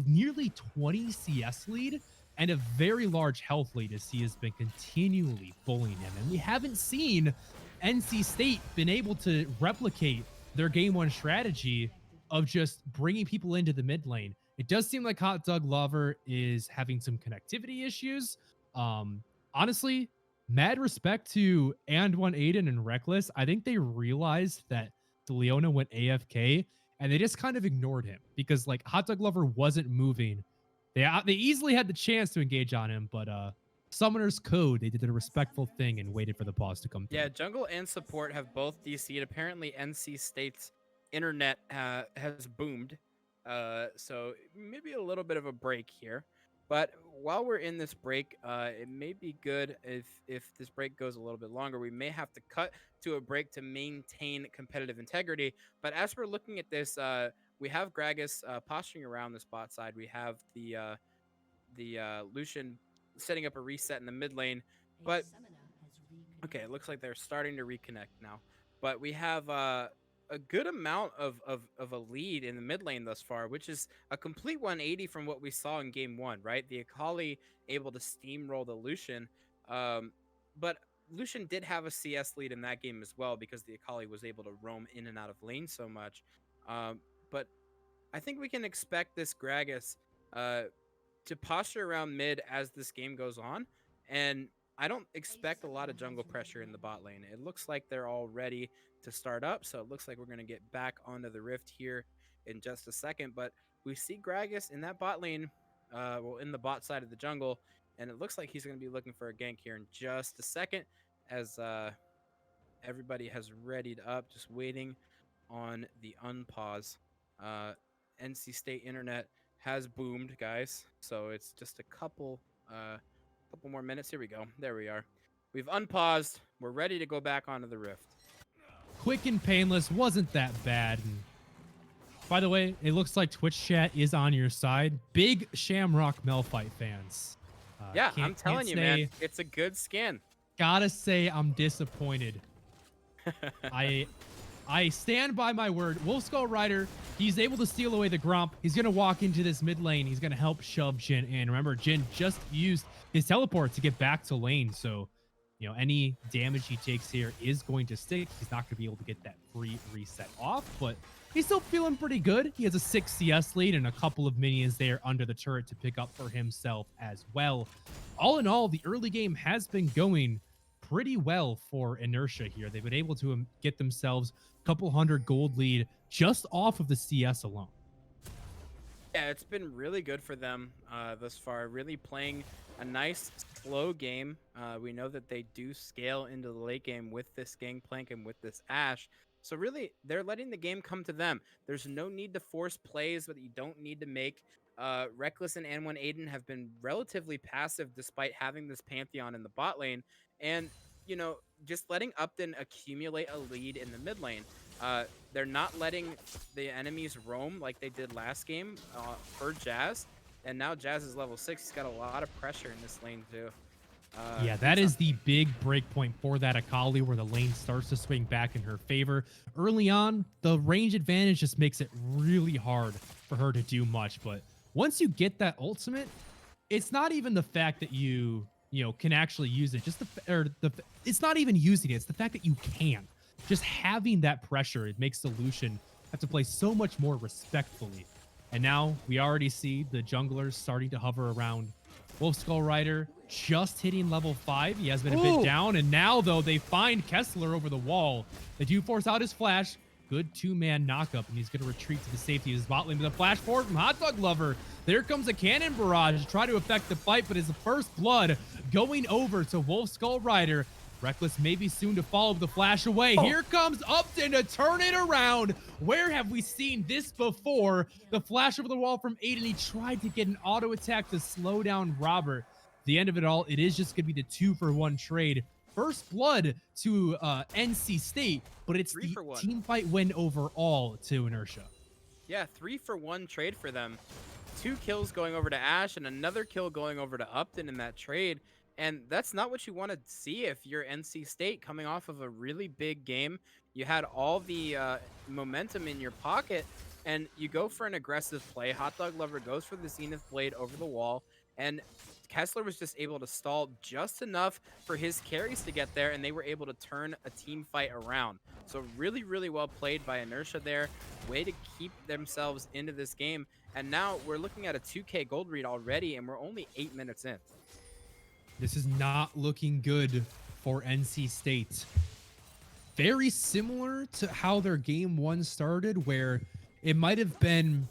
S3: nearly 20 CS lead and a very large health lead as he has been continually bullying him. And we haven't seen NC State been able to replicate their game one strategy of just bringing people into the mid lane. It does seem like Hot Dog Lover is having some connectivity issues. Honestly, mad respect to And1 Aiden and Reckless. I think they realized that DeLeona went AFK and they just kind of ignored him because like Hot Dog Lover wasn't moving. They easily had the chance to engage on him, but Summoner's Code, they did a respectful thing and waited for the pause to come through.
S4: Yeah, jungle and support have both DC'd. Apparently, NC State's internet has boomed, so maybe a little bit of a break here. But while we're in this break, it may be good if this break goes a little bit longer. We may have to cut to a break to maintain competitive integrity. But as we're looking at this, we have Gragas posturing around this bot side. We have the Lucian setting up a reset in the mid lane. But okay, it looks like they're starting to reconnect now. But we have a good amount of a lead in the mid lane thus far, which is a complete 180 from what we saw in game one, right? The Akali able to steamroll the Lucian, but Lucian did have a CS lead in that game as well because the Akali was able to roam in and out of lane so much. But I think we can expect this Gragas to posture around mid as this game goes on. And I don't expect a lot of jungle pressure in the bot lane. It looks like they're all ready to start up. So it looks like we're going to get back onto the rift here in just a second. But we see Gragas in that bot lane, well, in the bot side of the jungle. And it looks like he's going to be looking for a gank here in just a second as everybody has readied up, just waiting on the unpause. NC State internet has boomed, guys. So it's just a couple more minutes. Here we go. There we are. We've unpaused. We're ready to go back onto the rift.
S3: Quick and painless, wasn't that bad. And by the way, it looks like Twitch chat is on your side. Big Shamrock Melfight fans.
S4: Yeah, I'm telling you, man, it's a good skin.
S3: Gotta say, I'm disappointed. I stand by my word. Wolfskull Rider, he's able to steal away the Gromp. He's going to walk into this mid lane. He's going to help shove Jhin in. Remember, Jhin just used his teleport to get back to lane. So, you know, any damage he takes here is going to stick. He's not going to be able to get that free reset off, but he's still feeling pretty good. He has a 6 CS lead and a couple of minions there under the turret to pick up for himself as well. All in all, the early game has been going pretty well for Inertia here. They've been able to get themselves a couple hundred gold lead just off of the CS alone.
S4: Yeah, it's been really good for them thus far. Really playing a nice slow game. We know that they do scale into the late game with this Gangplank and with this Ashe. So really, they're letting the game come to them. There's no need to force plays that you don't need to make. Reckless and An1 Aiden have been relatively passive despite having this Pantheon in the bot lane. And, you know, just letting Upton accumulate a lead in the mid lane. They're not letting the enemies roam like they did last game for Jazz. And now Jazz is level 6. He's got a lot of pressure in this lane, too.
S3: Yeah, that is the big break point for that Akali, where the lane starts to swing back in her favor. Early on, the range advantage just makes it really hard for her to do much. But once you get that ultimate, it's not even the fact that you can actually use it. It's not even using it. It's the fact that you can. Just having that pressure, it makes the Lucian have to play so much more respectfully. And now we already see the junglers starting to hover around Wolfskull Rider, just hitting level 5. He has been a bit down, and now, though, they find Kessler over the wall. They do force out his flash. Good 2-man knockup, and he's going to retreat to the safety of his bot lane with a flash forward from Hot Dog Lover. There comes a cannon barrage to try to affect the fight, but his first blood going over to Wolfskull Rider. Reckless maybe soon to follow the flash away. Here comes Upton to turn it around. Where have we seen this before? The flash over the wall from Aiden. He tried to get an auto attack to slow down Robert. The end of it all, it is just going to be the 2-for-1 trade. First blood to NC State, but it's the team fight win overall to Inertia.
S4: Yeah, 3-for-1 trade for them. 2 kills going over to Ashe and another kill going over to Upton in that trade. And that's not what you want to see if you're NC State coming off of a really big game. You had all the momentum in your pocket, and you go for an aggressive play. Hot Dog Lover goes for the Zenith Blade over the wall, and Kessler was just able to stall just enough for his carries to get there, and they were able to turn a team fight around. So really, really well played by Inertia there. Way to keep themselves into this game. And now we're looking at a 2K gold read already, and we're only 8 minutes in.
S3: This is not looking good for NC State. Very similar to how their game 1 started, where it might have been,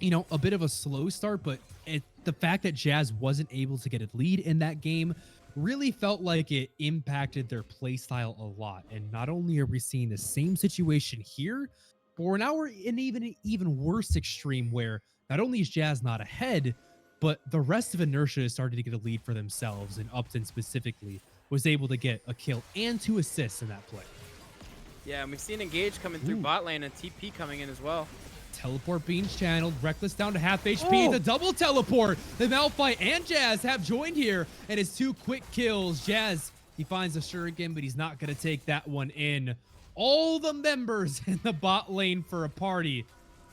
S3: a bit of a slow start, but the fact that Jazz wasn't able to get a lead in that game really felt like it impacted their playstyle a lot. And not only are we seeing the same situation here, but now we're in an even worse extreme where not only is Jazz not ahead, but the rest of Inertia is starting to get a lead for themselves, and Upton specifically was able to get a kill and 2 assists in that play.
S4: Yeah, and we've seen Engage coming through bot lane and TP coming in as well.
S3: Teleport being channeled, Reckless down to half HP, the double teleport. The Malphite and Jazz have joined here, and it's 2 quick kills. Jazz, he finds a Shuriken, but he's not going to take that one in. All the members in the bot lane for a party,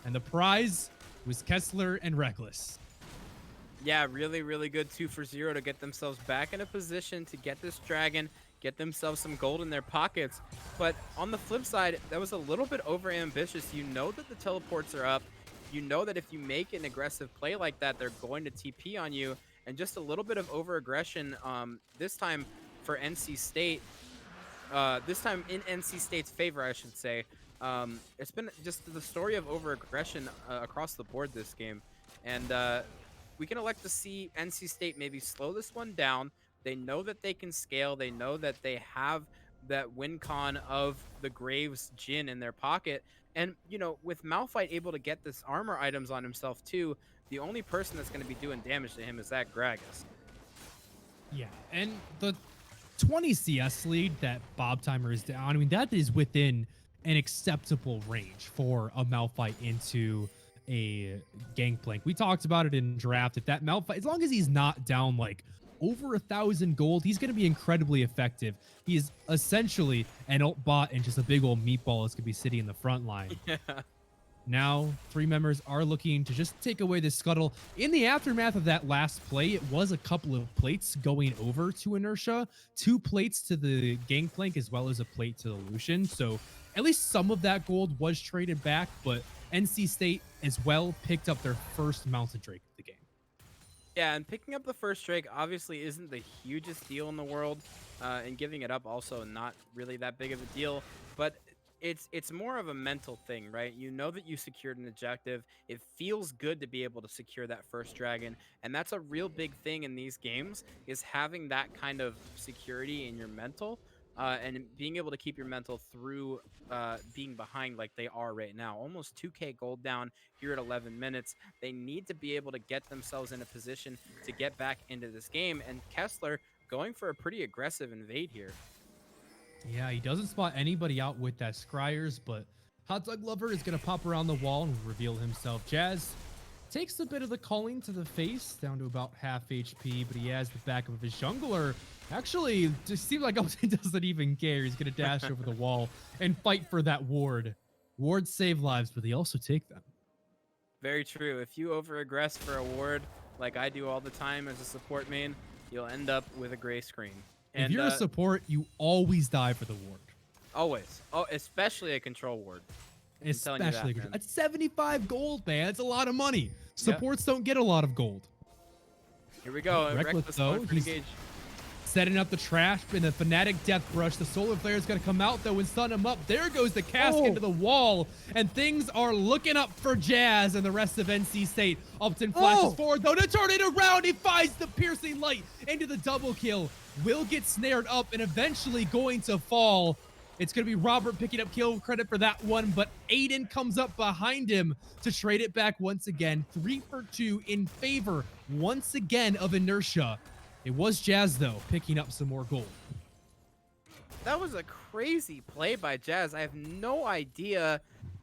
S3: and the prize was Kessler and Reckless.
S4: Yeah, really, really good 2-for-0 to get themselves back in a position to get this dragon, get themselves some gold in their pockets. But on the flip side, that was a little bit over ambitious. You know that the teleports are up. you know that if you make an aggressive play like that, they're going to TP on you, and just a little bit of over aggression. This time for NC State. This time in NC State's favor, I should say. It's been just the story of over aggression across the board this game, and we can elect to see NC State maybe slow this one down. They know that they can scale. They know that they have that win con of the Graves Jhin in their pocket. And, you know, with Malphite able to get this armor items on himself too, the only person that's going to be doing damage to him is that Gragas.
S3: Yeah, and the 20 CS lead that Bob Timer is down, I mean, that is within an acceptable range for a Malphite into a Gangplank. We talked about it in draft. If that Malphite, as long as he's not down like over 1,000 gold, he's going to be incredibly effective. He is essentially an ult bot and just a big old meatball that's going to be sitting in the front line.
S4: Yeah.
S3: Now, 3 members are looking to just take away this scuttle. In the aftermath of that last play, it was a couple of plates going over to Inertia, 2 plates to the Gangplank, as well as a plate to the Lucian. So at least some of that gold was traded back, but NC State as well picked up their first Mountain Drake of the game.
S4: Yeah, and picking up the first Drake obviously isn't the hugest deal in the world, and giving it up also not really that big of a deal, but it's more of a mental thing, right? You know that you secured an objective. It feels good to be able to secure that first dragon, and that's a real big thing in these games, is having that kind of security in your mental, and being able to keep your mental through being behind like they are right now. Almost 2k gold down here at 11 minutes. They need to be able to get themselves in a position to get back into this game, and Kessler going for a pretty aggressive invade here.
S3: Yeah, he doesn't spot anybody out with that Scryers, but Hot Dog Lover is going to pop around the wall and reveal himself. Jazz takes a bit of the culling to the face, down to about half HP, but he has the backup of his jungler. Actually, just seems like Upton doesn't even care. He's going to dash over the wall and fight for that ward. Wards save lives, but they also take them.
S4: Very true. If you over-aggress for a ward, like I do all the time as a support main, you'll end up with a gray screen. And,
S3: if you're a support, you always die for the ward.
S4: Always. Oh, especially a control ward.
S3: Especially
S4: that,
S3: at 75 gold, man. It's a lot of money. Supports don't get a lot of gold.
S4: Here we go.
S3: Reckless though,
S4: going for
S3: he's
S4: engage.
S3: setting up the trash in the Fnatic Death Brush. The Solar Flare is going to come out though and stun him up. There goes the cask into the wall, and things are looking up for Jazz and the rest of NC State. Upton flashes forward though to turn it around. He finds the piercing light into the double kill. Will get snared up and eventually going to fall. It's going to be Robert picking up kill credit for that one, but Aiden comes up behind him to trade it back once again. 3 for 2 in favor once again of Inertia. It was Jazz, though, picking up some more gold.
S4: That was a crazy play by Jazz. I have no idea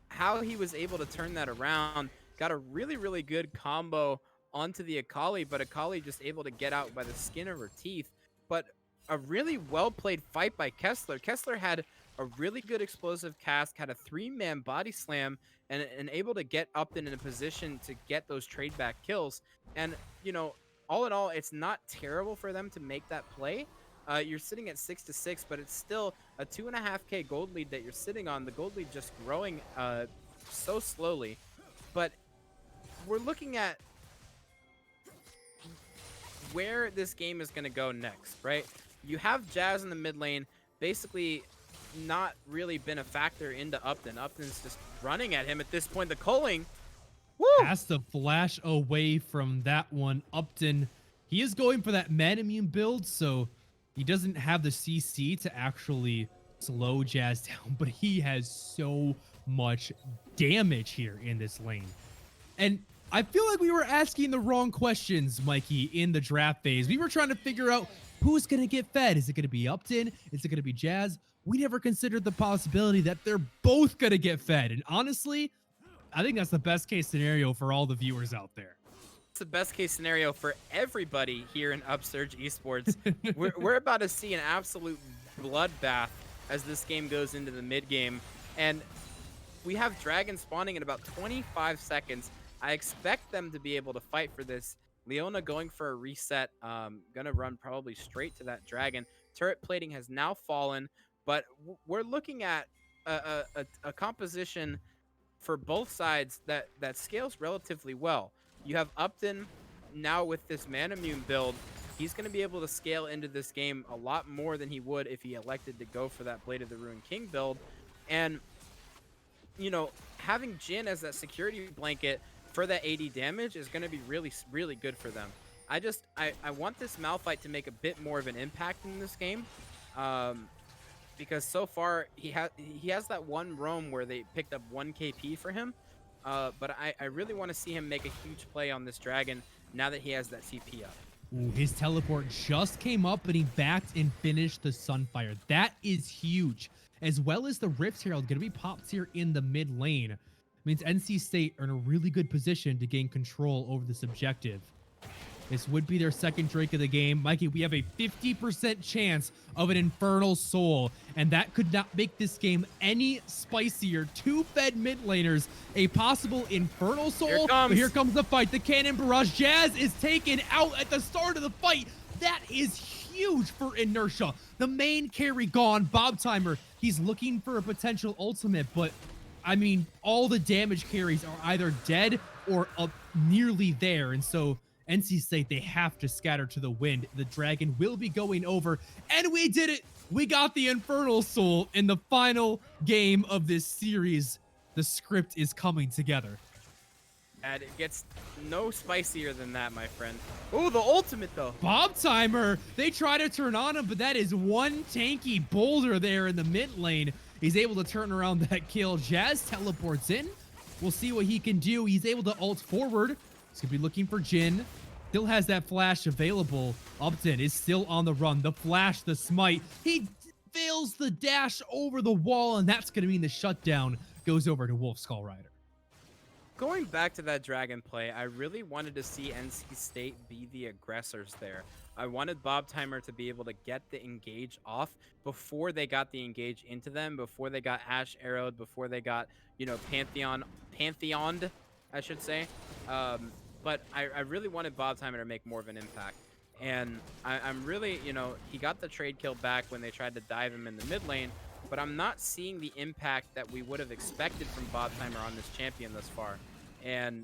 S4: how he was able to turn that around. Got a really, really good combo onto the Akali, but Akali just able to get out by the skin of her teeth. But a really well-played fight by Kessler. Kessler had a really good explosive cast, had a 3-man body slam, and able to get Upton in a position to get those trade back kills. And, you know, all in all, it's not terrible for them to make that play. You're sitting at 6-6, but it's still a 2.5k gold lead that you're sitting on. The gold lead just growing so slowly. But we're looking at where this game is going to go next, right? You have Jazz in the mid lane, basically not really been a factor into Upton. Upton's just running at him at this point. The culling, woo!
S3: Has to flash away from that one. Upton, he is going for that man immune build, so he doesn't have the CC to actually slow Jazz down, but he has so much damage here in this lane. And I feel like we were asking the wrong questions, Mikey, in the draft phase. We were trying to figure out who's going to get fed. Is it going to be Upton? Is it going to be Jazz? We never considered the possibility that they're both going to get fed. And honestly, I think that's the best case scenario for all the viewers out there.
S4: It's the best case scenario for everybody here in Upsurge Esports. we're about to see an absolute bloodbath as this game goes into the mid game. And we have Dragon spawning in about 25 seconds. I expect them to be able to fight for this. Leona going for a reset, gonna run probably straight to that Dragon. Turret plating has now fallen, but we're looking at a composition for both sides that scales relatively well. You have Upton now with this Mana Immune build. He's going to be able to scale into this game a lot more than he would if he elected to go for that Blade of the Ruined King build. And, you know, having Jhin as that security blanket for that 80 damage is going to be really, really good for them. I want this Malphite to make a bit more of an impact in this game. Because so far he has that one roam where they picked up 1 KP for him. But I really want to see him make a huge play on this dragon now that he has that CP up.
S3: Ooh, his teleport just came up, but he backed and finished the Sunfire. That is huge. As well as the Rift Herald going to be popped here in the mid lane. Means NC State are in a really good position to gain control over this objective. This would be their second Drake of the game. Mikey, we have a 50% chance of an Infernal Soul, and that could not make this game any spicier. 2 fed mid laners, a possible Infernal Soul. But here comes the fight. The Cannon Barrage. Jazz is taken out at the start of the fight. That is huge for Inertia. The main carry gone. Bob Timer, he's looking for a potential ultimate, but I mean, all the damage carries are either dead or up nearly there, and so NC State, they have to scatter to the wind. The dragon will be going over, and we did it. We got the Infernal Soul in the final game of this series. The script is coming together.
S4: And it gets no spicier than that, my friend. Oh, the ultimate, though.
S3: Bob Timer, they try to turn on him, but that is one tanky boulder there in the mid lane. He's able to turn around that kill. Jazz teleports in. We'll see what he can do. He's able to ult forward. He's going to be looking for Jhin. Still has that flash available. Upton is still on the run. The flash, the smite. He fails the dash over the wall, and that's going to mean the shutdown goes over to Wolf Skull Rider.
S4: Going back to that dragon play, I really wanted to see NC State be the aggressors there. I wanted Bob Timer to be able to get the engage off before they got the engage into them, before they got Ash arrowed, before they got, you know, Pantheoned, I should say. But I really wanted Bob Timer to make more of an impact. And I'm really, you know, he got the trade kill back when they tried to dive him in the mid lane, but I'm not seeing the impact that we would have expected from Bob Timer on this champion thus far. And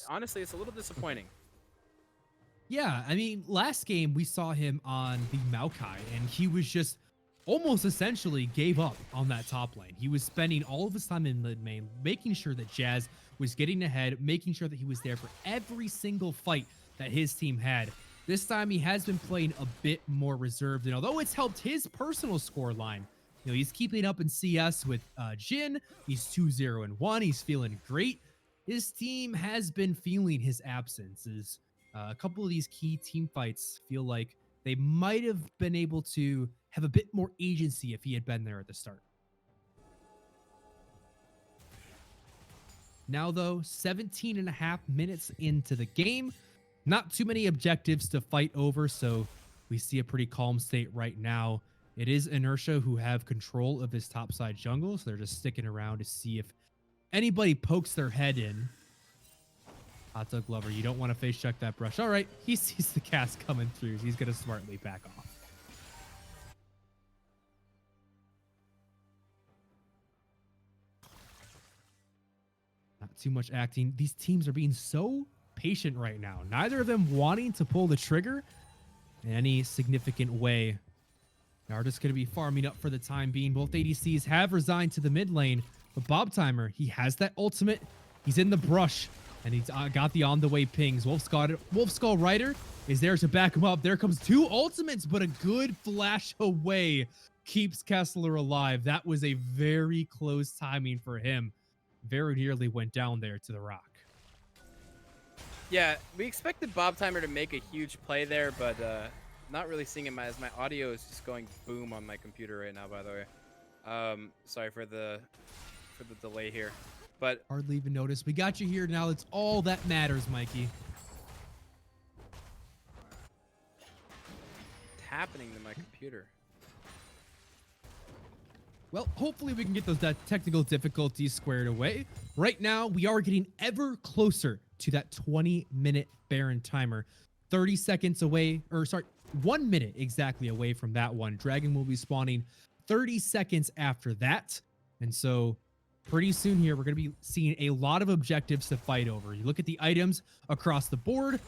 S4: honestly, it's a little disappointing.
S3: Yeah, I mean, last game we saw him on the Maokai, and he was just almost essentially gave up on that top lane. He was spending all of his time in mid lane, making sure that Jazz was getting ahead, making sure that he was there for every single fight that his team had. This time he has been playing a bit more reserved, and although it's helped his personal score line, you know, he's keeping up in CS with Jhin. He's 2-0-1. He's feeling great. His team has been feeling his absences. A couple of these key team fights feel like they might have been able to have a bit more agency if he had been there at the start. Now, though, 17.5 minutes into the game. Not too many objectives to fight over, so we see a pretty calm state right now. It is Inertia who have control of this topside jungle, so they're just sticking around to see if anybody pokes their head in. Hot Dog Lover, you don't want to face check that brush. All right, he sees the cast coming through. He's going to smartly back off. Not too much acting. These teams are being so patient right now. Neither of them wanting to pull the trigger in any significant way. Now we're just going to be farming up for the time being. Both ADCs have resigned to the mid lane, but Bob Timer, he has that ultimate. He's in the brush, and he's got the on-the-way pings. Wolf Skull Rider is there to back him up. There comes 2 ultimates, but a good flash away keeps Kessler alive. That was a very close timing for him. Very nearly went down there to the rock.
S4: Yeah, we expected Bob Timer to make a huge play there, but not really seeing him as my audio is just going boom on my computer right now, by the way. Sorry for the delay here. But
S3: hardly even noticed. We got you here now. It's all that matters, Mikey.
S4: what's happening to my computer?
S3: Well, hopefully we can get those technical difficulties squared away. Right now, we are getting ever closer to that 20-minute Baron timer. 30 seconds away, or sorry, 1 minute exactly away from that one. Dragon will be spawning 30 seconds after that. And so pretty soon here, we're going to be seeing a lot of objectives to fight over. You look at the items across the board.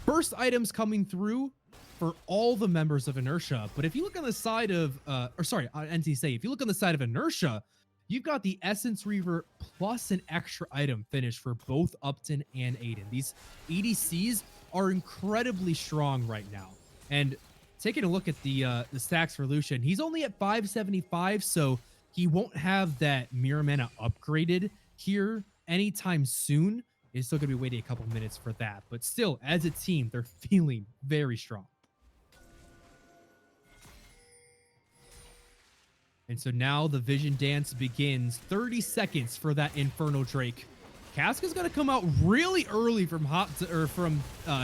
S3: First items coming through for all the members of Inertia. But if you look on the side of, NTSA, if you look on the side of Inertia, you've got the Essence Reaver plus an extra item finish for both Upton and Aiden. These EDCs are incredibly strong right now. And taking a look at the stacks for Lucian, he's only at 575, so he won't have that Mirror Mana upgraded here anytime soon. He's still going to be waiting a couple minutes for that. But still, as a team, they're feeling very strong. And so now the Vision Dance begins. 30 seconds for that Infernal Drake. Casca's going to come out really early from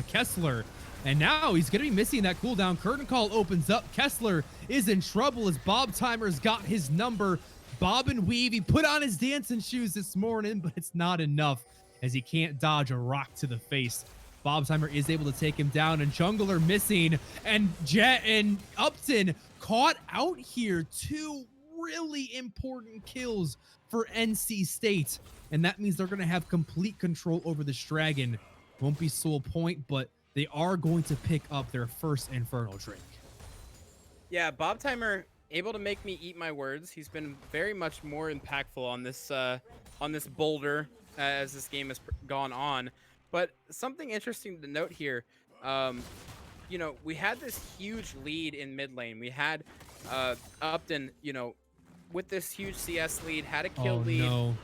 S3: Kessler. And now he's going to be missing that cooldown. Curtain Call opens up. Kessler is in trouble as Bob Timer's got his number. Bob and weave. He put on his dancing shoes this morning, but it's not enough as he can't dodge a rock to the face. Bob Timer is able to take him down, and Jungler missing. And Jet and Upton caught out here. Two really important kills for NC State. And that means they're going to have complete control over this dragon. Won't be Soul Point, but they are going to pick up their first Infernal Drake.
S4: Yeah, Bob Timer able to make me eat my words. He's been very much more impactful on this boulder as this game has gone on. But something interesting to note here, you know, we had this huge lead in mid lane. We had Upton, you know, with this huge CS lead, had a kill lead.
S3: No.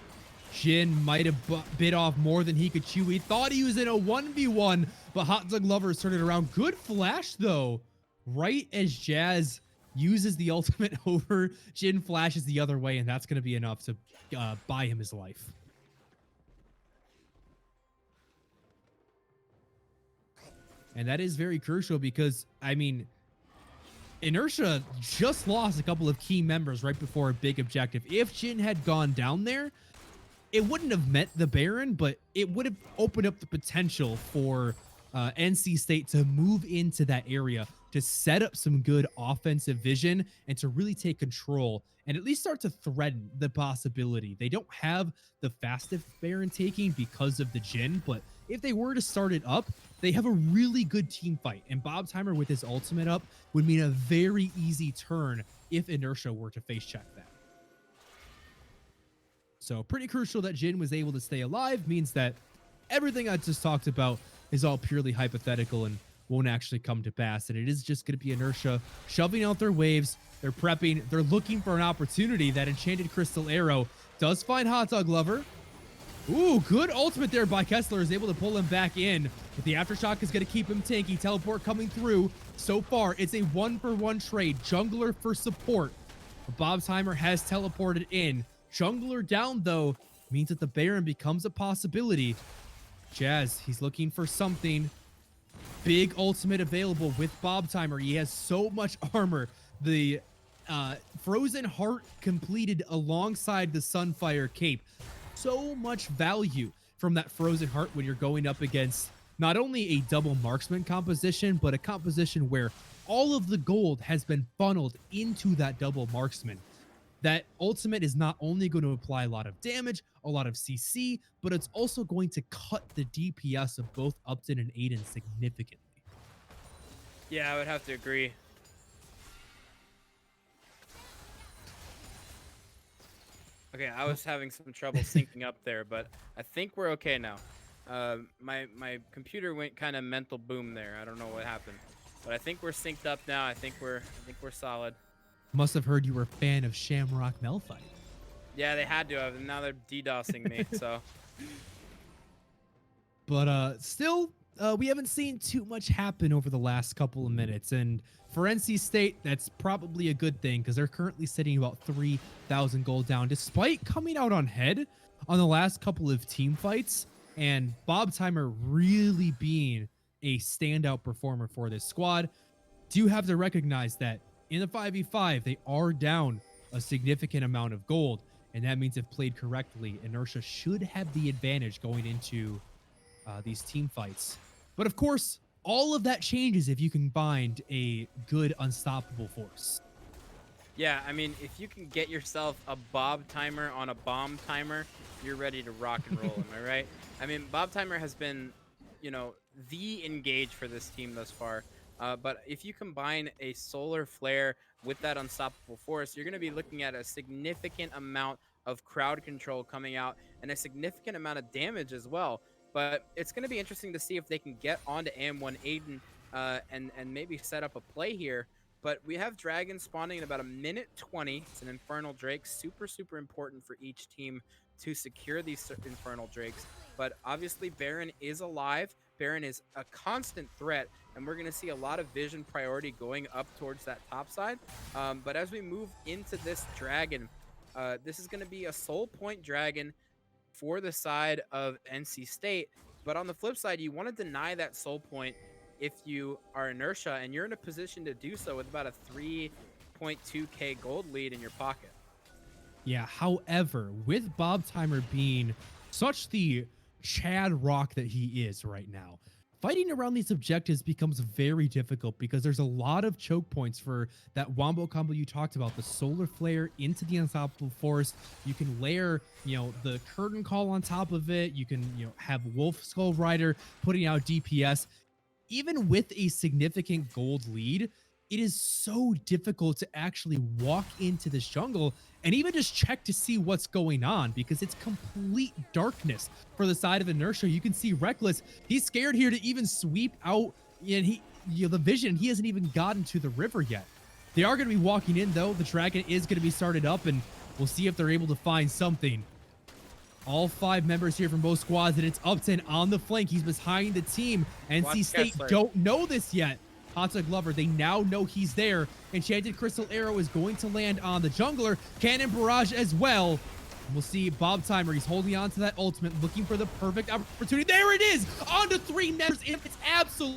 S3: Jin might have bit off more than he could chew. He thought he was in a 1v1, but Hot Dog Lovers turned it around. Good flash, though. Right as Jazz uses the ultimate over, Jin flashes the other way, and that's going to be enough to buy him his life. And that is very crucial because, I mean, Inertia just lost a couple of key members right before a big objective. If Jin had gone down there, it wouldn't have met the Baron, but it would have opened up the potential for NC State to move into that area, to set up some good offensive vision, and to really take control and at least start to threaten the possibility. They don't have the fastest Baron taking because of the Jin, but if they were to start it up, they have a really good team fight. And Bob Timer with his ultimate up would mean a very easy turn if Inertia were to face check that. So pretty crucial that Jin was able to stay alive, means that everything I just talked about is all purely hypothetical and won't actually come to pass. And it is just going to be Inertia shoving out their waves. They're prepping. They're looking for an opportunity. That Enchanted Crystal Arrow does find Hot Dog Lover. Ooh, good ultimate there by Kessler, is able to pull him back in. But the Aftershock is going to keep him tanky. Teleport coming through. So far, it's a 1-for-1 trade. Jungler for support. Bob Timer has teleported in. Jungler down, though, means that the Baron becomes a possibility. Jazz, he's looking for something. Big ultimate available with Bob Timer. He has so much armor. The Frozen Heart completed alongside the Sunfire Cape. So much value from that Frozen Heart when you're going up against not only a double marksman composition, but a composition where all of the gold has been funneled into that double marksman. That ultimate is not only going to apply a lot of damage, a lot of CC, but it's also going to cut the DPS of both Upton and Aiden significantly.
S4: Yeah, I would have to agree. Okay, I was having some trouble syncing up there, but I think we're okay now. My computer went kind of mental boom there. I don't know what happened, but I think we're synced up now. I think we're solid.
S3: Must have heard you were a fan of Shamrock Malphite.
S4: Yeah, they had to have, and now they're DDoSing me, so.
S3: But still, we haven't seen too much happen over the last couple of minutes. And for NC State, that's probably a good thing because they're currently sitting about 3,000 gold down, despite coming out on head on the last couple of team fights. And Bob Timer really being a standout performer for this squad. Do have to recognize that in the 5v5, they are down a significant amount of gold. And that means if played correctly, Inertia should have the advantage going into these team fights. But of course, all of that changes if you can find a good unstoppable force.
S4: Yeah, I mean, if you can get yourself a Bob timer on a bomb timer, you're ready to rock and roll. Am I right? I mean, Bob timer has been, the engage for this team thus far. But if you combine a solar flare with that unstoppable force, you're going to be looking at a significant amount of crowd control coming out and a significant amount of damage as well. But it's going to be interesting to see if they can get onto AM1 Aiden and maybe set up a play here. But we have Dragon spawning in about a minute 20. It's an Infernal Drake. Super, super important for each team to secure these Infernal Drakes. But obviously, Baron is alive. Baron is a constant threat, and we're going to see a lot of vision priority going up towards that top side. But as we move into this Dragon, this is going to be a soul point Dragon for the side of NC State. But on the flip side, you want to deny that soul point if you are Inertia, and you're in a position to do so with about a 3.2k gold lead in your pocket.
S3: Yeah, however, with Bob Timer being such the Chad Rock that he is right now, fighting around these objectives becomes very difficult because there's a lot of choke points for that wombo combo you talked about, the solar flare into the unstoppable force. You can layer, the curtain call on top of it. You can, have Wolf Skull Rider putting out DPS. Even with a significant gold lead, it is so difficult to actually walk into this jungle and even just check to see what's going on because it's complete darkness for the side of Inertia. You can see Reckless. He's scared here to even sweep out, and the vision. He hasn't even gotten to the river yet. They are going to be walking in though. The Dragon is going to be started up, and we'll see if they're able to find something. All 5 members here from both squads, and it's Upton on the flank. He's behind the team. NC State don't know this yet. Hot Dog Lover, they now know he's there. Enchanted Crystal Arrow is going to land on the jungler. Cannon Barrage as well. And we'll see Bob Timer. He's holding on to that ultimate, looking for the perfect opportunity. There it is! On to 3 members. It's absolute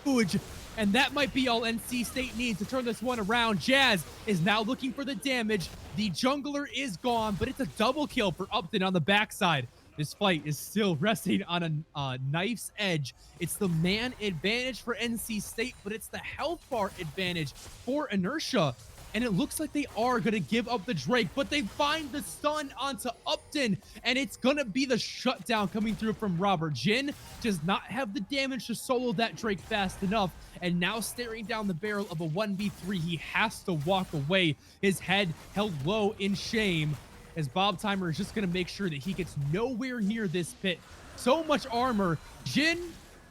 S3: huge. And that might be all NC State needs to turn this one around. Jazz is now looking for the damage. The jungler is gone, but it's a double kill for Upton on the backside. This fight is still resting on a knife's edge. It's the man advantage for NC State, but it's the health bar advantage for Inertia. And it looks like they are going to give up the Drake, but they find the stun onto Upton, and it's going to be the shutdown coming through from Robert. Jin does not have the damage to solo that Drake fast enough, and now staring down the barrel of a 1v3, he has to walk away, his head held low in shame, as Bob Timer is just going to make sure that he gets nowhere near this pit. So much armor. Jin,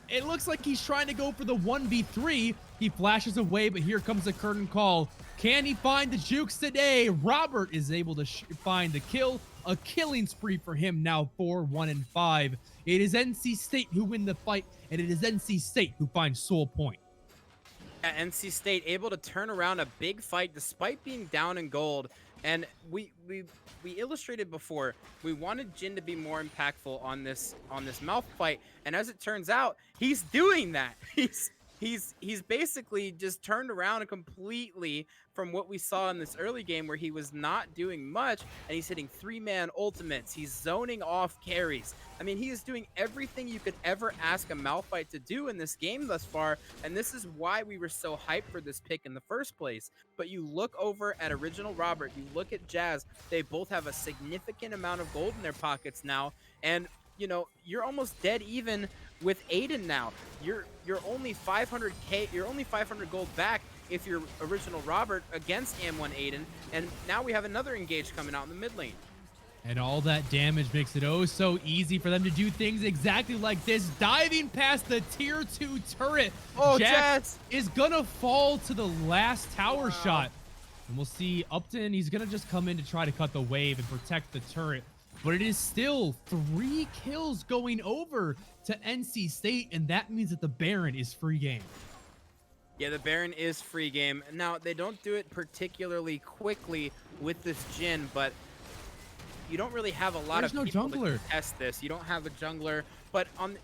S3: it looks like he's trying to go for the 1v3. He flashes away, but here comes a curtain call. Can he find the jukes today? Robert is able to find the kill. A killing spree for him now, 4-1-5. It is NC State who win the fight, and it is NC State who finds Soul Point.
S4: Yeah, NC State able to turn around a big fight despite being down in gold. And we illustrated before, we wanted Jin to be more impactful on this mouth fight, and as it turns out, he's doing that. He's basically just turned around completely from what we saw in this early game where he was not doing much, and he's hitting 3-man ultimates. He's zoning off carries. I mean, he is doing everything you could ever ask a Malphite to do in this game thus far, and this is why we were so hyped for this pick in the first place. But you look over at Original Robert, you look at Jazz, they both have a significant amount of gold in their pockets now, and you're almost dead even with Aiden now. You're only 500k, you're only 500 gold back if you're Original Robert against AM1 Aiden, and now we have another engage coming out in the mid lane.
S3: And all that damage makes it oh so easy for them to do things exactly like this. Diving past the tier 2 turret.
S4: Oh,
S3: Jax is gonna fall to the last tower shot. And we'll see Upton, he's gonna just come in to try to cut the wave and protect the turret. But it is still 3 kills going over to NC State, and that means that the Baron is free game.
S4: Yeah, the Baron is free game. Now, they don't do it particularly quickly with this Jin, but you don't really have a lot of people to test this. You don't have a jungler, but on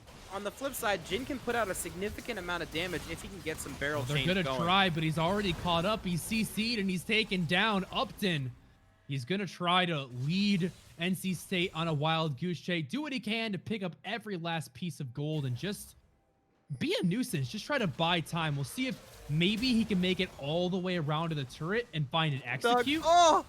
S4: the flip side, Jin can put out a significant amount of damage if he can get some barrel chains going.
S3: They're gonna try, but he's already caught up. He's CC'd, and he's taken down Upton. He's gonna try to lead NC State on a wild goose chase, do what he can to pick up every last piece of gold, and just be a nuisance. Just try to buy time. We'll see if maybe he can make it all the way around to the turret and find an execute.
S4: Oh!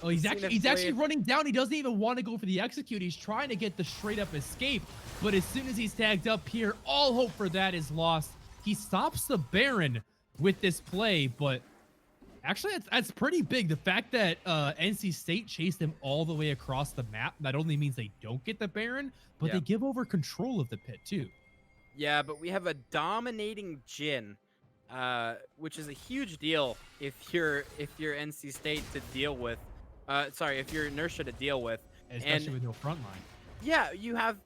S3: Oh, he's
S4: Seen
S3: actually
S4: it played.
S3: running down. He doesn't even want to go for the execute. He's trying to get the straight up escape. But as soon as he's tagged up here, all hope for that is lost. He stops the Baron with this play, but actually that's pretty big. The fact that NC State chased him all the way across the map not only means they don't get the Baron, but
S4: Yeah.
S3: they give over control of the pit too.
S4: Yeah, but we have a dominating Jhin, which is a huge deal if you're NC State to deal with. Sorry, if you're Inertia to deal with.
S3: Especially with no front line.
S4: Yeah, you have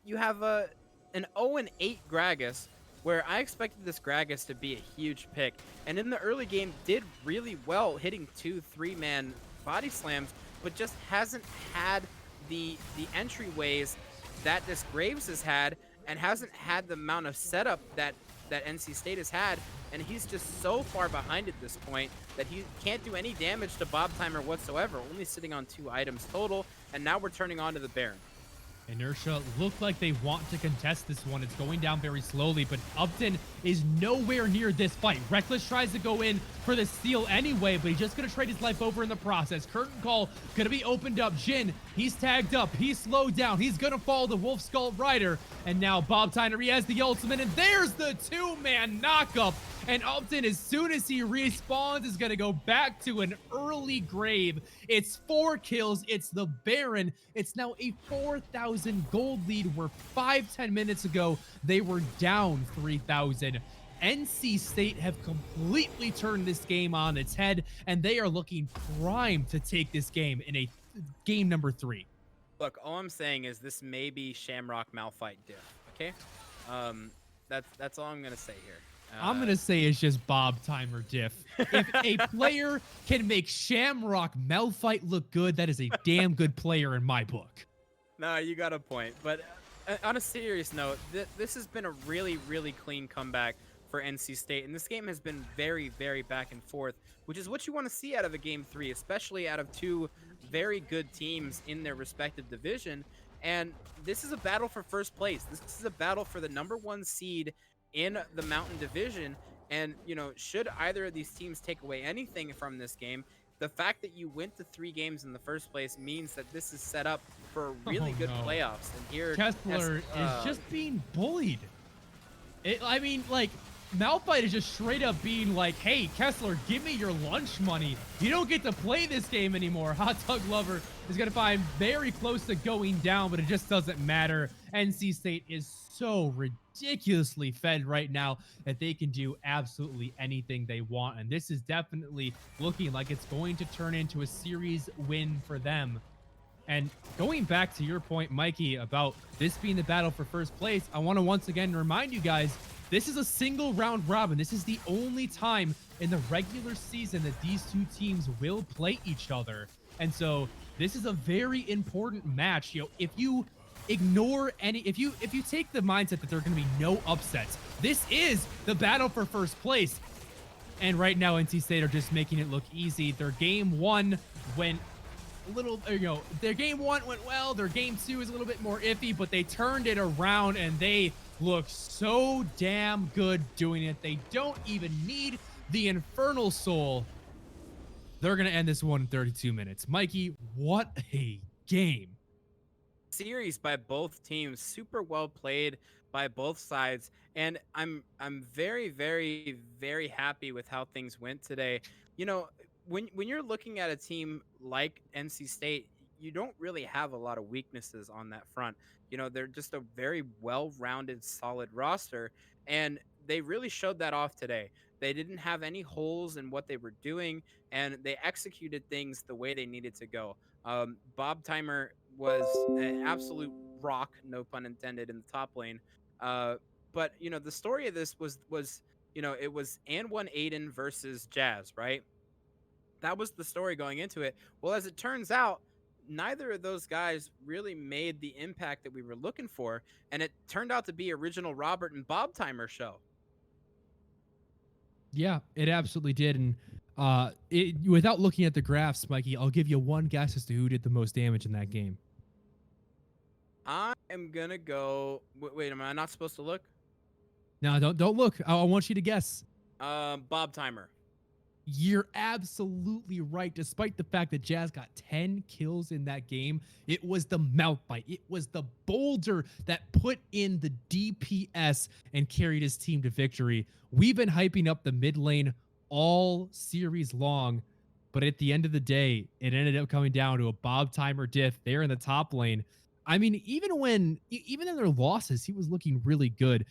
S4: an 0-8 Gragas, where I expected this Gragas to be a huge pick, and in the early game did really well, hitting 2-3-man body slams, but just hasn't had the entryways that this Graves has had, and hasn't had the amount of setup that NC State has had, and he's just so far behind at this point that he can't do any damage to Bob Timer whatsoever, only sitting on 2 items total, and now we're turning on to the Baron.
S3: Inertia look like they want to contest this one. It's going down very slowly, but Upton is nowhere near this fight. Reckless tries to go in for the steal anyway, but he's just going to trade his life over in the process. Curtain call going to be opened up. Jhin, he's tagged up. He's slowed down. He's going to follow the Wolf Skull Rider. And now Bob Tyner, he has the ultimate, and there's the 2-man knockup. And Upton, as soon as he respawns, is going to go back to an early grave. It's 4 kills. It's the Baron. It's now a 4,000 gold lead, where 5-10 minutes ago, they were down 3,000. NC State have completely turned this game on its head, and they are looking primed to take this game in a game number 3.
S4: Look, all I'm saying is this may be Shamrock Malphite diff, okay? That's all I'm going to say here.
S3: I'm going to say it's just Bob Timer diff. If a player can make Shamrock Malphite look good, that is a damn good player in my book.
S4: No, you got a point. But on a serious note, this has been a really, really clean comeback for NC State. And this game has been very, very back and forth, which is what you want to see out of a Game 3, especially out of 2 very good teams in their respective division. And this is a battle for first place. This is a battle for the #1 seed in the Mountain Division. And, you know, should either of these teams take away anything from this game, the fact that you went to 3 games in the first place means that this is set up for a really good playoffs. And here,
S3: Kessler is just being bullied. I mean, like, Malphite is just straight up being like, hey, Kessler, give me your lunch money. You don't get to play this game anymore. Hot Dog Lover is going to find very close to going down, but it just doesn't matter. NC State is so ridiculously fed right now that they can do absolutely anything they want. And this is definitely looking like it's going to turn into a series win for them. And going back to your point, Mikey, about this being the battle for first place, I want to once again remind you guys, this is a single round robin. This is the only time in the regular season that these 2 teams will play each other. And so this is a very important match. You know, if you ignore if you take the mindset that there are going to be no upsets, this is the battle for first place. And right now, NC State are just making it look easy. Their game 1 went a little, their game 1 went well. Their game 2 is a little bit more iffy, but they turned it around and they look so damn good doing it. They don't even need the Infernal Soul. They're going to end this one in 32 minutes. Mikey, what a game.
S4: Series by both teams, super well played by both sides, and I'm very, very, very happy with how things went today. You know, when you're looking at a team like NC State, you don't really have a lot of weaknesses on that front. You know, they're just a very well-rounded, solid roster, and they really showed that off today. They didn't have any holes in what they were doing, and they executed things the way they needed to go. Bob Timer was an absolute rock, no pun intended, in the top lane. But, you know, the story of this was you know, it was An1 Aiden versus Jazz, right? That was the story going into it. Well, as it turns out, neither of those guys really made the impact that we were looking for, and it turned out to be original Robert and Bob Timer show.
S3: Yeah, it absolutely did. And without looking at the graphs, Mikey, I'll give you one guess as to who did the most damage in that game.
S4: I am gonna go. Wait, am I not supposed to look?
S3: Now, don't look. I want you to guess.
S4: Bob Timer.
S3: You're absolutely right. Despite the fact that Jazz got 10 kills in that game, it was the mouth bite. It was the boulder that put in the DPS and carried his team to victory. We've been hyping up the mid lane all series long, but at the end of the day, it ended up coming down to a Bob Timer diff there in the top lane. I mean, even in their losses, he was looking really good.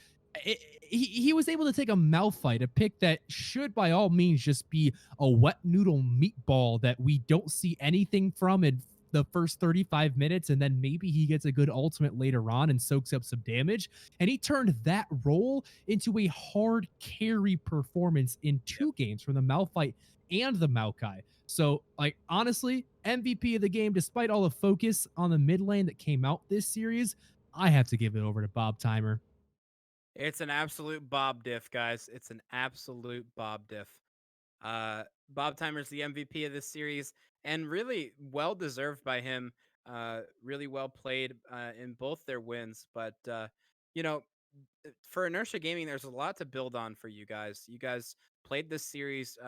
S3: He was able to take a mouth fight, a pick that should by all means just be a wet noodle meatball that we don't see anything from in the first 35 minutes, and then maybe he gets a good ultimate later on and soaks up some damage. And he turned that role into a hard carry performance in 2 games from the Malphite and the Maokai. So, like, honestly, MVP of the game, despite all the focus on the mid lane that came out this series, I have to give it over to Bob Timer.
S4: It's an absolute Bob diff, guys. It's an absolute Bob diff. Bob Timer's the MVP of this series, and really well deserved by him. Really well played in both their wins. But you know, for Inertia Gaming, there's a lot to build on for you guys. You guys played this series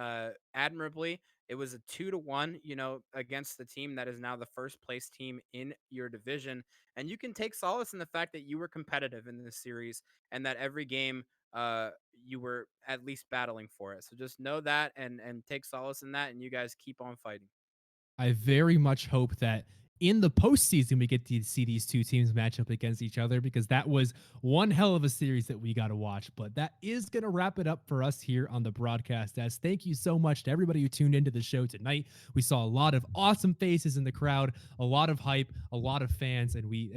S4: admirably. It was a 2-1, against the team that is now the first place team in your division, and you can take solace in the fact that you were competitive in this series and that every game you were at least battling for it. So just know that and take solace in that, and you guys keep on fighting.
S3: I very much hope that in the postseason we get to see these 2 teams match up against each other, because that was one hell of a series that we got to watch. But that is going to wrap it up for us here on the broadcast. As thank you so much to everybody who tuned into the show tonight. We saw a lot of awesome faces in the crowd, a lot of hype, a lot of fans, and we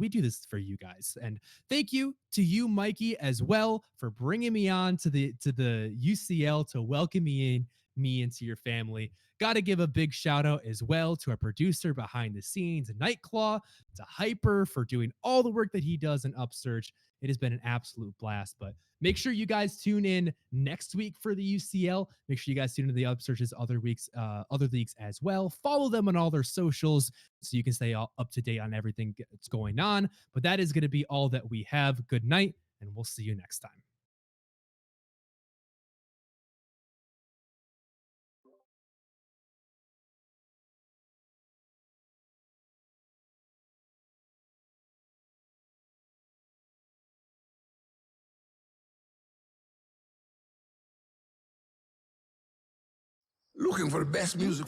S3: do this for you guys. And thank you to you, Mikey, as well, for bringing me on to the UCL to welcome me into your family. Got to give a big shout out as well to our producer behind the scenes, Nightclaw, to Hyper for doing all the work that he does in Upsurge. It has been an absolute blast. But make sure you guys tune in next week for the UCL. Make sure you guys tune into the Upsurge's other leagues as well. Follow them on all their socials so you can stay all up to date on everything that's going on. But that is going to be all that we have. Good night, and we'll see you next time.
S7: Looking for the best music